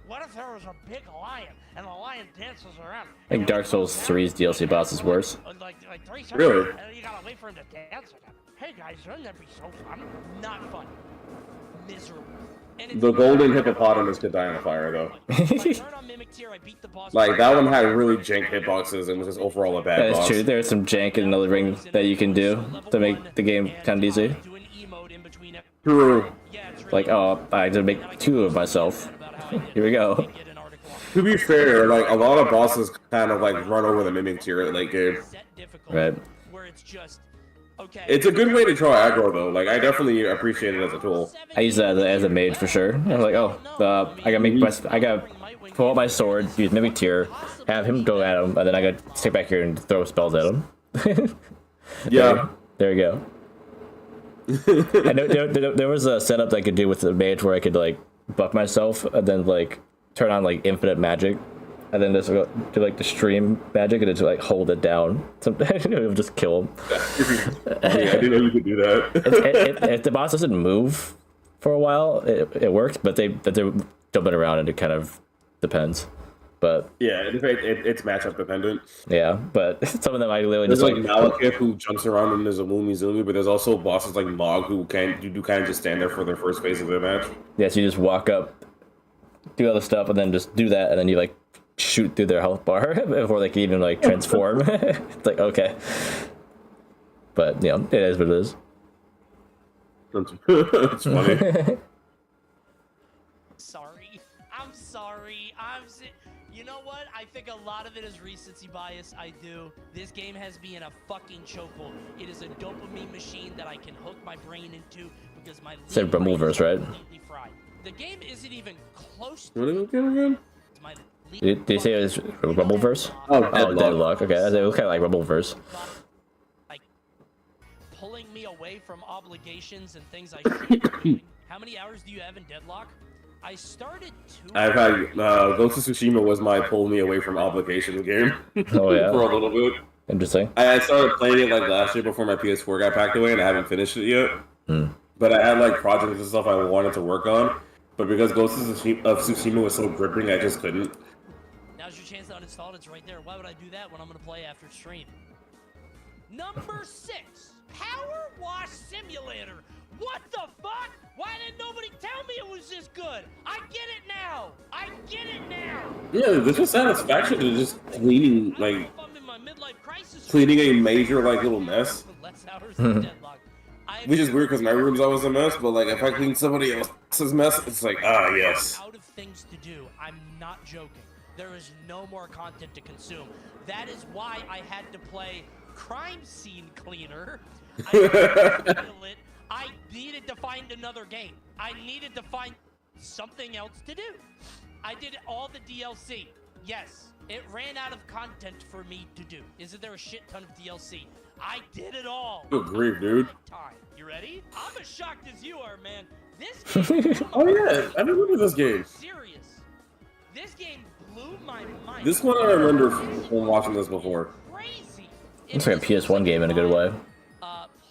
What if there was a big lion and the lion dances around? I think Dark Souls 3's DLC boss is worse. Like 3 seconds, Really? and then you gotta wait for him to dance again. Hey guys, wouldn't that be so fun? Not fun. Miserable. And it's The golden hippopotamus could die in a fire, though. like, I turned on Mimic Tier, I beat the boss. Like, that one had really jank hitboxes and was just overall a bad That is boss. true. There's some jank in another ring that you can do to make the game kind of easy. Do an emote in between it. True. Yeah, it's really Like, oh, I had to make 2 of myself. Here we go. get an article on To be fair, like, a lot of bosses kind of, like, run over the Mimic Tier at late game. set difficulty, Right. where it's just okay. It's a good way to try aggro, though. Like, I definitely appreciate it as a tool. I use that as a mage for sure. I was like, oh, I gotta pull out my sword, use Mimic Tier, have him go at him, and then I gotta stick back here and throw spells at him. Yeah. There you go. And there was a setup that I could do with the mage where I could like buff myself and then like turn on like infinite magic, and then just do like the stream magic and just like hold it down. Sometimes it would just kill him. Yeah, I didn't know you could do that. If the boss doesn't move for a while, it works. But they're jumping around and it kind of depends. But Yeah, in fact, it's matchup dependent. yeah, but some of them I literally There's just like Malekith who jumps around and there's a Zoomy, but there's also bosses like Mog who you do kind of just stand there for their first phase of their match. yeah, so you just walk up, do other stuff, and then just do that, and then you like shoot through their health bar before they can even like transform. It's like okay, but you know it is what it is. It's funny. Sorry. I'm sorry. You know what? I think a lot of it is recency bias. I do. This game has me in a fucking chokehold. It is a dopamine machine that I can hook my brain into because my Said brain is Rumbleverse, right? completely fried. The game isn't even close What to is it again? my Did you say it was Rumbleverse? Oh, Oh, Deadlock. Okay, it was kind of like Rumbleverse. like pulling me away from obligations and things I should be doing. How many hours do you have in Deadlock? I started 2 I've had Ghost of Tsushima was my pull me away from obligations game Oh yeah, for a little bit. interesting. I started playing it like last year before my PS4 got packed away, and I haven't finished it yet. But I had like projects and stuff I wanted to work on, but because Ghost of Tsushima was so gripping, I just couldn't. Now's your chance to uninstall it. It's right there. Why would I do that when I'm going to play after stream? Number 6, Power Wash Simulator. What the fuck? Why didn't nobody tell me it was this good? I get it now. I get it now. Yeah, this was satisfaction to just cleaning I don't know like if I'm in my midlife crisis. cleaning a major like little mess. Less hours than Deadlock. Which is weird because my room's always a mess, but like if I clean somebody else's mess, it's like yes. Out of things to do. I'm not joking. There is no more content to consume. That is why I had to play Crime Scene Cleaner. I had to feel it. I needed to find another game. I needed to find something else to do. I did all the DLC. Yes, it ran out of content for me to do. Isn't there a shit ton of DLC? I did it all. Good grief, dude. Time. You ready? I'm as shocked as you are, man. This game blew Oh my yeah, I remember this game. serious. This game blew my mind. This one I remember from watching this before. Crazy. It's like a PS1 game in a good way.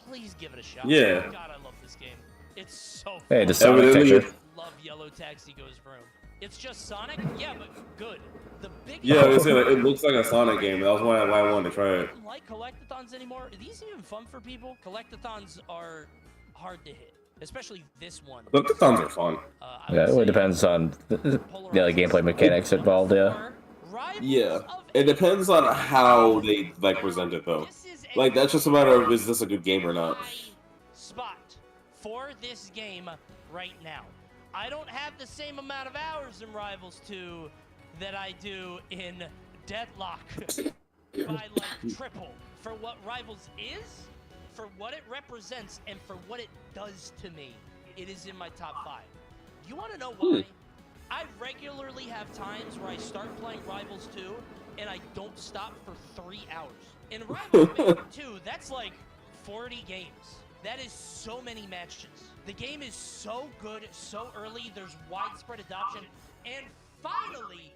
Please give it a shot. Yeah. God, I love this game. It's so Hey, fun. the Sonic Evidently, texture. Love Yellow Taxi Goes Vroom. It's just Sonic, yeah, but good. The big Yeah, I was saying, like, it looks like a Sonic game. That was why I wanted to try it. I don't like collectathons anymore. Are these even fun for people? Collectathons are hard to hit, especially this one. But the thumbs are fun. I Yeah, would it say depends on the gameplay mechanics involved. Yeah. Rivals Yeah, of it depends on how they like present it though. This is a Like that's just a matter of is this a good game or not. high spot for this game right now. I don't have the same amount of hours in Rivals 2 that I do in Deadlock by like triple. For what Rivals is, for what it represents, and for what it does to me, it is in my top 5. You want to know why? I regularly have times where I start playing Rivals 2 and I don't stop for 3 hours. In Rivals 2, that's like 40 games. That is so many matches. The game is so good, so early, there's widespread adoption, and finally,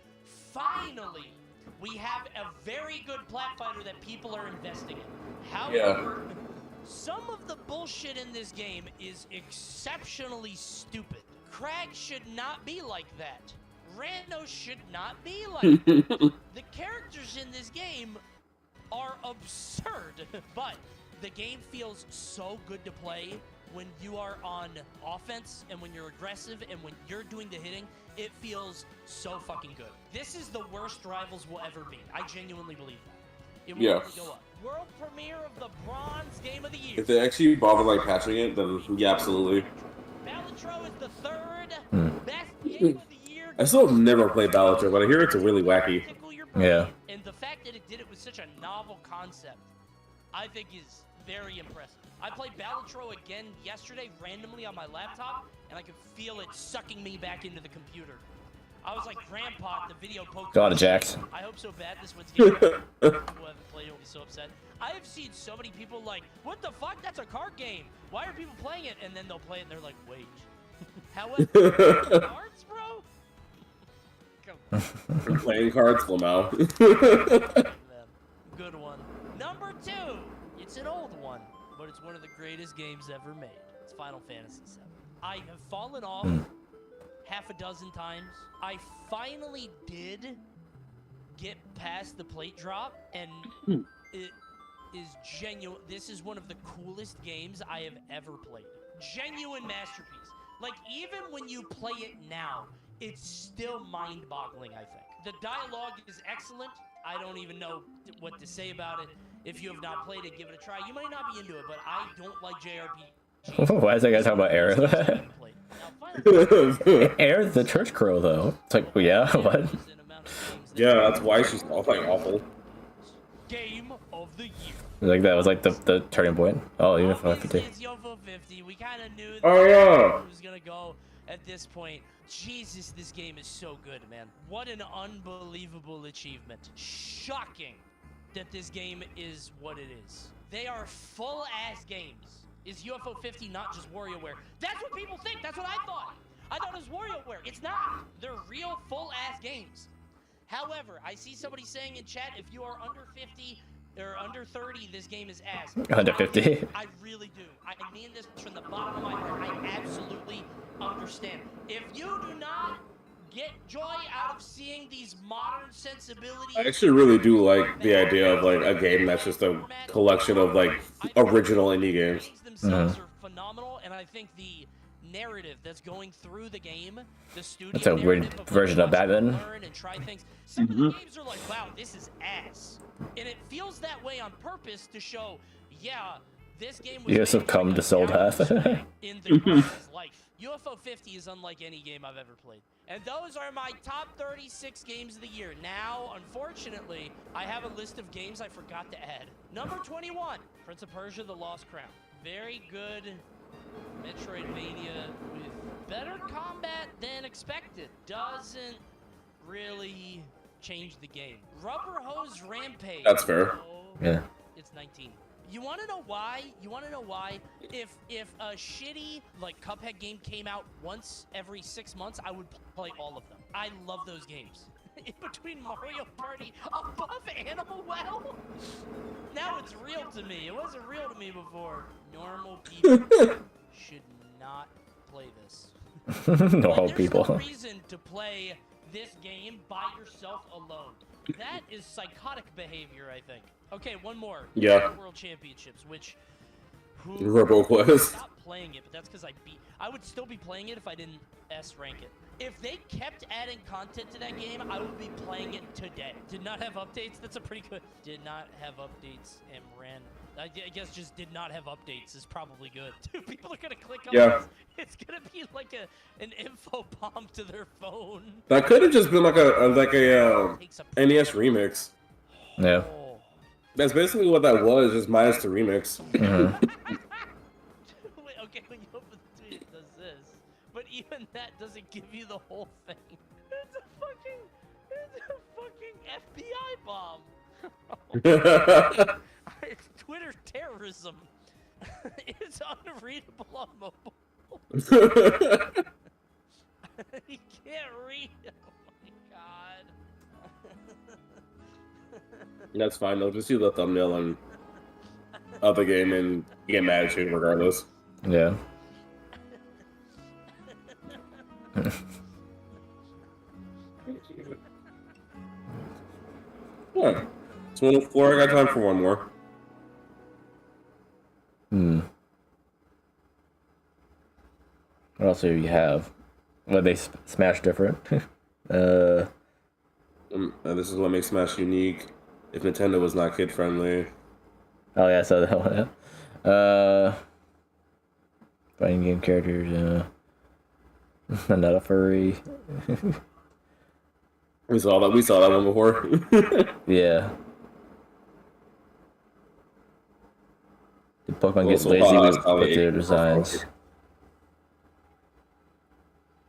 we have a very good plat fighter that people are investing in. However, some of the bullshit in this game is exceptionally stupid. Crag should not be like that. Rando should not be like that. The characters in this game are absurd, but the game feels so good to play when you are on offense and when you're aggressive and when you're doing the hitting. It feels so fucking good. This is the worst Rivals will ever be. I genuinely believe that. It will only go up. World premiere of the Bronze Game of the Year. If they actually bother like patching it, then yeah, absolutely. Balatro is the third best game of the year. I still have never played Balatro, but I hear it's really wacky. Yeah. And the fact that it did it with such a novel concept, I think is very impressive. I played Balatro again yesterday randomly on my laptop, and I could feel it sucking me back into the computer. I was like, Grandpa, the video poked. Got it, Jax. I hope so bad this one's getting. People who haven't played it will be so upset. I have seen so many people like, what the fuck? That's a card game. Why are people playing it? And then they'll play it and they're like, wait. However, cards, bro? Come on. Playing cards, Lamau. Good one. Number 2. It's an old one, but it's one of the greatest games ever made. It's Final Fantasy VII. I have fallen off half a dozen times. I finally did get past the plate drop, and it is genuine. This is one of the coolest games I have ever played. Genuine masterpiece. Like, even when you play it now, it's still mind-boggling, I think. The dialogue is excellent. I don't even know what to say about it. If you have not played it, give it a try. You might not be into it, but I don't like JRPGs. Why is that guy talking about Air? Air the church crow, though. It's like, well, yeah, what? Yeah, that's why she's like awful. Game of the year. Like that was like the turning point. Oh, even if Obviously, it's UFO 50. We kind of knew that yeah. it was gonna go at this point. Jesus, this game is so good, man. What an unbelievable achievement. Shocking that this game is what it is. They are full-ass games. Is UFO 50 not just WarioWare? That's what people think. That's what I thought. I thought it was WarioWare. It's not. They're real full-ass games. However, I see somebody saying in chat, if you are under 50 or under 30, this game is ass. Under 50. I really do. I mean this from the bottom of my heart. I absolutely understand. If you do not get joy out of seeing these modern sensibilities, I actually really do like the idea of like a game that's just a collection of like original indie games. Themselves are phenomenal, and I think the narrative that's going through the game, the studio That's a weird narrative version of that, then. learn and try things. Some of the games are like, wow, this is ass, and it feels that way on purpose to show, yeah, this game was You guys have come to sold half. in the person's life. UFO 50 is unlike any game I've ever played. And those are my top 36 games of the year. Now, unfortunately, I have a list of games I forgot to add. Number 21, Prince of Persia: The Lost Crown. Very good Metroidvania with better combat than expected. Doesn't really change the game. Rubber Hose Rampage. That's fair. Yeah. It's 19. You want to know why? You want to know why? If a shitty like Cuphead game came out once every 6 months, I would play all of them. I love those games. In between Mario Party, above Animal Well. Now it's real to me. It wasn't real to me before. Normal people should not play this. Normal There's people. no reason to play this game by yourself alone. That is psychotic behavior, I think. Okay, one more. Yeah. World Championships, which RoboQuest. stopped playing it, but that's because I would still be playing it if I didn't S rank it. If they kept adding content to that game, I would be playing it today. Did not have updates. That's a pretty good. Did not have updates and ran. I guess just did not have updates is probably good. Dude, people are gonna click on this. It's gonna be like an info bomb to their phone. That could have just been like a NES remix. Yeah. Oh. That's basically what that was, just minus the remix. Wait, okay, when you open the tweet, it does this. But even that doesn't give you the whole thing. It's a fucking FBI bomb. It's Twitter terrorism. It's unreadable on mobile. You can't read. Oh my god. That's fine, they'll just see the thumbnail and of the game and you get mad at you regardless. Yeah. Yeah. It's 104. I got time for one more. What else do you have? What they Smash different? This is what makes Smash unique. If Nintendo was not kid friendly. Oh yeah, so that one. Fighting game characters. I'm not a furry. We saw that. We saw that one before. Yeah. Did Pokemon get Also, lazy that's with probably their 8 designs?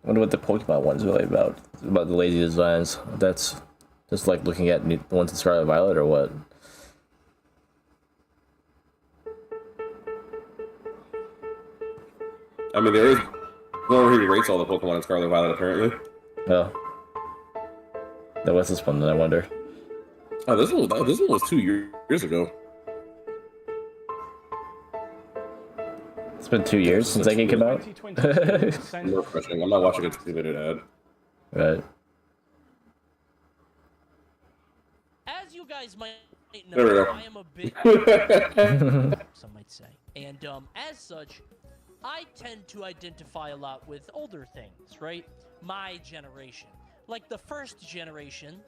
I wonder what the Pokemon one's really about. It's about the lazy designs. That's just like looking at the ones in Scarlet Violet or what? I mean, there is one where he rates all the Pokemon in Scarlet Violet, apparently. Oh. That was this one, then I wonder. Oh, this one was 2 years ago. It's been 2 years since that game came out. I'm refreshing. I'm not watching a 2-minute ad. Right. As you guys might There we know, go. I am a big some might say. And as such, I tend to identify a lot with older things, right? My generation. Like the first generation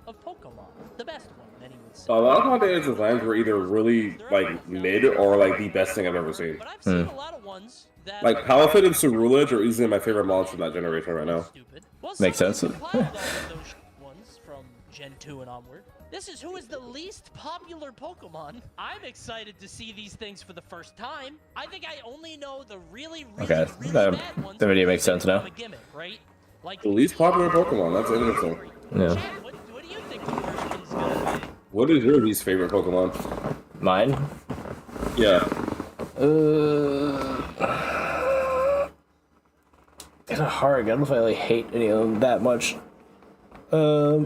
of Pokemon. The best one, many would say. A lot of my data's designs were either really, like, mid or, like, the best thing I've ever seen. But I've seen a lot of ones that Like, Palafin and Cerulege are easily my favorite monsters from that generation right now. stupid. Well, Makes someone sense. compiled all of those ones from Gen 2 and onward. This is who is the least popular Pokemon. I'm excited to see these things for the first time. I think I only know the really Okay, really that- bad ones. the video because makes they sense now. become a gimmick, right? Like The least popular Pokemon, that's interesting. Yeah. Chad, what do you think the first one's gonna be? What is your least favorite Pokemon? Mine? Yeah. Kind of hard. I don't know if I really hate any of them that much. I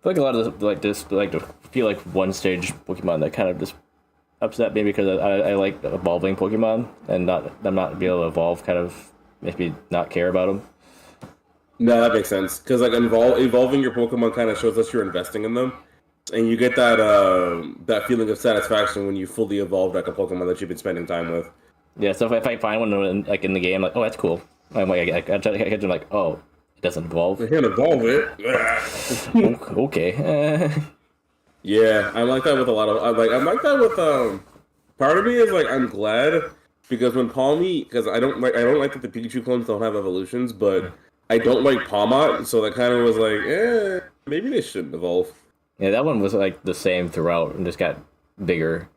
feel like a lot of the feel like one stage Pokemon that kind of just upset me because I like evolving Pokemon and I'm not be able to evolve kind of makes me not care about them. No, that makes sense. Because, like, evolving your Pokemon kind of shows that you're investing in them. And you get that that feeling of satisfaction when you fully evolve, like, a Pokemon that you've been spending time with. Yeah, so if I find one in the game, like, oh, that's cool. I'm like, I try to catch them, like, oh, it doesn't evolve. You can't evolve it. Okay. Yeah, I'm like that with a lot of... I'm like that with... Part of me is, like, I'm glad... Because when Palmy... Because I don't like that the Pikachu clones don't have evolutions, but I don't like Palmot, so that kind of was like, maybe they shouldn't evolve. Yeah, that one was like the same throughout and just got bigger.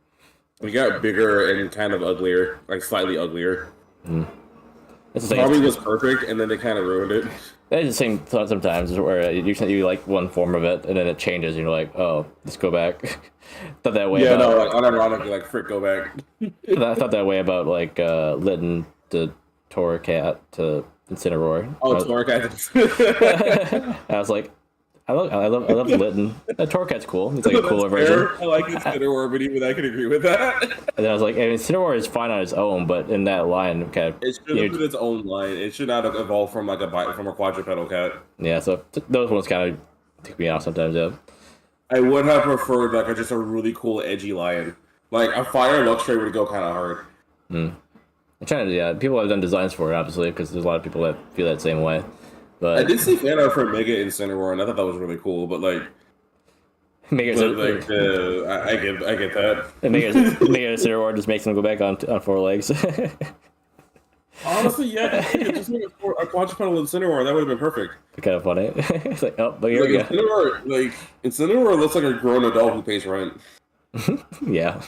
We got bigger and kind of uglier, like slightly uglier. It's the Palmy same. was perfect, and then they kind of ruined it. It's the same sometimes where you like one form of it and then it changes and you're like, oh, let's go back. Thought that way Yeah, about, no, like unironically, like frick, go back. I thought that way about like Litten to Torracat to Incineroar. Oh, Torracat. I was like, I love Litten. Torracat's cool. It's like a cooler version. I like Incineroar, but even I can agree with that. And then I was like, I mean, Incineroar is fine on its own, but in that line, kind of, It should have been its own line. It should not have evolved from like a quadrupedal cat. yeah. So those ones kind of take me off sometimes. Yeah. I would have preferred like just a really cool edgy lion. Like a fire Luxray would go kind of hard. I'm trying to, yeah. People have done designs for it, obviously, because there's a lot of people that feel that same way. I But did see fan art for Mega Incineroar, and I thought that was really cool. But like, Mega I get that. Mega Incineroar just makes them go back on 4 legs. Honestly, yeah, just make a quadrupedal Incineroar. That would have been perfect. Kind of funny. It's like, oh, but here we Like, go. Incineroar looks like a grown adult who pays rent. Yeah.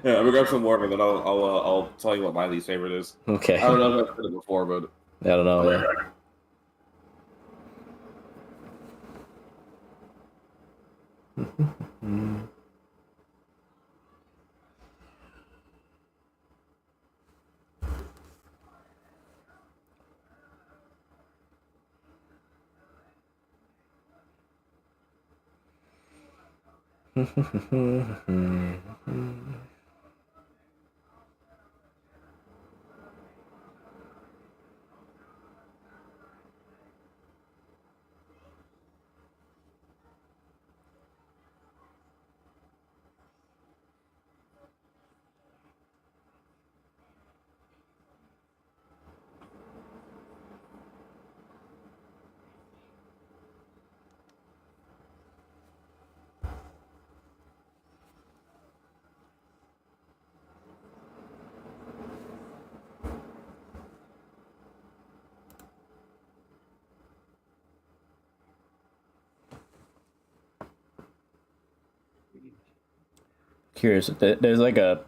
Yeah, I'm gonna grab some water, and then I'll tell you what my least favorite is. Okay. I don't know if I've said it before, but I don't know. Yeah. curious. There's like a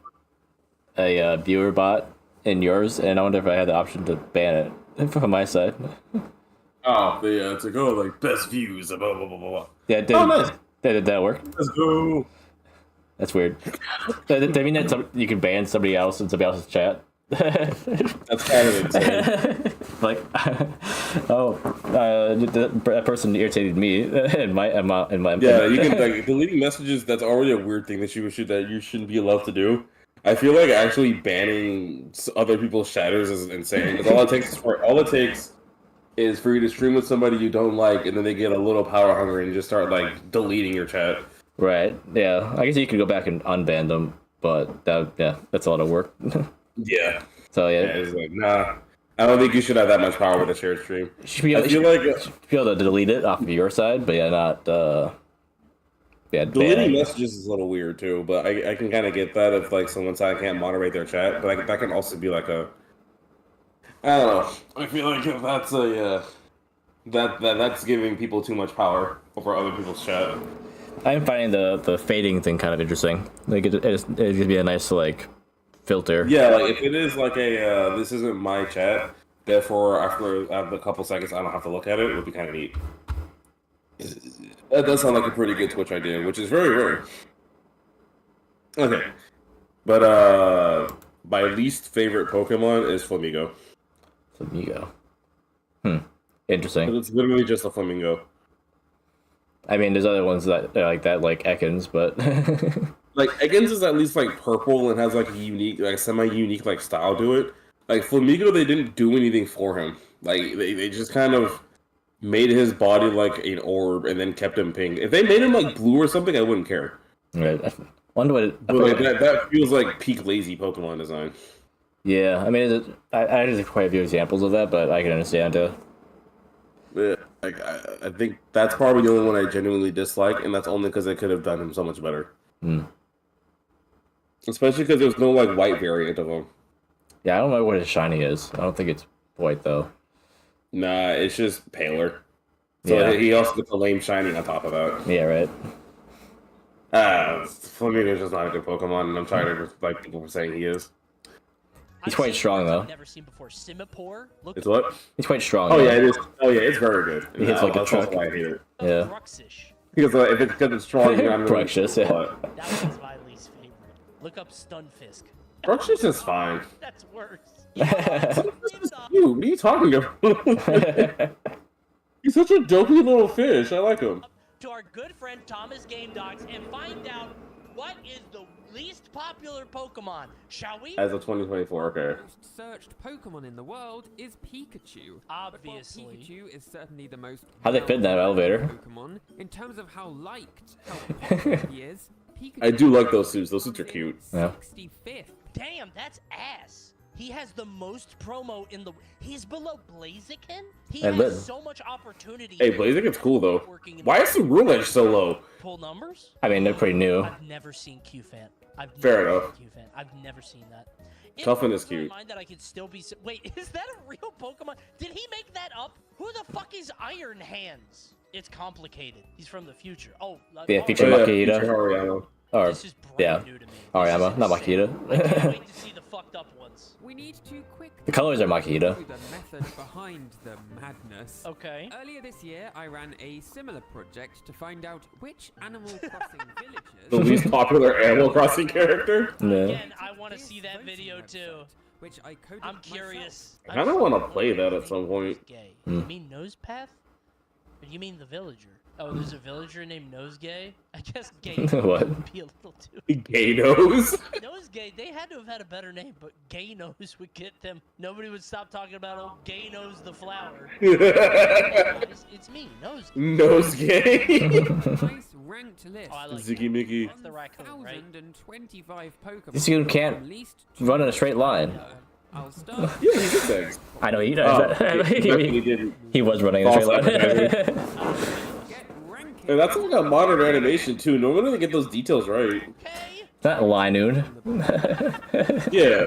viewer bot in yours, and I wonder if I had the option to ban it from my side. Oh, to go like best views, blah blah blah blah. Yeah, Nice. did that work? Let's go. That's weird. Does that mean that you can ban somebody else in somebody else's chat? That's kind of insane. Like, that person irritated me in my Yeah, you can like deleting messages. That's already a weird thing that you shouldn't be allowed to do. I feel like actually banning other people's shadows is insane. Because all it takes is for you to stream with somebody you don't like, and then they get a little power hungry and just start like deleting your chat. Right. Yeah. I guess you could go back and unban them, but that's a lot of work. Yeah. So yeah. It's like, nah. I don't think you should have that much power with a shared stream. You should be able to delete it off of your side, but yeah, not deleting messages is a little weird too. But I can kind of get that if like someone's side can't moderate their chat. But that can also be like I don't know. I feel like if that's that's giving people too much power over other people's chat. I'm finding the fading thing kind of interesting. Like it could be a nice like filter. Yeah, like if it is like this isn't my chat, therefore after a couple seconds I don't have to look at it. It would be kind of neat. That does sound like a pretty good Twitch idea, which is very rare. Okay, but my least favorite Pokemon is Flamigo. Flamigo. Interesting. It's literally just a flamingo. I mean, there's other ones that are like that, like Ekans, but like Ekans is at least like purple and has like a unique, like semi-unique like style to it. Like Flamigo, they didn't do anything for him. Like they just kind of made his body like an orb and then kept him pink. If they made him like blue or something, I wouldn't care. Right. I wonder what. But like, that feels like peak lazy Pokemon design. Yeah, I mean, I there's quite a few examples of that, but I can understand it. Yeah, like I think that's probably the only one I genuinely dislike, and that's only because they could have done him so much better. Especially because there's no like white variant of him. Yeah, I don't know what his shiny is. I don't think it's white though. Nah, it's just paler. So Yeah. he also gets a lame shiny on top of that. Yeah, right. Flamigo's just not a good Pokemon, and I'm tired of like people saying he is. He's quite strong though. I've never seen before. Simipour. Look It's what? He's quite strong. Oh though. yeah, it is. Oh yeah, it's very good. He hits like a that's truck. also why I hate it. Yeah. Bruxish. Because if it's because it's strong, you're not Bruxish, yeah. That one's my least favorite. Look up Stunfisk. Bruxish is fine. That's worse. You, what are you talking about? He's such a dopey little fish. I like him. To our good friend Thomas Game Dogs and find out what is the least popular Pokemon, shall we? As of 2024, okay. Most searched Pokemon in the world is Pikachu. Obviously. But while Pikachu is certainly the most How'd they fit in that elevator? Pokemon in terms of how liked, how popular he is. Pikachu I do like those suits. Those suits are cute. Yeah. 65th. Damn, that's ass. He has the most promo in the. He's below Blaziken. He And has Litten. so much opportunity. Hey, Blaziken's cool though. Why is the rule edge so low? Pull numbers? I mean, they're pretty new. I've never seen QFan. Fair enough. QFan. I've never seen that. Tuffin is blows my cute. mind that I could still be. Wait, is that a real Pokemon? Did he make that up? Who the fuck is Iron Hands? It's complicated. He's from the future. Oh, Yeah, oh, feature Makita. Future Hariyama. Or This is brand yeah, new to me. Ariyama, This not is insane. Makita. I can't wait to see the fucked up ones. We need to quickly The colors are Makita. through the method behind the madness. Okay. Earlier this year, I ran a similar project to find out which Animal Crossing villages The least popular Animal Crossing character. Yeah. Again, I want to see that voting video too. website, which I coded I'm myself. curious. I kinda wanna play that at some point. Gay. You mean Nosepath? Or you mean the villager? Oh, there's a villager named Nosegay? I guess gay What? would be a little too. Gay nose. Nosegay, they had to have had a better name, but Gay Nose would get them. Nobody would stop talking about old Gay Nose the flower. It's me, Nose. Nose gay. Nice ranked list. Oh, I like Ziggy Mickey. That's the raccoon, right? 1,025 Pokemon. This dude can't from least run in a straight line. I'll start. Yeah, he did things. I know he Oh, does. he definitely didn't. He was running in a straight False line. Get ranking. And that's like a modern animation too. Normally they get those details right. Okay. Not Linoon. Yeah.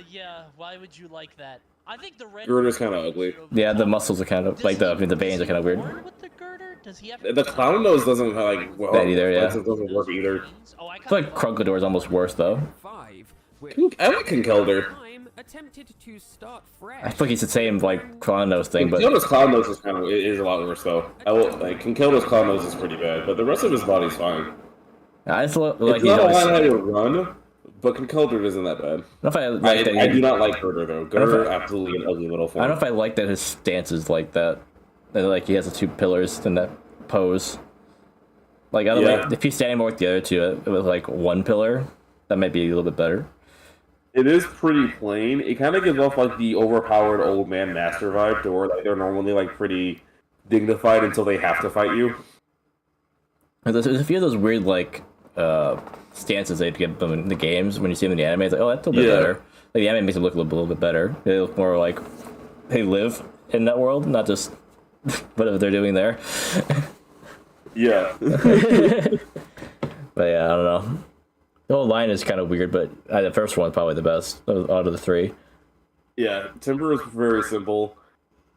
Yeah, why would you like that? I think the red Girder's kinda ugly. Yeah, the muscles are kind of like the veins are kind of weird. Born with the girder? Does he have The clown nose doesn't like well. That either, yeah. It doesn't work either. Oh, I I feel like Krunkeldor is almost worse though. 5, which I like Conkeldurr. time attempted to start fresh. I feel like he's the same like clown nose thing, but Conkeldurr's clown nose is is a lot worse though. I will like Conkeldurr's clown nose is pretty bad, but the rest of his body's fine. I just like It's he's not a always. lot I how you run, but Conkeldurr isn't that bad. don't know if I like that. I do not like Gurder though. Gurder I- absolutely an ugly little I form. don't know if I like that his stance is like that. That, like he has the two pillars in that pose. Like I don't Yeah. like if he's standing more with the other two with like one pillar, that might be a little bit better. It is pretty plain. It kind of gives off like the overpowered old man master vibe, to where like they're normally like pretty dignified until they have to fight you. There's a few of those weird like stances they give them in the games when you see them in the anime. It's like, oh, that's a little bit Yeah. better. Like the anime makes them look a little bit better. They look more like they live in that world, not just whatever they're doing there. Yeah. But yeah, I don't know. The whole line is kind of weird, but the first one's probably the best out of the three. Yeah, Timber is very simple,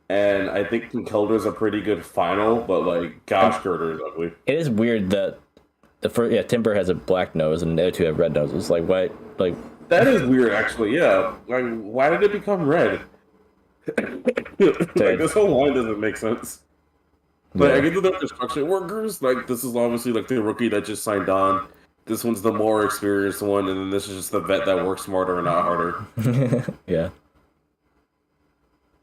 and I think Conkeldurr's a pretty good final, but like, gosh, Gurder is ugly. It is weird that the first, Timber has a black nose and the other two have red noses. Like, why? Like, That is weird, actually, yeah. Like, why did it become red? Like, this whole line doesn't make sense. But Yeah. I get to the construction workers, like, this is obviously, like, the rookie that just signed on. This one's the more experienced one, and then this is just the vet that works smarter and not harder. yeah.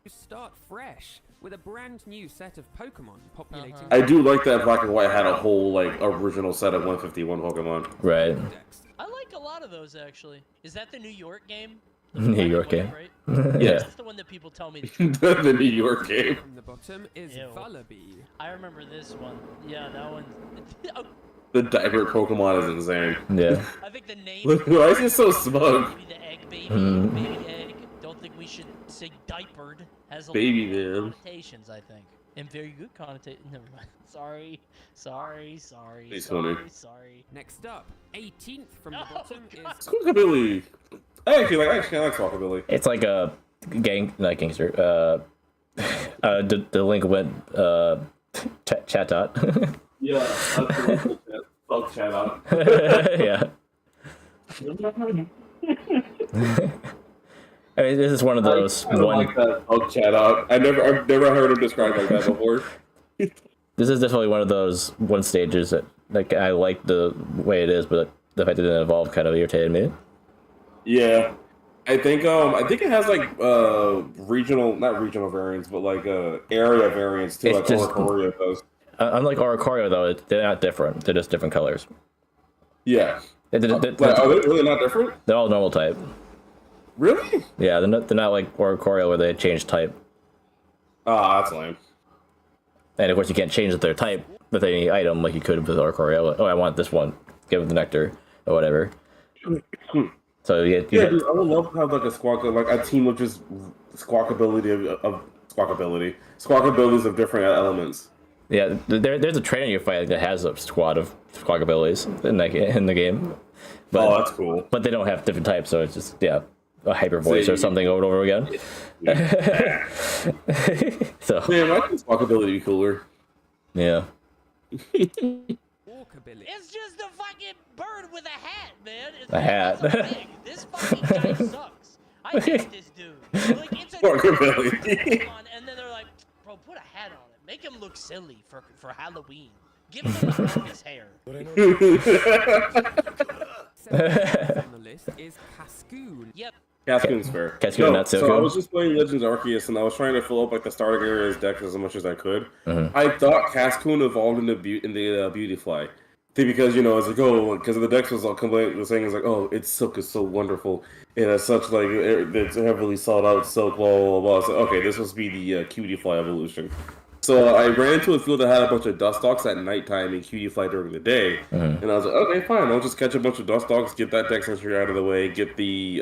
Start fresh with a brand new set of Pokemon populating. I do like that Black and White had a whole, like, original set of 151 Pokemon. Right. Pokedex. I like a lot of those actually. Is that the New York game? New York game. Right? Yeah. That's the one that people tell me. The New York game. From the bottom is Ew. Vullaby. I remember this one. Yeah, that one. The diaper Pokemon is insane. Yeah. I think the name. Why is he so smug? Maybe the egg baby, Mm. baby egg. Don't think we should say diapered. Has a Baby lot of man. connotations, I think, and very good connotation. Never mind. Sorry. He's funny. Sorry. Next up, 18th from the Oh, bottom God. is Squawkabilly. I actually like Squawkabilly. It's like a not gangster. Delinquent Chatot. Yeah, that's the fuck chat out. Yeah. I mean, this is one of those I don't one. like that fuck chat out. I've never heard him described like that before. This is definitely one of those one stages that like I like the way it is, but the fact that it didn't evolve kind of irritated me. Yeah, I think it has like not regional variants, but like area variants too, It's like just- Oricorio does. Unlike Oricorio though, they're not different. They're just different colors. Yeah, They're, like, are they really not different? they're all normal type. Really? Yeah, they're not like Oricorio where they change type. Ah, that's lame. And of course, you can't change their type with any item like you could with Oricorio. Like, oh, I want this one. Give it the nectar or whatever. So you Yeah, dude, I would love to have like a team of just squawkabilities of different elements. yeah. There's a trainer you fight that has a squad of Squawkabillies in the game. But, Oh, that's cool. But they don't have different types, so it's just a hyper voice or something over and over again. So Man, why couldn't squawkability be cooler? yeah. Orcabilly. It's just a fucking bird with a hat, man. It's A hat. it's a wig. This fucking guy sucks. I hate this dude. Like, it's a Orcabilly. Pokemon, and then they're like, bro, put a hat on it. Make him look silly for Halloween. Give him a hat in his hair. But I know 17th on the list is Cascoon. Yep. Cascoon's fair. Cascoon, not so I cool. was just playing Legends Arceus, and I was trying to fill up like the starting area's deck as much as I could. Mhm. I thought Cascoon evolved into Beautyfly. Because, you know, it's like, oh, because the deck was all completely saying, it's like, oh, its silk is so wonderful. It has such, like, it's heavily sought out silk, blah, blah, blah. So, okay, this must be the Cutie-Fly evolution. So I ran into a field that had a bunch of Dustox at nighttime and Cutie-Fly during the day. Mhm. And I was like, okay, fine, I'll just catch a bunch of Dustox, get that deck entry out of the way, get the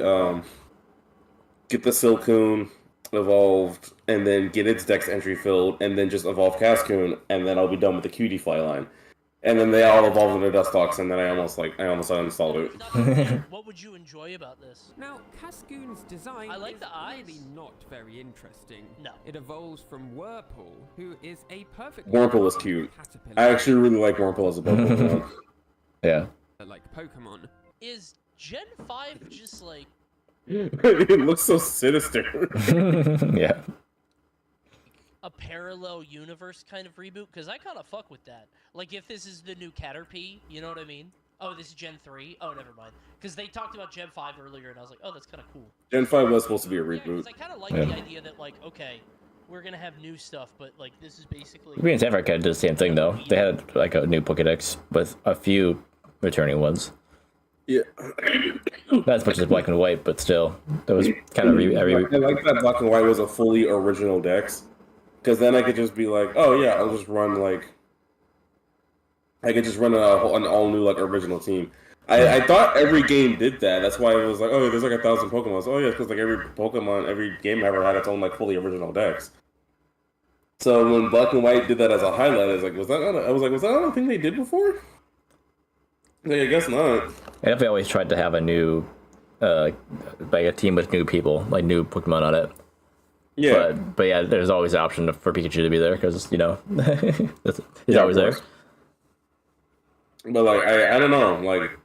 Silcoon evolved, and then get its dex entry filled, and then just evolve Cascoon, and then I'll be done with the Cutie-Fly line. and then they all evolved into Dustox, and then I almost uninstalled it. Nothing there. What would you enjoy about this? Now, Cascoon's design I like is the eyes. really not very interesting. No. It evolves from Whirlpool, who is a perfect Wurmple is cute. caterpillar I actually really like Wurmple as a Pokemon. Yeah. like Pokemon. Is Gen 5 just like It looks so sinister. Yeah. a parallel universe kind of reboot? Because I kind of fuck with that. Like, if this is the new Caterpie, you know what I mean? Oh, this is Gen 3? Oh, never mind. Because they talked about Gen 5 earlier, and I was like, oh, that's kind of cool. Gen 5 was supposed to be a Yeah, reboot. because I kind of like Yeah. the idea that, like, okay, we're going to have new stuff, but, like, this is basically... Green and Sapphire kind of did the same thing, though. They had, like, a new Pokedex with a few returning ones. Yeah. Not as much as Black and White, but still. That was kind of I like that Black and White was a fully original dex. Because then I could just be like, oh yeah, I'll just run like... I could just run an all-new, like, original team. I thought every game did that. That's why it was like, oh, there's like 1,000 Pokemon. So, oh yeah, because like every Pokemon, every game ever had its own like fully original dex. So when Black and White did that as a highlight, I was like, was that not a thing they did before? Like, I guess not. I definitely always tried to have a new, like a team with new people, like new Pokemon on it. Yeah. But yeah, there's always the option for Pikachu to be there because you know he's always there. But like, I don't know, like,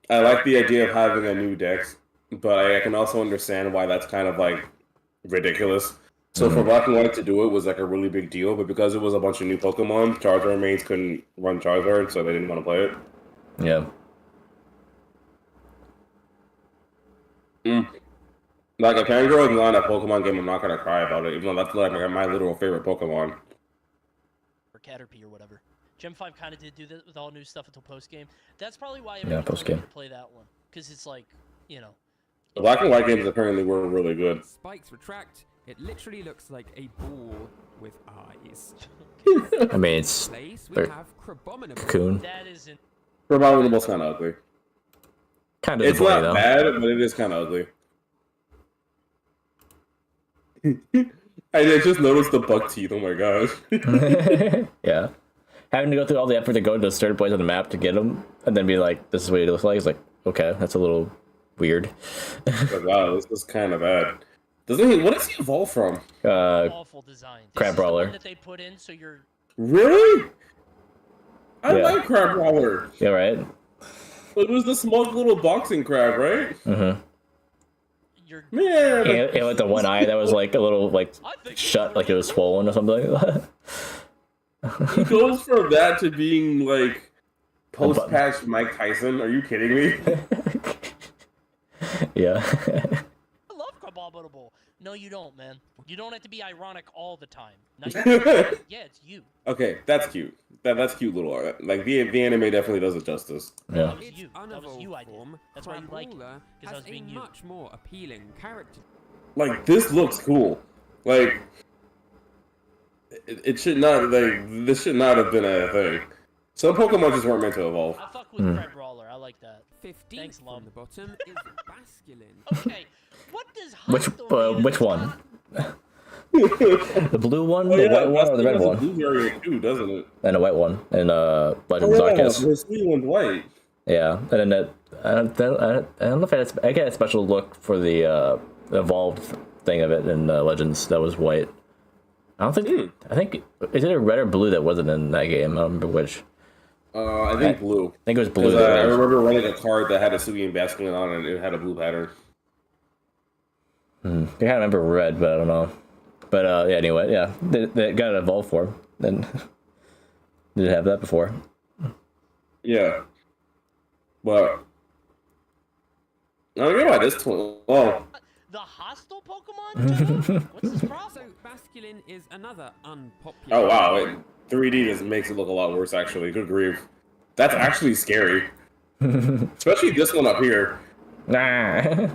I like the idea of having a new dex, but I can also understand why that's kind of like ridiculous. So for Black and White to do it was like a really big deal, but because it was a bunch of new Pokemon, Charizard mates couldn't run Charizard, so they didn't want to play it. Yeah. Like, if Fangirl is not a Pokemon game, I'm not gonna cry about it, even though that's like my literal favorite Pokemon. Or Caterpie or whatever. Gen 5 kind of did do that with all new stuff until post-game. That's probably why Yeah, everyone's post-game. to play that one. Because it's like, you know... The Black and White games apparently were really good. Spikes retract. It literally looks like a ball with eyes. I mean, it's Place we They're- have Crabominable. Cocoon. That isn't... Abominable's kind of ugly. Kind of It's boy not though. bad, but it is kind of ugly. I just noticed the buck teeth. Oh my gosh. Yeah. Having to go through all the effort to go to a certain place on the map to get them, and then be like, "This is what it looks like." It's like, okay, that's a little weird. Like, wow, this is kind of bad. Doesn't he? What does he evolve from? awful design. This Crab is the Brawler. one that they put in, so you're... Really? I Yeah. like Crab Brawler. Yeah, right. It was the small little boxing crab, right? Mm-hmm. You're... Man. And with the one eye that was like a little like I think shut, like it was swollen or something like that. He goes from that to being like post-patch Mike Tyson. Are you kidding me? Yeah. I love Crabominable. No, you don't, man. You don't have to be ironic all the time. No, yeah, it's you. Okay, that's cute. That's cute little art. Like the anime definitely does it justice. Yeah. That was Its you. That was unevolved you I did. form, That's why you like it. Crabrawler, Because I has was being a you. much more appealing character. Like this looks cool. Like it should not. Like this should not have been a thing. Some Pokemon just weren't meant to evolve. I fuck with Crab Brawler. I like that. 15th Thanks, from Lum. the bottom is Basculin. Okay, what does Which one? The blue one, the white one, or the red one? Blue variant too, doesn't it? And a white one in Legends Oh, yeah, Arceus. the sweet one's white. Yeah, and then that I don't know if I get a special look for the evolved thing of it in Legends that was white. I don't think I think is it a red or blue that wasn't in that game? I don't remember which. I think blue. I think it was blue. 'Cause, I that was- remember running a card that had a Sugi and Basculin on it, and it had a blue pattern. I can't remember red, but I don't know. But yeah, anyway, yeah, they got an evolved form. Then did it have that before? Yeah. But I don't get why this one. Oh, The hostile Pokemon? What's his So problem? Basculin is another unpopular. oh wow! 3D just makes it look a lot worse. Actually, good grief, that's actually scary. Especially this one up here. Nah.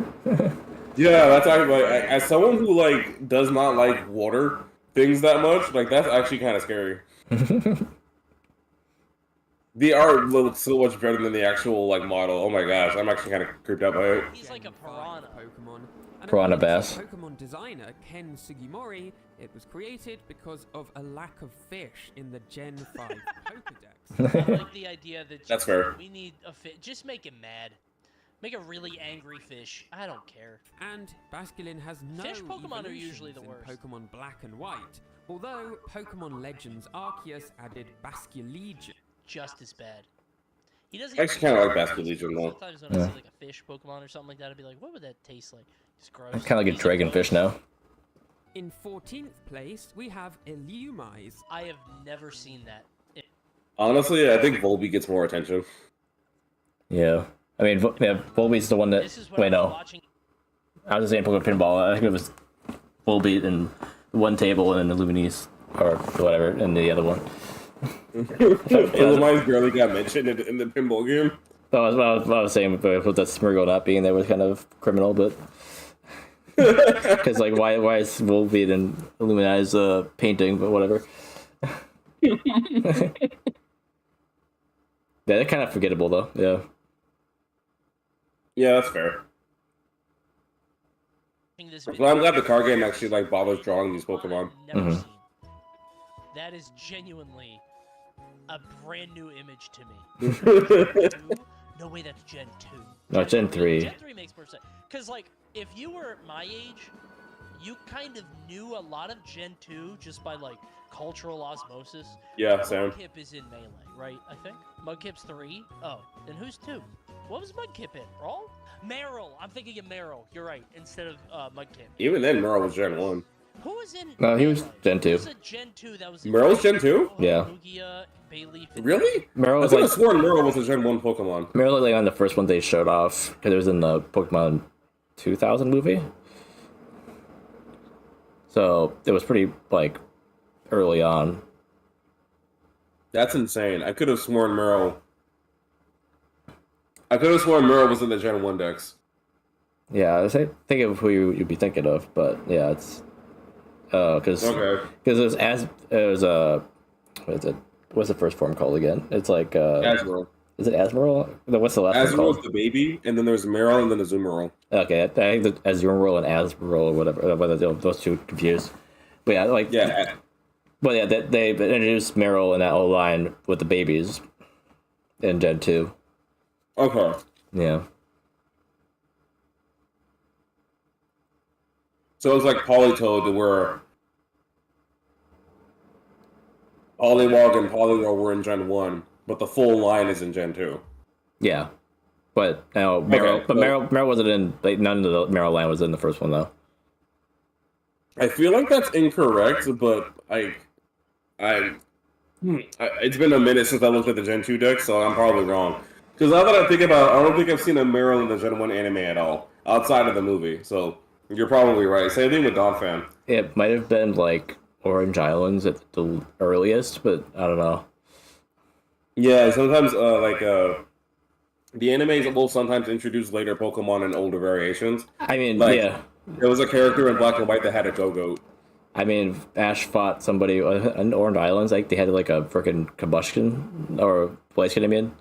Yeah, that's actually like as someone who like does not like water things that much, like that's actually kind of scary. The art looks so much better than the actual like model. Oh my gosh, I'm actually kind of creeped out by it. He's like a Gen 5 piranha. Pokemon. And Piranha according to bass. Pokemon designer Ken Sugimori, it was created because of a lack of fish in the Gen 5 Pokedex. I like the idea that That's fair. we need a fish. Just make him mad. Make a really angry fish. I don't care. And Basculin has no Fish Pokemon are evolutions usually the in worst. Pokemon Black and White, although Pokemon Legends Arceus added Basculegion. Just as bad. He doesn't. I actually kinda like Basculegion, though. Sometimes when I see like a fish Pokemon or something like that, I'd be like, what would that taste like? Just gross. I kind of like a He's gross. dragonfish now. In 14th place, we have Illumise. I have never seen that. Honestly, I think Volby gets more attention. Yeah. I mean, Volbeat's the one that. This is what Wait, I was no. watching. I was just saying Pokemon Pinball. I think it was Volbeat in one table and then Illuminese, or whatever, in the other one. Illumise barely got mentioned in the pinball game. That was what I was saying with that Smeargle not being there was kind of criminal, but. Because, like, why is Volbeat in Illumine's painting, but whatever. Yeah, they're kind of forgettable, though, yeah. Yeah, that's fair. This Well, I'm glad the card game actually like bothers drawing these Pokemon. I've never Mhm. seen. That is genuinely a brand new image to me. No way, that's Gen 2. No, Gen 3. Gen 3 makes more sense. Because, like, if you were my age, you kind of knew a lot of Gen 2 just by, like, cultural osmosis. Yeah, Sam. Mudkip is in Melee, right? I think? Mudkip's 3? Oh, then who's 2? What was Mudkip in? Brawl? Meryl! I'm thinking of Meryl. You're right. Instead of Mudkip. Even then, Merle was Gen 1. Who was in No, he was Melee? Gen 2. Who was a Gen 2 that was in Merle's Gen 2? Yeah. Lugia, Bayleaf, and- Really? Meryl I was could have like sworn Merle was a Gen 1 Pokemon. Meryl was like on the first one they showed off because it was in the Pokemon 2000 movie. So it was pretty like early on. That's insane. I could have sworn Merle. I could have sworn Merle was in the Gen 1 decks. Yeah, I was think of who you'd be thinking of, but yeah, it's because Okay. it was what is it? What's the first form called again? It's like Azumarill. is it Asmodel? No, what's the last one Azumarill called? the baby, and then there's Meryl, and then Azumarill. Okay, I think the Azumarill and Asmodel or whatever, whether those two confused. But yeah, like Yeah. But yeah, they introduced Meryl and that whole line with the babies in Gen 2. Okay. Yeah. So it's like Politoed, to where Poliwag and Poliwhirl were in Gen 1, but the full line is in Gen 2. Yeah. But now Meryl, Okay, but so- Meryl wasn't in, like, none of the Meryl line was in the first one, though. I feel like that's incorrect, but it's been a minute since I looked at the Gen 2 deck, so I'm probably wrong. Because now that I think about it, I don't think I've seen a Meryl in the Gen 1 anime at all, outside of the movie, so you're probably right. Same thing with Donphan. It might have been, like, Orange Islands at the earliest, but I don't know. Yeah, sometimes, the animes will sometimes introduce later Pokemon in older variations. I mean, Like- yeah. There was a character in Black and White that had a Go-Goat. I mean, Ash fought somebody in Orange Islands, like, they had, like, a freaking combustion, or Blaziken, I mean.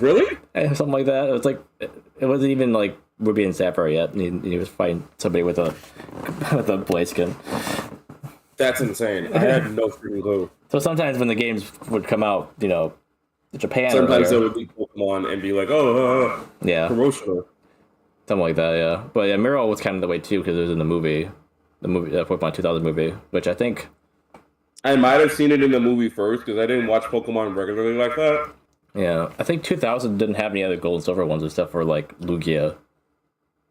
Really? Something like that. It was like, it wasn't even, like, Ruby and Sapphire yet, and he was fighting somebody with a Blaziken. That's insane. I had no freaking clue. So sometimes when the games would come out, you know, Japan or Sometimes there whatever, would be Pokemon and be like, oh, yeah, promotional. something like that, yeah. But yeah, Meryl was kind of the way too because it was in the movie, Pokemon 2000 movie, which I think, I might have seen it in the movie first because I didn't watch Pokemon regularly like that. yeah, I think 2000 didn't have any other gold and silver ones except for like Lugia.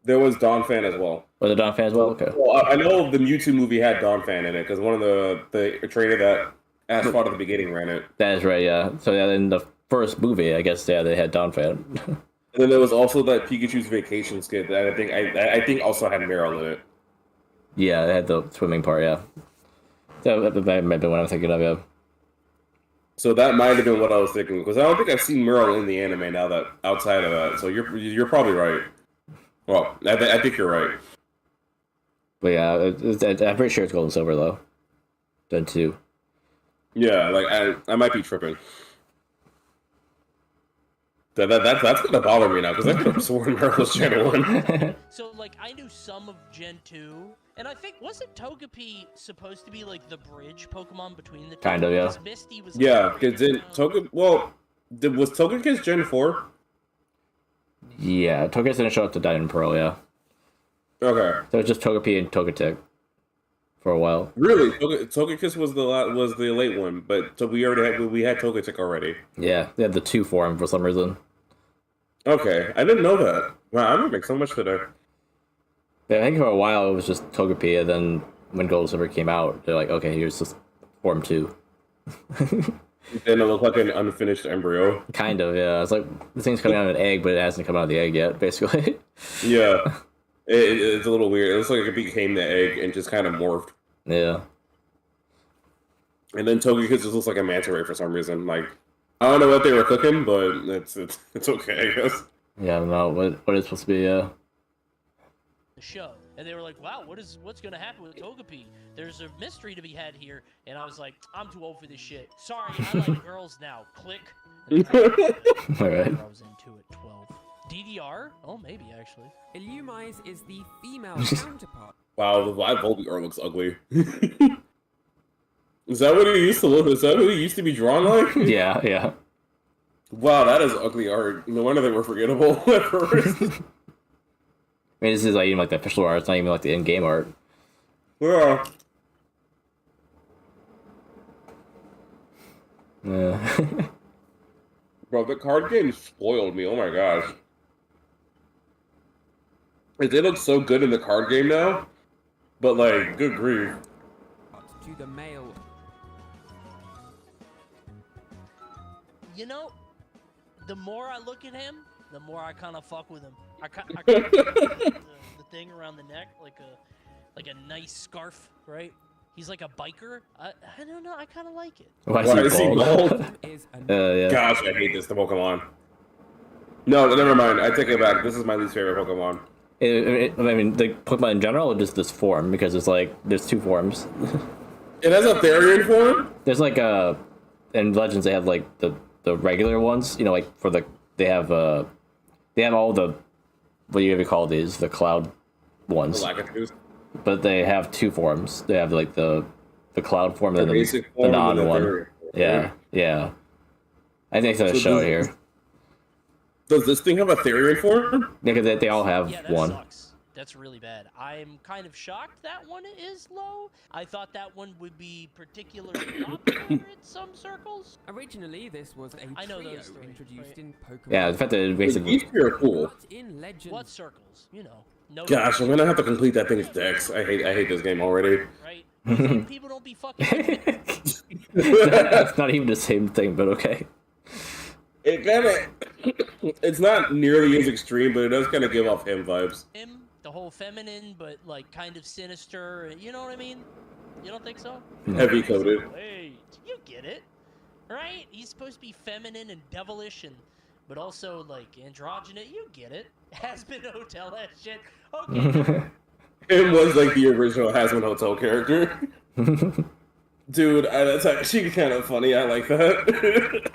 There was Donphan as well. Was it Don fan as well? Okay. Well, I know the Mewtwo movie had Donphan in it because one of the trainer that Ash fought at the beginning ran it. That is right, yeah. So yeah, in the first movie, I guess, yeah, they had Don fan. And then there was also that Pikachu's Vacation skit that I think also had Meryl in it. Yeah, they had the swimming part, yeah. That might have been what I'm thinking of, yeah. So that might have been what I was thinking because I don't think I've seen Meryl in the anime now that outside of that. So you're probably right. Well, I think you're right. But yeah, I'm pretty sure it's gold and silver though. Gen 2. Yeah, like I might be tripping. That's gonna bother me now because I could have sworn Meryl was Gen 1. So, like, I knew some of Gen 2, and I think, wasn't Togepi supposed to be, like, the bridge Pokemon between the two? Kind of, yeah. 'Cause Misty was... Yeah, because was Togekiss Gen 4? Yeah, Togekiss didn't show up to Diamond and Pearl, yeah. Okay. So it was just Togepi and Togetic for a while. Really? Togekiss was the late one, but we had Togetic already. Yeah, they had the 2 form for some reason. Okay, I didn't know that. Wow, I'm learning so much today. Yeah, I think for a while it was just Togepi, and then when Gold Silver came out, they're like, okay, here's just Form 2. Then it looked like an unfinished embryo. Kind of, yeah. It's like, this thing's coming out of an egg, but it hasn't come out of the egg yet, basically. Yeah. It's a little weird. It looks like it became the egg and just kind of morphed. Yeah. And then Togekiss just looks like a manta ray for some reason. Like, I don't know what they were cooking, but it's okay, I guess. Yeah, I don't know what it's supposed to be, yeah. the show, and they were like, "Wow, what's gonna happen with Togepi? There's a mystery to be had here." And I was like, "I'm too old for this shit. Sorry, I like girls now." Click. Alright. I was into it. 12. DDR? Oh, maybe actually. Illumise is the female counterpart. Wow, the live Volbeat looks ugly. Is that what he used to look? Is that who he used to be drawn like? Yeah, yeah. Wow, that is ugly art. No wonder they were forgettable at first. I mean, this is like even like the official art. It's not even like the in-game art. Yeah. Yeah. Bro, the card game spoiled me. Oh my gosh. Like, they look so good in the card game now, but like, good grief. To the male. You know, the more I look at him, the more I kind of fuck with him. I kind of the thing around the neck, like a nice scarf, right? He's like a biker. I don't know. I kind of like it. Why Why is he bald? Is Yeah. Gosh, I hate this Pokemon. No, never mind. I take it back. This is my least favorite Pokemon. I mean, the Pokemon in general, or just this form? Because it's like, there's 2 forms. It has a Therian form? There's like in Legends they have like the regular ones, you know, like for they have all the, what do you ever call these, the cloud ones. The Lakitus. But they have 2 forms. They have like the cloud form and The then basic the form non and the one. Therian form, Yeah, right? yeah. I think that's So a show does- here. Does this thing have a Therian form? Yeah, because they all have Yeah, that one. sucks. That's really bad. I'm kind of shocked that one is low. I thought that one would be particularly popular in some circles. originally this was a I know trio those 3, introduced right? in Pokemon. Yeah, the fact that it basically. These 3 are cool. But in Legends, What circles? You know. No. Gosh, I'm gonna have to complete that thing's dex. I hate this game already. Right? Some people don't be fucking. It's not even the same thing, but okay. It kind of, it's not nearly as extreme, but it does kind of give off him vibes. Him, the whole feminine, but like kind of sinister. You know what I mean? You don't think so? Heavy coated. Wait, you get it, right? He's supposed to be feminine and devilish, but also like androgynous. You get it. Hazbin Hotel, that shit. Okay. It was like the original Hazman Hotel character. Dude, that's actually kind of funny. I like that.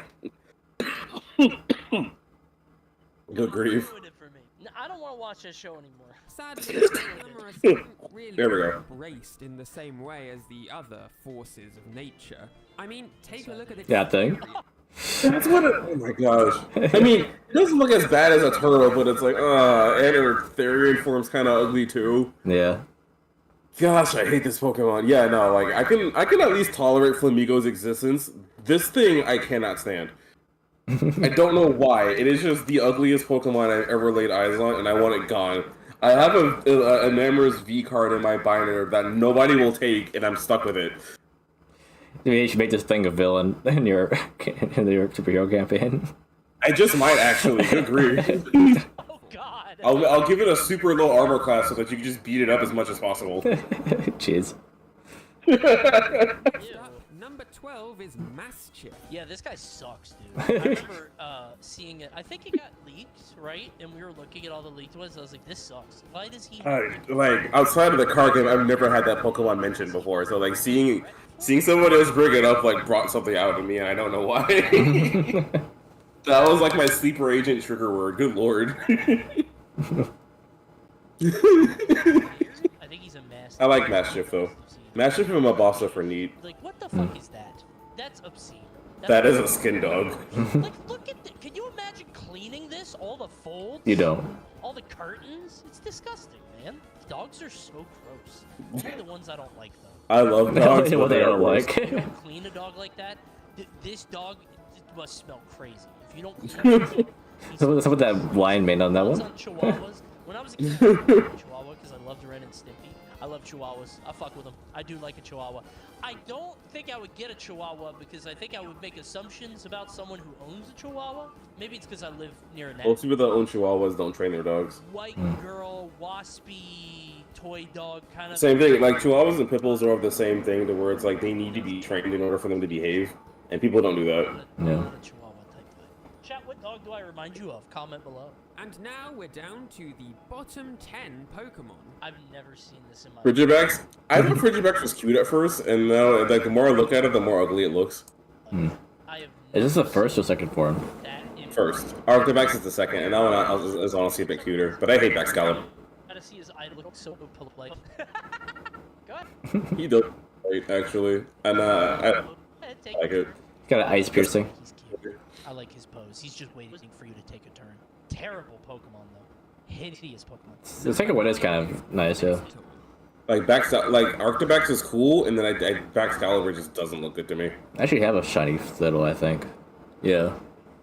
Good grief. Ruined it for me. No, I don't want to watch this show anymore. sadly, Glamorous isn't really There we go. embraced in the same way as the other forces of nature. I mean, take a look at the That thing? That's what it, oh my gosh. I mean, it doesn't look as bad as a turtle, but it's like, and her Therian form's kind of ugly too. Yeah. Gosh, I hate this Pokemon. Yeah, no, like, I can at least tolerate Flamigo's existence. This thing, I cannot stand. I don't know why. It is just the ugliest Pokemon I've ever laid eyes on, and I want it gone. I have a Enamor's V card in my binder that nobody will take, and I'm stuck with it. Maybe you should make this thing a villain in your superhero campaign. I just might actually. Good grief. Oh God. I'll give it a super low armor class so that you can just beat it up as much as possible. Jeez. Ew. Number 12 is Mastiff. Yeah, this guy sucks, dude. I remember seeing it. I think it got leaked, right? And we were looking at all the leaked ones. I was like, this sucks. Why does he? Like, outside of the card game, I've never had that Pokemon mentioned before. So, like, seeing someone else bring it up, like, brought something out of me, and I don't know why. That was like my sleeper agent trigger word. Good lord. I think he's a master. I like Mastiff though. Mastiff and Mabasa for neat. Like, what the fuck is that? That's obscene. That is a skin dog. Like, look at the. Can you imagine cleaning this? All the folds? You don't. All the curtains? It's disgusting, man. Dogs are so gross. Only the ones I don't like, though. I love dogs. What they don't like. If you don't clean a dog like that, this dog must smell crazy. If you don't clean it, What's with that line made on that one? on Chihuahuas. When I was a kid, I loved a Chihuahua because I loved Ren and Stimpy. I love Chihuahuas. I fuck with them. I do like a Chihuahua. I don't think I would get a Chihuahua because I think I would make assumptions about someone who owns a Chihuahua. Maybe it's because I live near a Most people that own Chihuahuas don't train their dogs. white girl, waspy, toy dog kind of. Same thing. Like Chihuahuas and Pitbulls are of the same thing, to where it's like they need to be trained in order for them to behave, and people don't do that. Yeah. Not a Chihuahua type vibe. Chat, what dog do I remind you of? Comment below. And now we're down to the bottom 10 Pokemon. I've never seen this in my Frigibax. I thought Frigibax was cute at first, and now like the more I look at it, the more ugly it looks. life. I have Is this the first or second form? that in First, Arctibax is the second, and that one is honestly a bit cuter. But I hate Baxcalibur. Gotta see his eye look so polite. Go ahead. He does right, actually, and I Take like it. He's got an ice piercing. He's cute. I like his pose. He's just waiting for you to take a turn. Terrible Pokemon though. Hideous Pokemon. The second one is kind of nice, yeah. Like Arctibax is cool, and then Baxcalibur just doesn't look good to me. I actually have a shiny Flittle, I think. Yeah.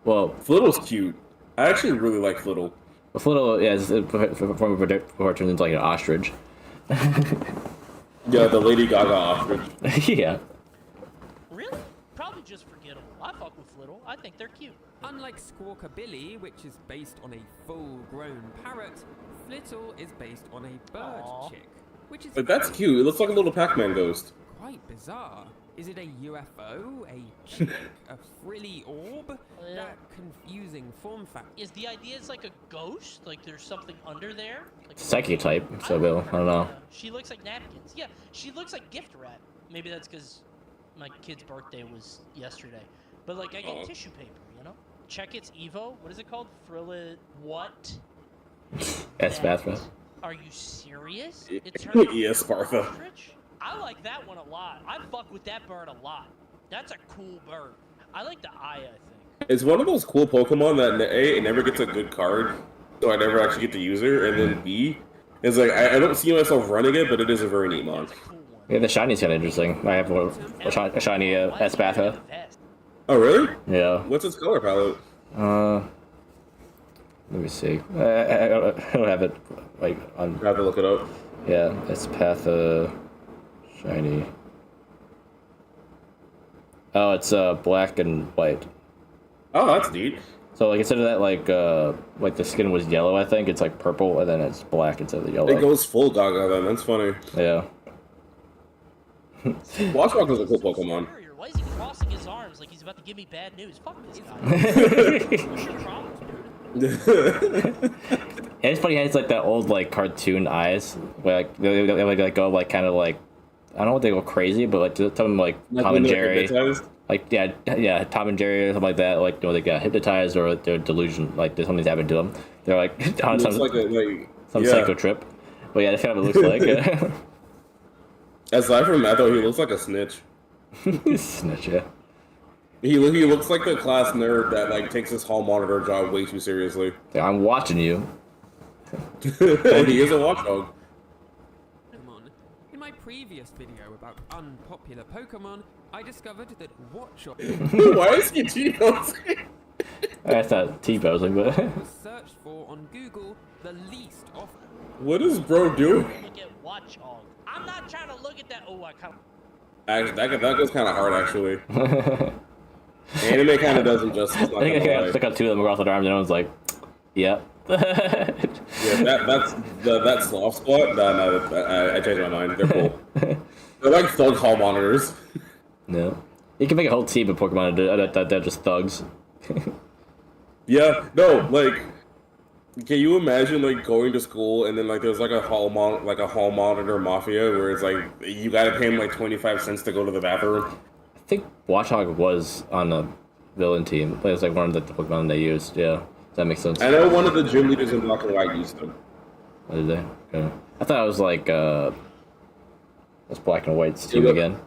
Well, Flittle's cute. I actually really like Flittle. Flittle, yeah, it's before it turns into like an ostrich. Yeah, the Lady Gaga ostrich. Yeah. Really? Probably just forgettable. I fuck with Flittle. I think they're cute. Unlike Squawkabilly, which is based on a full-grown parrot, Flittle is based on a bird Aw. chick, which is But that's cute. It looks like a little Pac-Man ghost. quite bizarre. Is it a UFO, a chick, a frilly orb? Yeah. That confusing form factor. Is the idea it's like a ghost? Like there's something under there? Like Psychic type, so Bill. I don't know. She looks like napkins. Yeah, she looks like gift wrap. Maybe that's because my kid's birthday was yesterday. But like I get tissue paper, you know? Check its Evo. What is it called? Frillit. What? That's Bathra. Are you serious? Y- It turned yes, Spartha. ostrich? I like that one a lot. I fuck with that bird a lot. That's a cool bird. I like the eye, I think. It's one of those cool Pokemon that A, it never gets a good card, so I never actually get to use her, and then B, it's like I don't see myself running it, but it is a very neat mon. It's a cool one. Yeah, the shiny's kind of interesting. I have a shiny Esbatha. Oh really? Yeah. What's its color palette? Let me see. I don't have it like on. I have to look it up. Yeah, Espatha, shiny. Oh, it's black and white. Oh, that's neat. So like instead of that like the skin was yellow, I think it's like purple, and then it's black instead of the yellow. It goes full Gaga then. That's funny. Yeah. Watchdog is a cool Pokemon. Why is he crossing his arms like he's about to give me bad news? Fuck this guy. What's your problem, dude? And it's funny how it's like that old like cartoon eyes, where like they go like kind of like I don't know what they go crazy, but like something like Tom when and they're Jerry, hypnotized? like yeah, Tom and Jerry or something like that. Like they got hypnotized or they're delusion, like there's something's happened to them. They're like on It some looks like yeah. psycho trip. But yeah, that's kind of what it looks like. Aside from that though, he looks like a snitch. Snitch, yeah. He looks like the class nerd that like takes his hall monitor job way too seriously. Yeah, I'm watching you. And he is a watchdog. Pokemon. In my previous video about unpopular Pokemon, I discovered that Watchog Why is he T-posing? That's not T-posing, but was searched for on Google the least often. What is bro doing? Look at Watchog. I'm not trying to look at that. Oh, I kind of. Actually, that goes kind of hard actually. Anime kind of does him justice. Not I think I gonna got lie. stuck on two of them across the arms, and I was like, "Yep." Yeah, that soft spot. No, I changed my mind. They're cool. They're like thug hall monitors. No, you can make a whole team of Pokemon that they're just thugs. Yeah, no, like, can you imagine like going to school and then like there's like a hall monitor mafia where it's like you gotta pay him like 25 cents to go to the bathroom. I think Watchog was on a villain team. It's like one of the Pokemon they used. Yeah, that makes sense. I know one of the gym leaders in Black and White used them. What did they? Okay. I thought it was like that's Black and White's team Yeah, again.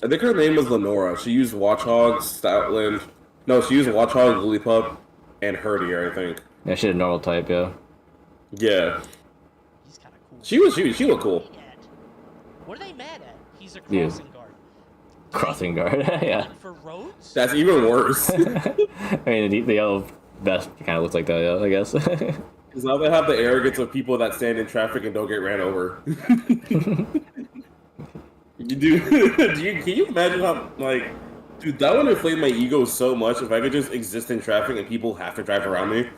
I think her name was Lenora. She used Watchog, Stoutland. No, she used Watchog, Lillipup, and Herdier, I think. Yeah, she had a normal type. Yeah. Yeah. He's kind of cool. She looked cool. What are they mad at? He's a You. crossing guard. Crossing guard. Yeah. Run for roads? That's even worse. I mean, the yellow vest kind of looks like that. Yeah, I guess. Because now they have the arrogance of people that stand in traffic and don't get ran over. Can you imagine how, like, dude, that would inflate my ego so much if I could just exist in traffic and people have to drive around me.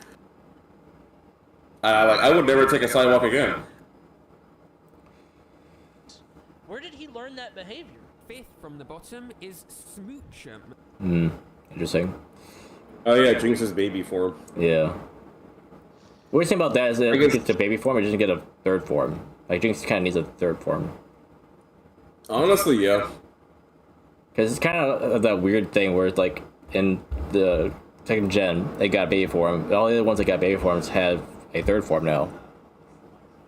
I would never take a sidewalk again. Where did he learn that behavior? Fifth from the bottom is Smoochum. Interesting. Oh yeah, Jinx's baby form. Yeah. What do you think about that? Is it I guess- gets a baby form or doesn't get a third form? Like Jinx kind of needs a third form. Honestly, yeah. Because it's kind of that weird thing where it's like in the second gen, they got baby form. All the other ones that got baby forms have a third form now.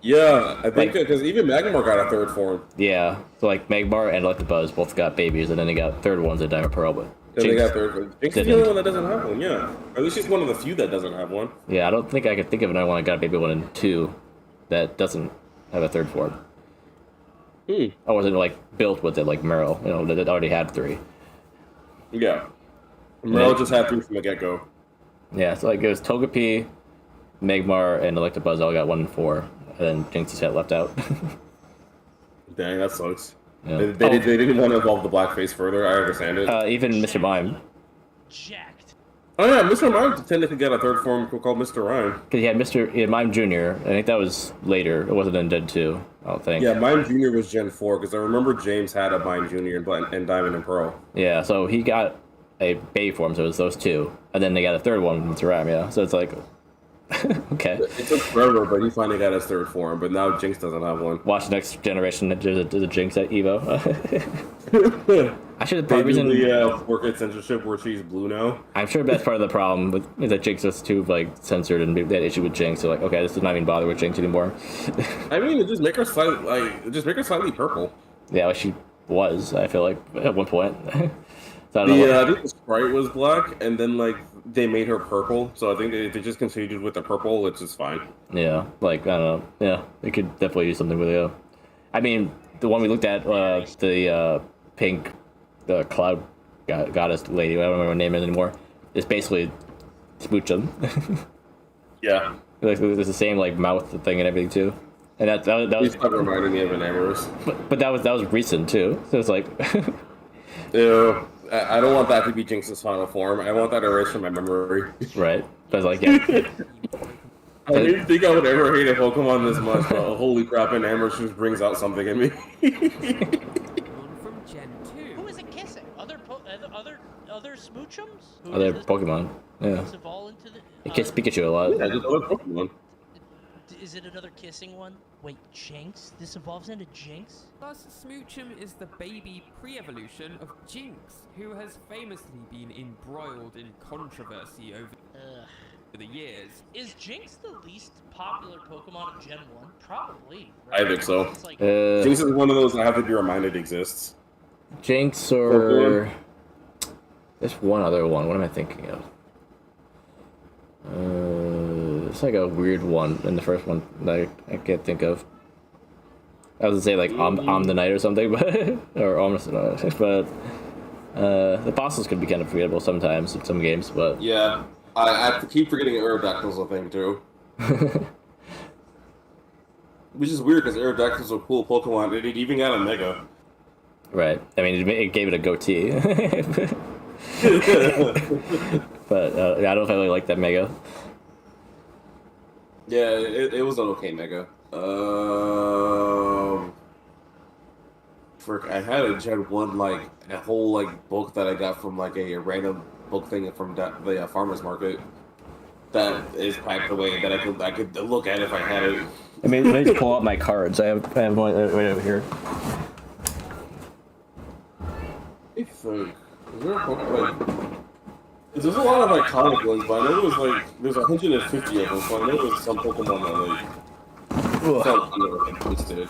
Yeah, I think Like- because even Magmar got a third form. Yeah. So like Magmar and Electabuzz both got babies, and then they got third ones at Diamond Pearl. But Then they Jinx got third form. Jinx is the didn't. only one that doesn't have one, yeah. Or at least she's one of the few that doesn't have one. Yeah, I don't think I could think of another one that got a baby one and two that doesn't have a third form. Or wasn't like built with it like Merle, that already had three. Yeah. Merle just had three from the get-go. Yeah, so like it was Togepi, Magmar, and Electabuzz all got 1 and 4, and then Jinx just got left out. Dang, that sucks. Yeah. They didn't want to evolve the blackface further, I understand it. Even Mr. Mime, Jacked. Oh yeah, Mr. Mime technically got a third form called Mr. Rhyme. because he had Mime Jr. I think that was later. It wasn't in Dead 2, I don't think. Yeah, Mime Jr. was Gen 4, because I remember James had a Mime Jr. in Diamond and Pearl. Yeah, so he got a baby form, so it was those two, and then they got a third one, Mr. Rhyme. Yeah, so it's like, okay. It took forever, but he finally got his third form, but now Jinx doesn't have one. Watch the next generation. There's a Jinx at Evo. I should They probably do the 4K censorship where she's blue now. I'm sure that's part of the problem with is that Jinx was too like censored and they had issue with Jinx. So like, okay, this does not even bother with Jinx anymore. I mean, just make her slightly purple. Yeah, like she was. I feel like at one point. So I don't know. I think the sprite was black, and then like they made her purple. So I think they just continued with the purple, which is fine. Yeah, like I don't know. Yeah, they could definitely do something with it. I mean, the one we looked at, the pink, the cloud goddess lady. I don't remember her name anymore. It's basically Smoochum. Yeah, Like it's the same like mouth thing and everything too. And that he's was, kind of reminding me of an Amorous. but that was recent too. So it's like, Ew. I don't want that to be Jinx's final form. I want that erased from my memory. right? But it's like, yeah, I didn't think I would ever hate a Pokemon this much, but holy crap, an Amorous just brings out something in me. One from Gen 2. Who is it kissing? Other Smoochums? Who other is this- Pokemon. Yeah, Does evolve into the. it kiss Pikachu a lot. Yeah, just other Pokemon. Is it another kissing one? Wait, Jinx? This evolves into Jinx? Plus, Smoochum is the baby pre-evolution of Jinx, who has famously been embroiled in controversy over Ugh. the years. Is Jinx the least popular Pokemon of Gen 1? Probably. I think so. It's like, Jinx is one of those I have to be reminded exists. Jinx or there's one other one. What am I thinking of? It's like a weird one in the first one that I can't think of. I was gonna say like Om the Night or something, but or almost, but the bosses could be kind of forgettable sometimes in some games. But Yeah, I have to keep forgetting Aerodactyl's a thing too. Which is weird because Aerodactyl's a cool Pokemon. It even got a Mega. right, I mean it gave it a goatee. But I don't know if I really like that Mega. Yeah, it was an okay Mega. Frick, I had a Gen 1, like, a whole, like, book that I got from, like, a random book thing from the farmer's market that is packed away that I could look at if I had it. I mean, let me pull out my cards. I have one right over here. I think, is there a Pokemon, like, There's a lot of iconic ones, but I know there's 150 of them, so I know there's some Pokemon that felt interested.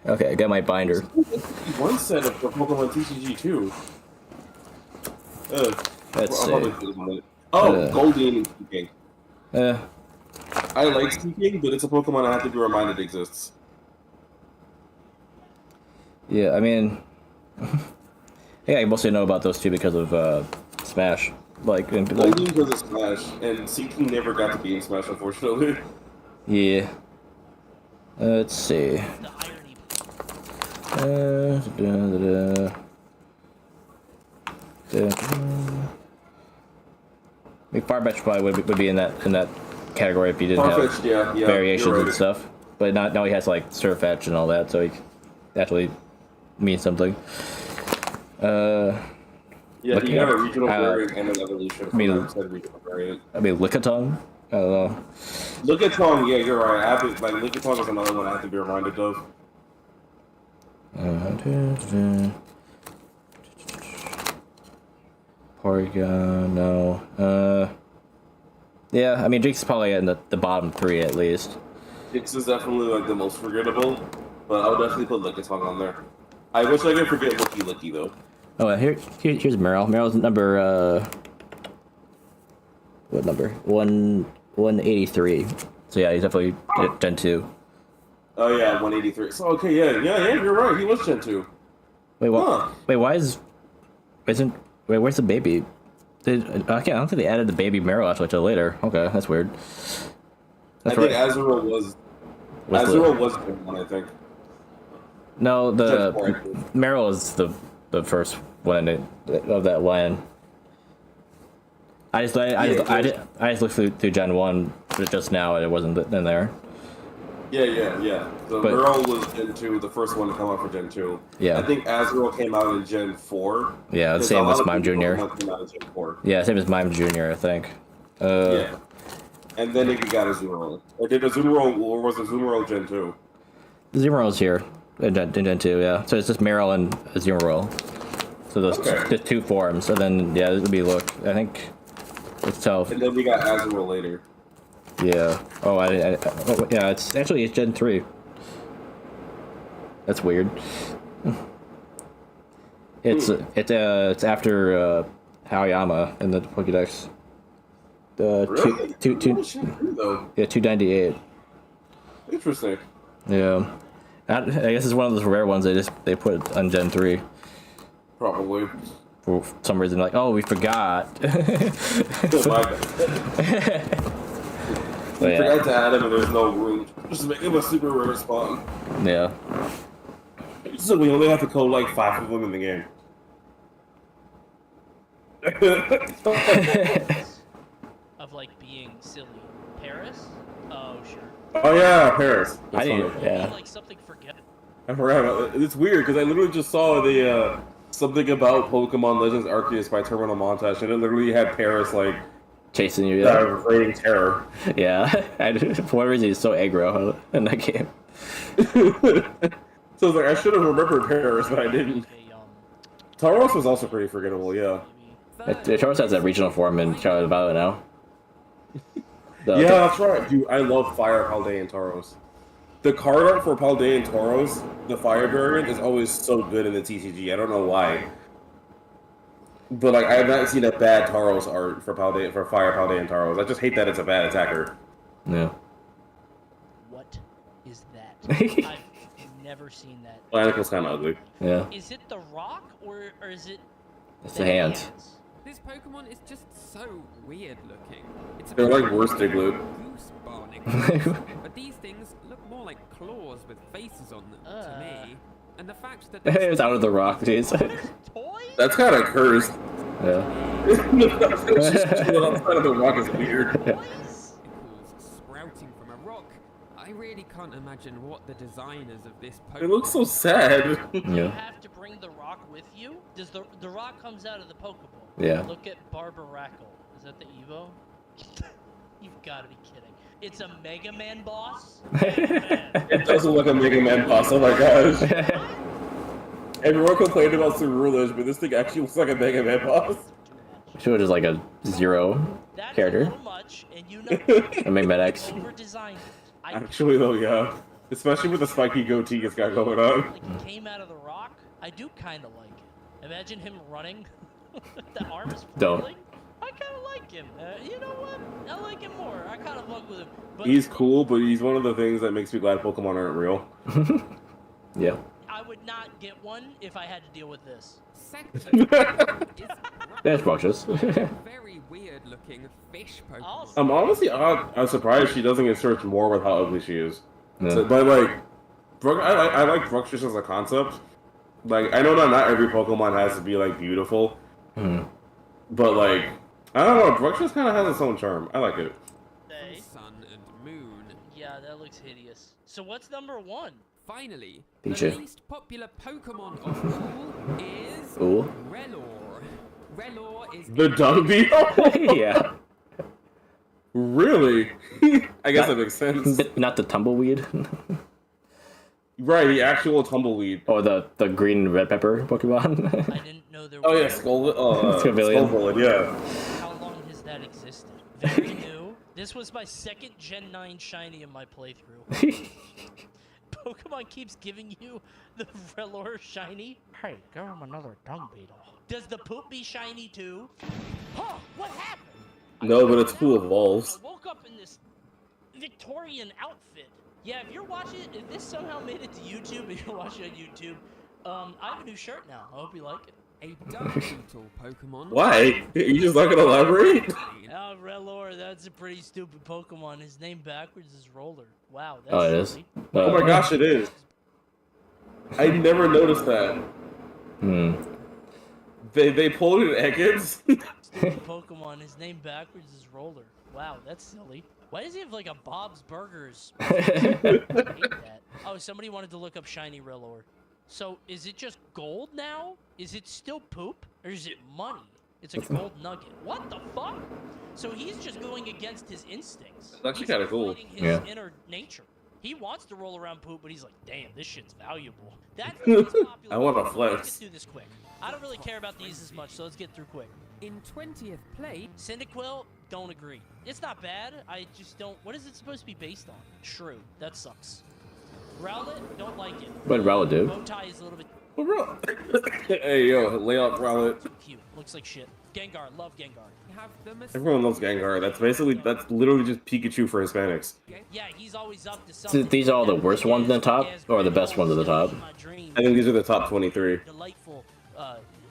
Okay, I got my binder. One set of Pokemon TCG too. Let's I'll see. probably put it in a minute. Oh, Goldeen and Seeking. I like Seeking, but it's a Pokemon I have to be reminded exists. Yeah, I mean, yeah, I mostly know about those two because of Smash. Goldeen because of Smash, and Seeking never got to be in Smash, unfortunately. Yeah. Let's see. The irony. I mean, Farbetch probably would be in that category if you didn't Farfetch'd, have yeah, variations you're right. and stuff. But now he has like Surfetch and all that, so he actually means something. Yeah, he got a regional variant and an evolution. I mean, regional variant. Lickitung? I don't know. Lickitung, yeah, you're right. I have to, Lickitung is another one I have to be reminded of. Porygon, no. Yeah, I mean, Jinx is probably in the bottom three at least. Jinx is definitely the most forgettable, but I would definitely put Lickitung on there. I wish I could forget Licky though. Oh, here's Meryl. Meryl's number, what number? 183. So yeah, he's definitely Gen 2. Oh yeah, 183. So okay, yeah, you're right. He was Gen 2. Wait, what? Huh. Wait, where's the baby? I don't think they added the baby Meryl actually till later. Okay, that's weird. I think Azurill was Gen 1, I think. No, the Gen 4, Meryl is the first one of that line. I just looked through Gen 1 just now and it wasn't in there. Yeah. So Meryl was Gen 2, the first one to come out for Gen 2. Yeah. I think Azurill came out in Gen 4. Yeah, the same as Mime Jr. Came out in Gen 4. Yeah, same as Mime Jr. I think. Yeah. And then it got Azurill. Or was Azurill Gen 2? Azumarill's here in Gen 2, yeah. So it's just Meryl and Azumarill. So the two forms, and then yeah, it would be I think itself. And then we got Azurill later. Yeah. Oh, yeah. It's Gen 3. That's weird. It's after Haoyama in the Pokédex. Really? Yeah, 298. Interesting. Yeah. I guess it's one of those rare ones they put on Gen 3. Probably. For some reason, like, oh, we forgot. We forgot to add him and there's no room. Just make him a super rare spawn. Yeah. So we only have to code 5 of them in the game. Of being silly. Paris? Oh, sure. Oh yeah, Paris. I didn't. Yeah. Something forgettable. I forgot about it. It's weird because I literally just saw the something about Pokemon Legends Arceus by Terminal Montage, and it literally had Paris Chasing you. Yeah. raining terror. Yeah. For one reason, he's so aggro in that game. So I was I should have remembered Paris, but I didn't. Tauros was also pretty forgettable, yeah. Tauros has that regional form in Charlotte Valley now. Yeah, that's right. Dude, I love Fire Paldean Tauros. The card art for Paldean Tauros, the Fire variant, is always so good in the TCG. I don't know why. But I have not seen a bad Tauros art for Fire Paldean Tauros. I just hate that it's a bad attacker. Yeah. What is that? I've never seen that. Bionicle's kind of ugly. Yeah. Is it the rock or is it It's the hand. This Pokemon is just so weird looking. It's They're like worse Diglett. goose barnacle. But these things look more like claws with faces on them to me. And the fact that It was out of the rock, jeez. Toys? That's kind of cursed. Yeah. It's just chilling outside of the rock is weird. Toys? sprouting from a rock. I really can't imagine what the designers of this Pokemon. It looks so sad. You Yeah. have to bring the rock with you? Does the rock comes out of the Pokeball? Yeah. Look at Barbarackle. Is that the Evo? You've got to be kidding. It's a Mega Man boss? It does look like a Mega Man boss, oh my gosh. Everyone complained about Cerulege, but this thing actually looks like a Mega Man boss. She was just like a zero That's a character. little much, and you know And make Med-X. over-designed it. I Actually, though, yeah. Especially with the spiky goatee it's got going on. like he came out of the rock. I do kind of like it. Imagine him running. The arms Don't. flailing. I kind of like him. You know what? I like him more. I kind of fuck with him. But He's cool, but he's one of the things that makes me glad Pokemon aren't real. Yeah. I would not get one if I had to deal with this. Second is That's Roxas. very weird looking fish Pokemon. Also, I'm honestly I'm surprised she doesn't get searched more with how ugly she is. Yeah. So, but like, I like Bruxish as a concept. Like, I know that not every Pokemon has to be like beautiful, but like, I don't know, Bruxish kind of has its own charm. I like it. they, Sun and Moon. yeah, that looks hideous. So what's number one? Finally, Pichu. the least popular Pokemon of all is Ooh. Relor. Relor is The dung beetle? Yeah. Really? I guess that makes sense. Not the tumbleweed. Right, the actual tumbleweed. Or the green and red pepper Pokemon. I didn't know there Oh were. yeah, Scovillian. Skullvullet, yeah. How long has that existed? Very new. This was my second Gen 9 shiny in my playthrough. Pokemon keeps giving you the Relor shiny. Hey, give him another dung beetle. Does the poop be shiny too? Huh, what happened? No, but it's full of balls. I woke up in this Victorian outfit. Yeah, if you're watching it, if this somehow made it to YouTube and you're watching on YouTube, I have a new shirt now. I hope you like it. a dung beetle Pokemon. Why? You just not gonna elaborate? Oh, Relor, that's a pretty stupid Pokemon. His name backwards is Roller. Wow, that's Oh, it is. silly. Oh my gosh, it is. I never noticed that. Hmm. They pulled it at Ekans? Stupid Pokemon. His name backwards is Roller. Wow, that's silly. Why does he have like a Bob's Burgers? I hate that. Oh, somebody wanted to look up shiny Relor. So, is it just gold now? Is it still poop? Or is it money? It's a gold nugget. What the fuck? So he's just going against his instincts. It's actually He's kinda cool. fighting his Yeah. inner nature. He wants to roll around poop, but he's like, damn, this shit's valuable. That's the most popular. I wanna Pokemon. flex. Let's get through this quick. I don't really care about these as much, so let's get through quick. In 20th place, Cyndaquil, don't agree. It's not bad. I just don't. What is it supposed to be based on? Shrew. That sucks. Rowlet, don't like it. What did Rowlet do? Bowtie is a little bit Hey, yo, lay off Rowlet. too cute. Looks like shit. Gengar, love Gengar. we have the Everyone loves Gengar. That's literally just Pikachu for Hispanics. Yeah, he's always up to So something. these are all the worst ones in the top, or the best ones at the top? I think these are the top 23. Delightful,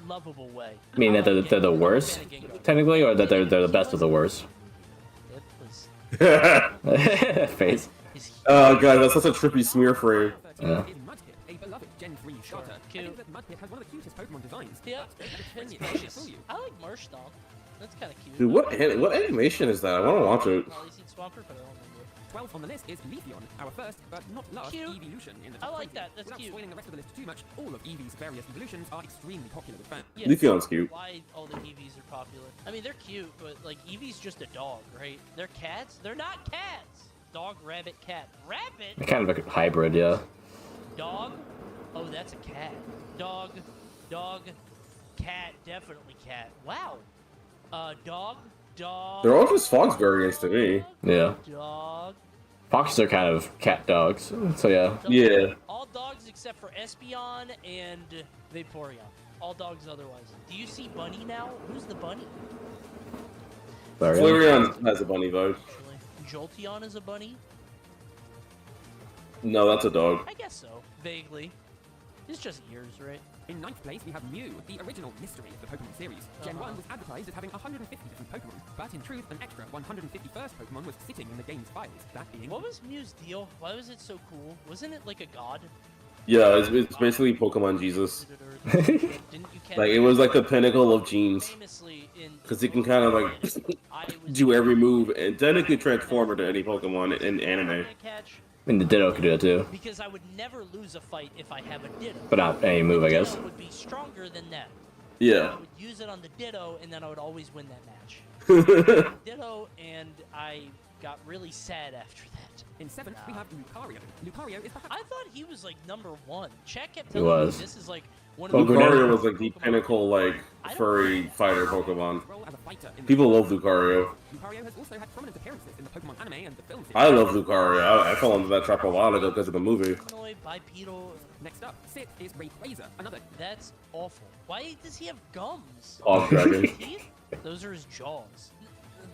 lovable way. I mean that they're the worst, technically, or that they're the best of the worst. It was Face. his Oh god, that's such a trippy smear frame. 13th Yeah. is Mudkip, a beloved Gen 3 starter. I Cute. think that Mudkip has one of the cutest Pokemon designs. Yeah, but let's bring it's it here precious. for you. I like Marshtomp. That's kind of cute. Dude, what animation is that? I want to watch it. Probably seen Swampert, but I don't remember. 12th on the list is Leafeon, our first but not last Cute. evolution in the I top like 20. that, that's Without cute. spoiling the rest of the list too much, all of Eevee's various evolutions are extremely popular with fans. Yeah, Leafeon's cute. why all the Eevees are popular. I mean, they're cute, but like Eevee's just a dog, right? They're cats. They're not cats. Dog, rabbit, cat. Rabbit? Kind of a hybrid, yeah. Dog? Oh, that's a cat. Dog, dog, cat, definitely cat. Wow. Dog, dog. They're all just Fox variants to me. Yeah. Dog. Foxes are kind of cat dogs, so yeah. dog. Yeah. All dogs except for Espeon and Vaporeon. All dogs otherwise. Do you see Bunny now? Who's the bunny? Flareon has a bunny vibe. Actually, Jolteon is a bunny? No, that's a dog. I guess so. Vaguely. It's just ears, right? In 9th place, we have Mew, the original mystery of the Pokemon series. Gen 1 was advertised as having 150 different Pokemon, but in truth, an extra 151st Pokemon was sitting in the game's files, that being... What was Mew's deal? Why was it so cool? Wasn't it like a god? Yeah, it's basically Pokemon Jesus. Didn't you catch Like, it was like the pinnacle of genes. famously in Because it can kind of like I was do every move and technically transform into any Pokemon in anime. gonna catch I mean, the Ditto could do that too, because I would never lose a fight if I have a Ditto. but not any move, I guess. Ditto would be stronger than that. I Yeah. would use it on the Ditto, and then I would always win that match. Ditto, and I got really sad after that. In 7th, we have Lucario. Lucario is perhaps... I thought he was like number 1. Chat kept He telling me was. this is like one Lucario of the Lucario was like the Pokemon. pinnacle, like, I don't furry know. fighter Pokemon. role as a fighter in the People love Lucario. Lucario has also had prominent appearances in the Pokemon anime and the film series. I love Lucario. I fell into that trap a while ago because of the movie. Humanoid, bipedal. Next up, 6th is Rayquaza, another... That's awful. Why does he have gums? Hog Dragon. Teeth? Those are his jaws.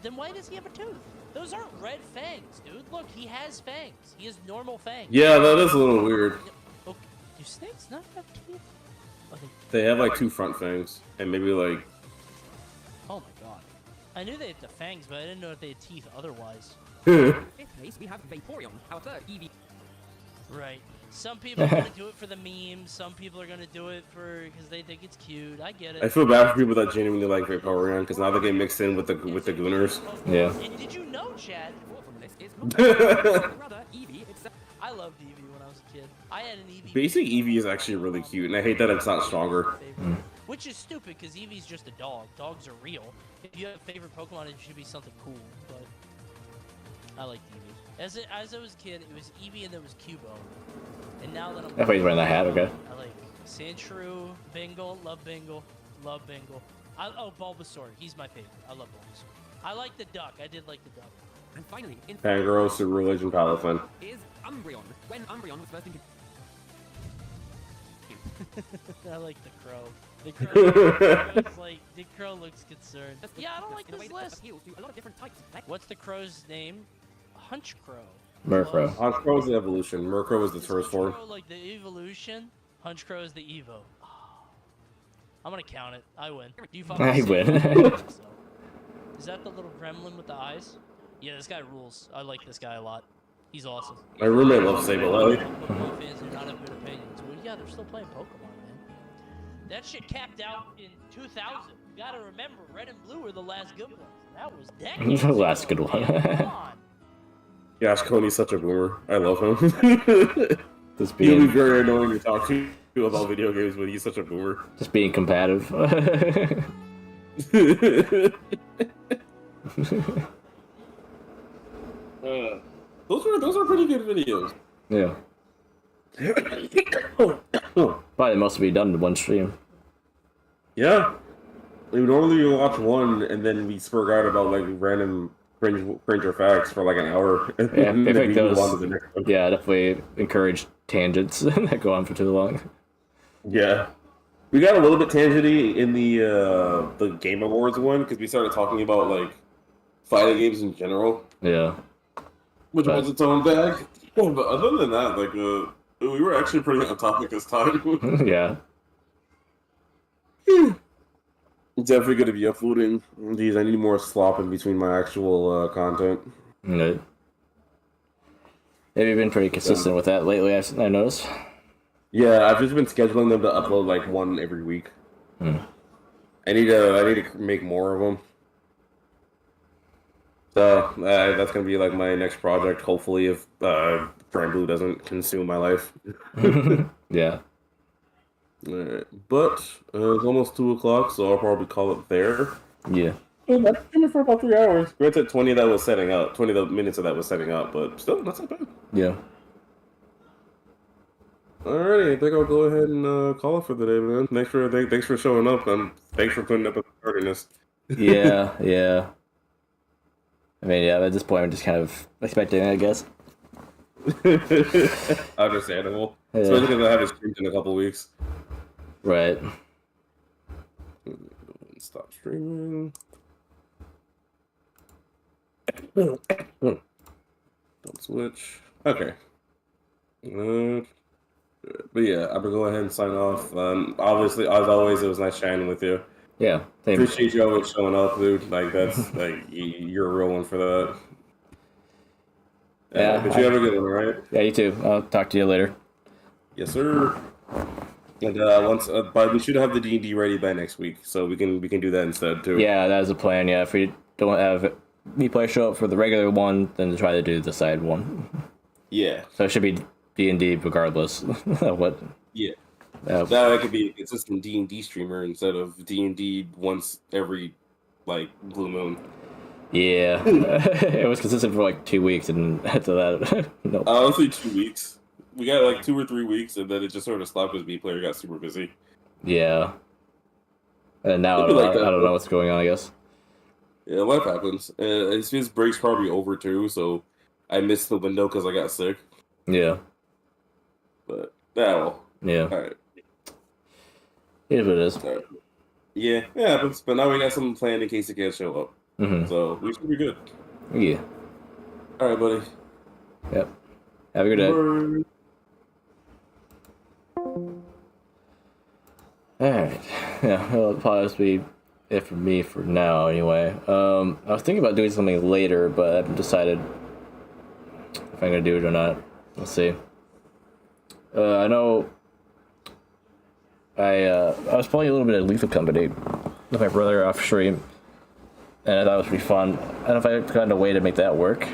Then why does he have a tooth? Those aren't red fangs, dude. Look, he has fangs. He has normal fangs. Yeah, that is a little weird. Okay. Do snakes not have teeth? Oh, They have like 2 front fangs and maybe like. oh my god. I knew they had the fangs, but I didn't know if they had teeth otherwise. In 5th place, we have Vaporeon, our third EV... Right. Some people are gonna do it for the memes. Some people are gonna do it because they think it's cute. I get it. I feel bad for people that genuinely like Vaporeon because now they get mixed in with the Gooners. Yeah. And did you know, Chad? Fourth on the list is Lucario. Brother, Eevee itself... I loved Eevee when I was a kid. I had an Eevee. Basic Eevee is actually really cute, and I hate that it's not stronger. favorite. Which is stupid because Eevee's just a dog. Dogs are real. If you have a favorite Pokemon, it should be something cool. But I like Eevee. As I was a kid, it was Eevee and then it was Cubo. And now that I'm I thought he was wearing that hat, okay. I like Sandshrew, Bingle, love Bingle, love Bingle. Oh, Bulbasaur, he's my favorite. I love Bulbasaur. I like the duck. I did like the duck. And finally, in Fangirl, Ceruledge, and Palafin. is Umbreon. When Umbreon was first introduced... I like the crow. The crow's like, the crow looks concerned. Yeah, I don't like in a way this that list. appeals to a lot of different types of pets. What's the crow's name? Hunch Crow. Murkrow. Honchkrow is the evolution. Murkrow is the first form. Hunch Crow like the evolution. Hunch Crow is the Evo. I'm gonna count it. I win. Do you follow I the win. same- Is that the little gremlin with the eyes? Yeah, this guy rules. I like this guy a lot. He's awesome. My roommate loves Sableye. Pokemon fans do not have good opinions. Well, yeah, they're still playing Pokemon, man. That shit capped out in 2000. You gotta remember, Red and Blue were the last good ones. That was decades The last ago, good one. man. Come on. Gosh, Coney's such a boomer. I love him. Just He'll be being, very annoying to talk to about video games, but he's such a boomer. just being combative. Those are pretty good videos. Yeah. Probably most of be done in one stream. Yeah. We would normally watch one and then we spurg out about like random cringe facts for like an hour. And Yeah, then I think we those. move on to the next one. Yeah, definitely encourage tangents that go on for too long. Yeah. We got a little bit tangenty in the Game Awards one because we started talking about like fighting games in general, Yeah. which But- was its own bag. But other than that, like we were actually pretty on topic this time. Yeah. Definitely going to be uploading these. I need more slop in between my actual content. Good. Have you been pretty consistent with that lately? I noticed. Yeah, I've just been scheduling them to upload like one every week. I need to make more of them. So that's gonna be like my next project. Hopefully, if Prime Blue doesn't consume my life. Yeah. But it's almost 2:00, so I'll probably call it there. Yeah. That's been for about 3 hours. Granted, 20 that was setting up, 20 minutes of that was setting up, but still, that's not bad. Yeah. Alrighty, I think I'll go ahead and call it for the day, man. Thanks for showing up, and thanks for putting up with the tardiness. Yeah. Yeah. I mean, yeah. At this point, I'm just kind of expecting it, I guess. Understandable. Yeah. Especially because I haven't streamed in a couple weeks. Right. Stop streaming. Don't switch. Okay. But yeah, I'm gonna go ahead and sign off. Obviously, as always, it was nice chatting with you. Yeah. Same. Appreciate you always showing up, dude. Like that's like you're a real one for that. Yeah, But you have a good one, all right? Yeah, you too. I'll talk to you later. Yes, sir. And but we should have the D&D ready by next week, so we can do that instead too. Yeah, that is the plan. Yeah, if we don't have me play show up for the regular one, then to try to do the side one. Yeah. So it should be D&D regardless of what. Yeah. That could be a consistent D&D streamer instead of D&D once every like blue moon. Yeah, it was consistent for like 2 weeks, and after that, no. Honestly, 2 weeks. We got like 2 or 3 weeks, and then it just sort of stopped because B player got super busy. Yeah, and now It'd be like I that, don't know though. what's going on. I guess. Yeah, life happens. His break's probably over too, so I missed the window because I got sick. Yeah, But well, yeah. all right, It is what it is. all right. Yeah, it happens. But now we got something planned in case it can't show up, Mm-hmm. so we should be good. Yeah. All right, buddy. Yep. Have a good day. Bye. Alright. Yeah, it'll probably be it for me for now, anyway. I was thinking about doing something later, but I haven't decided if I'm gonna do it or not. Let's see. I know I was playing a little bit of Lethal Company with my brother off stream, and I thought it was pretty fun. I don't know if I found a way to make that work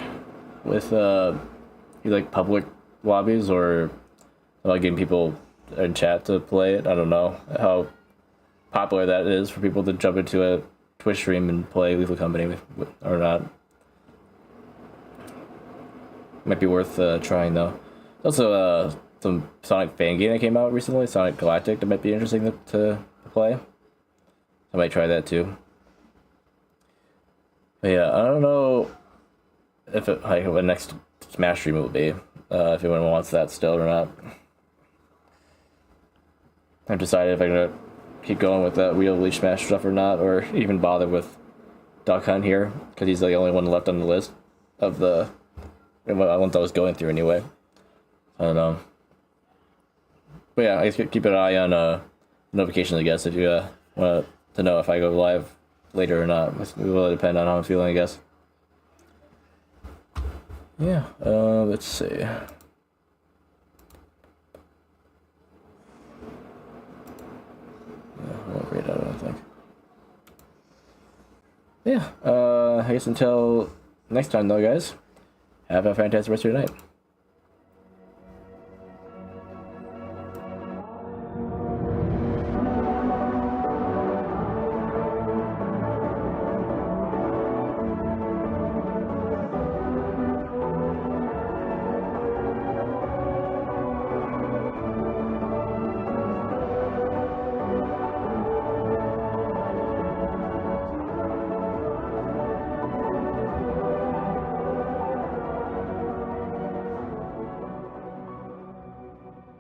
with like public lobbies or like getting people in chat to play it. I don't know how popular that is for people to jump into a Twitch stream and play Lethal Company or not. Might be worth trying though. Also, some Sonic fan game that came out recently, Sonic Galactic, that might be interesting to play. I might try that too. But yeah, I don't know if it, like what next Smash stream will be. If anyone wants that still or not. I've decided if I'm gonna keep going with that real Leash Smash stuff or not, or even bother with Duck Hunt here, because he's the only one left on the list of the ones I was going through anyway. I don't know. But yeah, I guess keep an eye on notifications, I guess, if you want to know if I go live later or not. It will depend on how I'm feeling, I guess. Yeah, let's see. Yeah, I won't read out, I don't think. Yeah, I guess until next time, though, guys. Have a fantastic rest of your night.